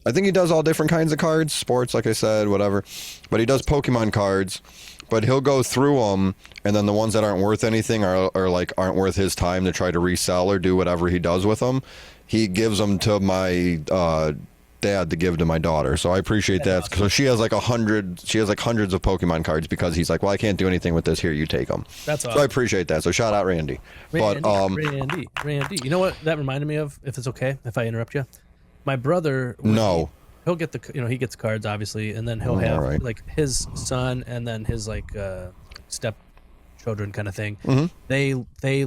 I think he does all different kinds of cards, sports, like I said, whatever. But he does Pokemon cards. But he'll go through them, and then the ones that aren't worth anything aren't worth his time to try to resell or do whatever he does with them. He gives them to my dad to give to my daughter. So I appreciate that. So she has like hundreds of Pokemon cards because he's like, well, I can't do anything with this. Here, you take them. That's awesome. So I appreciate that. So shout out Randy. Randy. You know what that reminded me of? If it's okay, if I interrupt you, my brother. No. He'll get he gets cards obviously, and then he'll have right. like his son and then his like step children kind of thing. Mm-hmm. They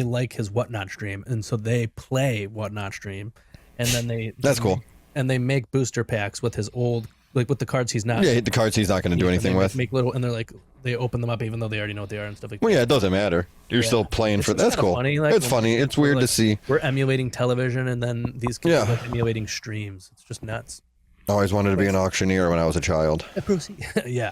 like his Whatnot stream, and so they play Whatnot stream, and then That's cool. And they make booster packs with his old with the cards he's not. Yeah, the cards he's not going to do anything with. Make little, and they're like they open them up even though they already know what they are and stuff like that. Well, yeah, it doesn't matter. You're still playing It's for. just That's kinda cool. funny, like, It's funny. It's weird to see. We're emulating television, and then these kids are like emulating streams. It's just nuts. Always wanted to be an auctioneer when I was a child. Yeah.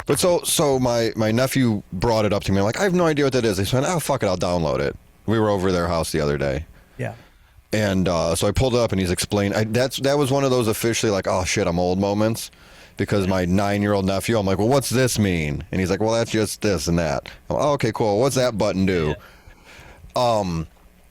But so my nephew brought it up to me. I'm like, I have no idea what that is. I said, oh, fuck it, I'll download it. We were over their house the other day. Yeah. And so I pulled it up, and he's explained. That was one of those officially like, oh, shit, I'm old moments. Because my 9-year-old nephew, I'm like, well, what's this mean? And he's like, well, that's just this and that. I'm like, oh, okay, cool. What's that button do? Yeah.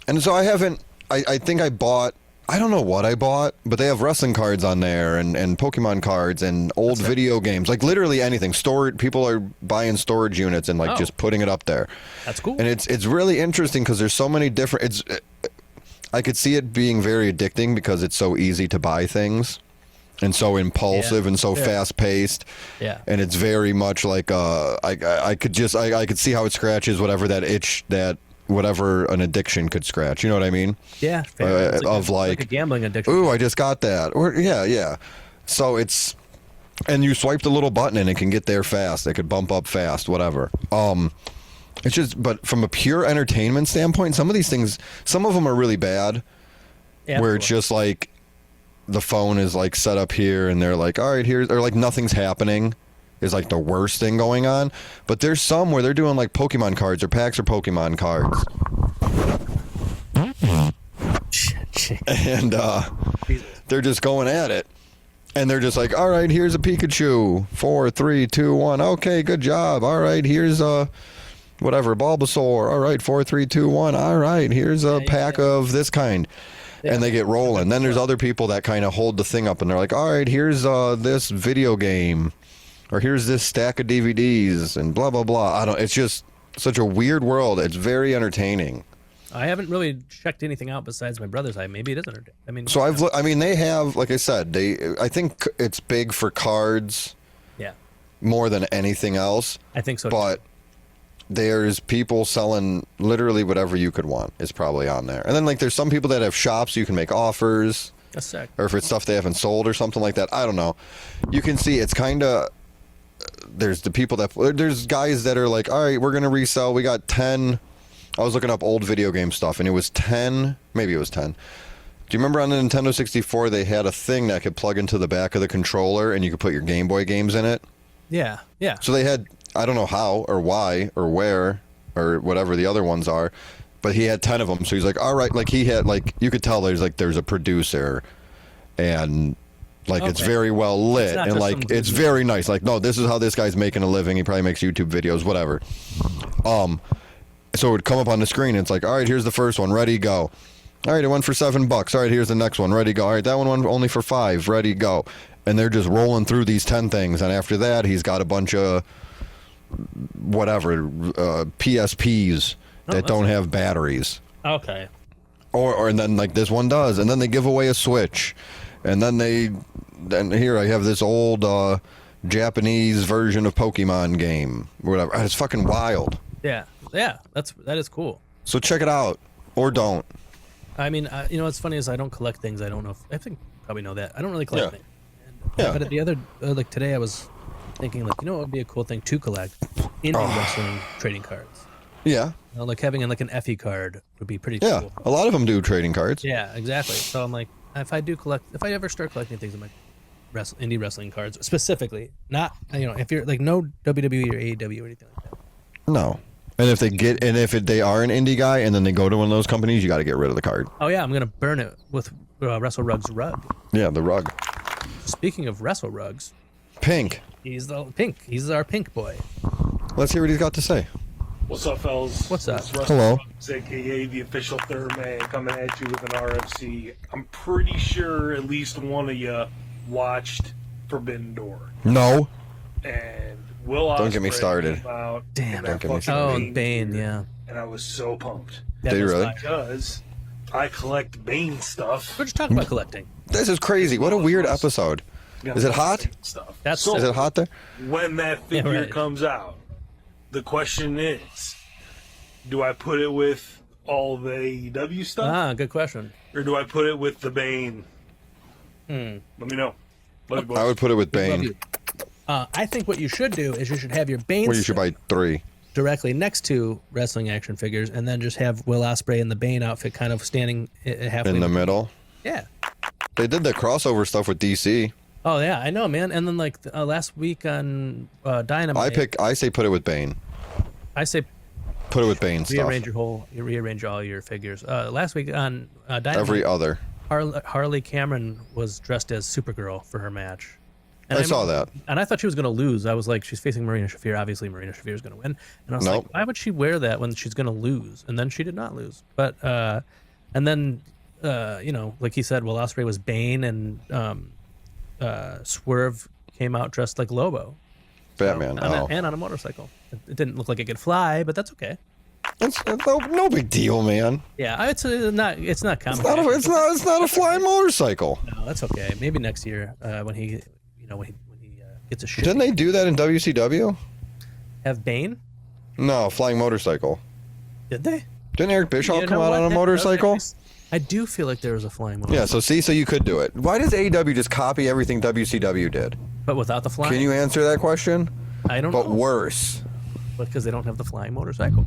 And so I think I bought, I don't know what I bought, but they have wrestling cards on there and Pokemon cards and old video games, like literally anything. People are buying storage units and just putting it up there. That's cool. And it's really interesting because there's so many different, I could see it being very addicting because it's so easy to buy things. And so impulsive and so fast paced. Yeah. And it's very much like I could see how it scratches whatever that itch that whatever an addiction could scratch. You know what I mean? Yeah. Of like a gambling addiction. Ooh, I just got that. Or yeah. So it's, and you swipe the little button and it can get there fast. It could bump up fast, whatever. It's just, but from a pure entertainment standpoint, some of these things, some of them are really bad. Yeah, where it's just like, the phone is like set up here and they're like, all right, here's, or like nothing's happening is like the worst thing going on. But there's some where they're doing like Pokemon cards or packs or Pokemon cards. And they're just going at it. And they're just like, all right, here's a Pikachu. 4, 3, 2, 1. Okay, good job. All right, here's a whatever, Bulbasaur. All right, 4, 3, 2, 1. All right, here's a pack of this kind. And they get rolling. Then there's other people that kind of hold the thing up and they're like, all right, here's this video game, or here's this stack of DVDs, and blah, blah, blah. It's just such a weird world. It's very entertaining. I haven't really checked anything out besides my brother's side. Maybe it is entertaining. I mean, so they have, like I said, I think it's big for cards. Yeah. More than anything else. I think so. But there's people selling literally whatever you could want is probably on there. And then like there's some people that have shops you can make offers. That's sick. Or if it's stuff they haven't sold or something like that. I don't know. You can see it's kind of, there's the people there's guys that are like, all right, we're going to resell. We got 10. I was looking up old video game stuff and it was 10. Maybe it was 10. Do you remember on the Nintendo 64 they had a thing that could plug into the back of the controller and you could put your Game Boy games in it? Yeah. So they had, I don't know how or why or where or whatever the other ones are, but he had 10 of them. So he's like, all right, like he had, like, you could tell there's a producer and like it's very well lit and like it's very nice. Like, no, this is how this guy's making a living. He probably makes YouTube videos, whatever. So it would come up on the screen and it's like, all right, here's the first one, ready, go. All right, it went for $7. All right, here's the next one, ready, go. All right, that one went only for $5, ready, go. And they're just rolling through these 10 things. And after that, he's got a bunch of whatever PSPs that don't have batteries. Okay. Or and then like this one does, and then they give away a Switch, and then here I have this old Japanese version of Pokemon game, whatever. It's fucking wild. Yeah, that is cool. So check it out, or don't. I mean, what's funny is I don't collect things. I don't know. I think you probably know that. I don't really collect things. But at the other, like today, I was thinking like, what would be a cool thing to collect? Indie wrestling trading cards. Yeah. Like having like an FE card would be pretty cool. Yeah, a lot of them do trading cards. Yeah, exactly. So I'm like, if I ever start collecting things in my indie wrestling cards specifically, not if you're like no WWE or AEW or anything like that. No. And if they are an indie guy and then they go to one of those companies, you got to get rid of the card. Oh yeah, I'm gonna burn it with WrestleWrugs rug. Yeah, the rug. Speaking of WrestleWrugs, Pink. He's our pink boy. Let's hear what he's got to say. What's up, fellas? What's up? Hello. AKA the official third man, coming at you with an RFC. I'm pretty sure at least one of you watched Forbidden Door. No. And Will Ospreay don't get me started. Damn. Don't get me started. Oh, Bane, yeah. And I was so pumped. Did you really? Because I collect Bane stuff. We're just talking about collecting. This is crazy. What a weird episode. Is it hot? Stuff. Is it hot there? When that figure comes out, the question is, do I put it with all the AEW stuff? Ah, good question. Or do I put it with the Bane? Let me know. I would put it with Bane. I think what you should do is you should have your Bane you should buy 3. Directly next to wrestling action figures, and then just have Will Ospreay in the Bane outfit kind of standing halfway in the middle. Yeah. They did the crossover stuff with DC. Oh yeah, I know, man. And then like last week on Dynamite, I say put it with Bane. I say put it with Bane stuff. Rearrange all your figures. Last week on Dynamite, every other. Harley Cameron was dressed as Supergirl for her match. And I saw that. And I thought she was going to lose. I was like, she's facing Marina Shafir. Obviously, Marina Shafir is going to win. And I was like, why would she wear that when she's going to lose? And then she did not lose. But, and then, you know, like he said, Will Ospreay was Bane, and Swerve came out dressed like Lobo. Batman. And on a motorcycle. It didn't look like it could fly, but that's okay. It's no big deal, man. Yeah, it's not common. It's not a flying motorcycle. No, that's okay. Maybe next year when he gets a shit. Didn't they do that in WCW? Have Bane? No, flying motorcycle. Did they? Didn't Eric Bischoff come out on a motorcycle? I do feel like there was a flying motorcycle. Yeah, so you could do it. Why does AEW just copy everything WCW did? But without the flying? Can you answer that question? I don't know. But worse. Because they don't have the flying motorcycle.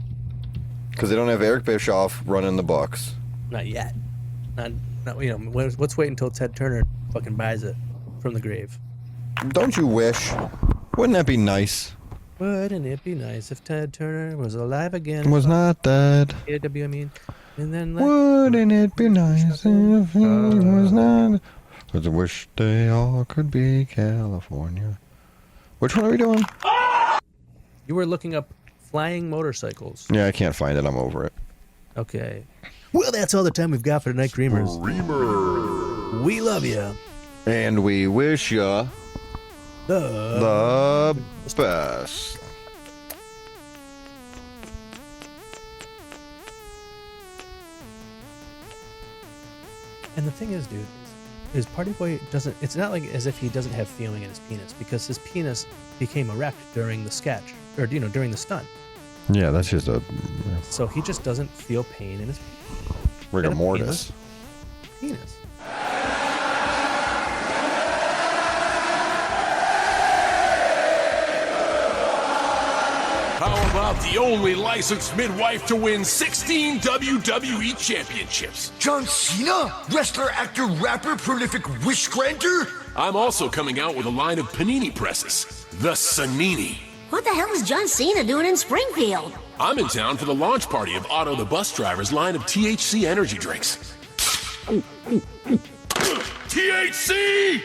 Because they don't have Eric Bischoff running the books. Not yet. Not you know. Let's wait until Ted Turner fucking buys it from the grave. Don't you wish? Wouldn't that be nice? Wouldn't it be nice if Ted Turner was alive again? Was not dead. AEW, I mean. And then wouldn't it be nice if he was not? Because I wish they all could be California. Which one are we doing? You were looking up flying motorcycles. Yeah, I can't find it. I'm over it. Okay. Well, that's all the time we've got for tonight, Creamers. We love you. And we wish you the best. And the thing is, dude, is Party Boy doesn't, it's not like as if he doesn't have feeling in his penis, because his penis became erect during the sketch, or, you know, during the stunt. Yeah, that's just a... So he just doesn't feel pain in his rigor mortis. Penis. How about the only licensed midwife to win 16 WWE championships? John Cena? Wrestler, actor, rapper, prolific wish granter? I'm also coming out with a line of panini presses, the Sanini. What the hell is John Cena doing in Springfield? I'm in town for the launch party of Otto the Bus Driver's line of THC energy drinks. THC!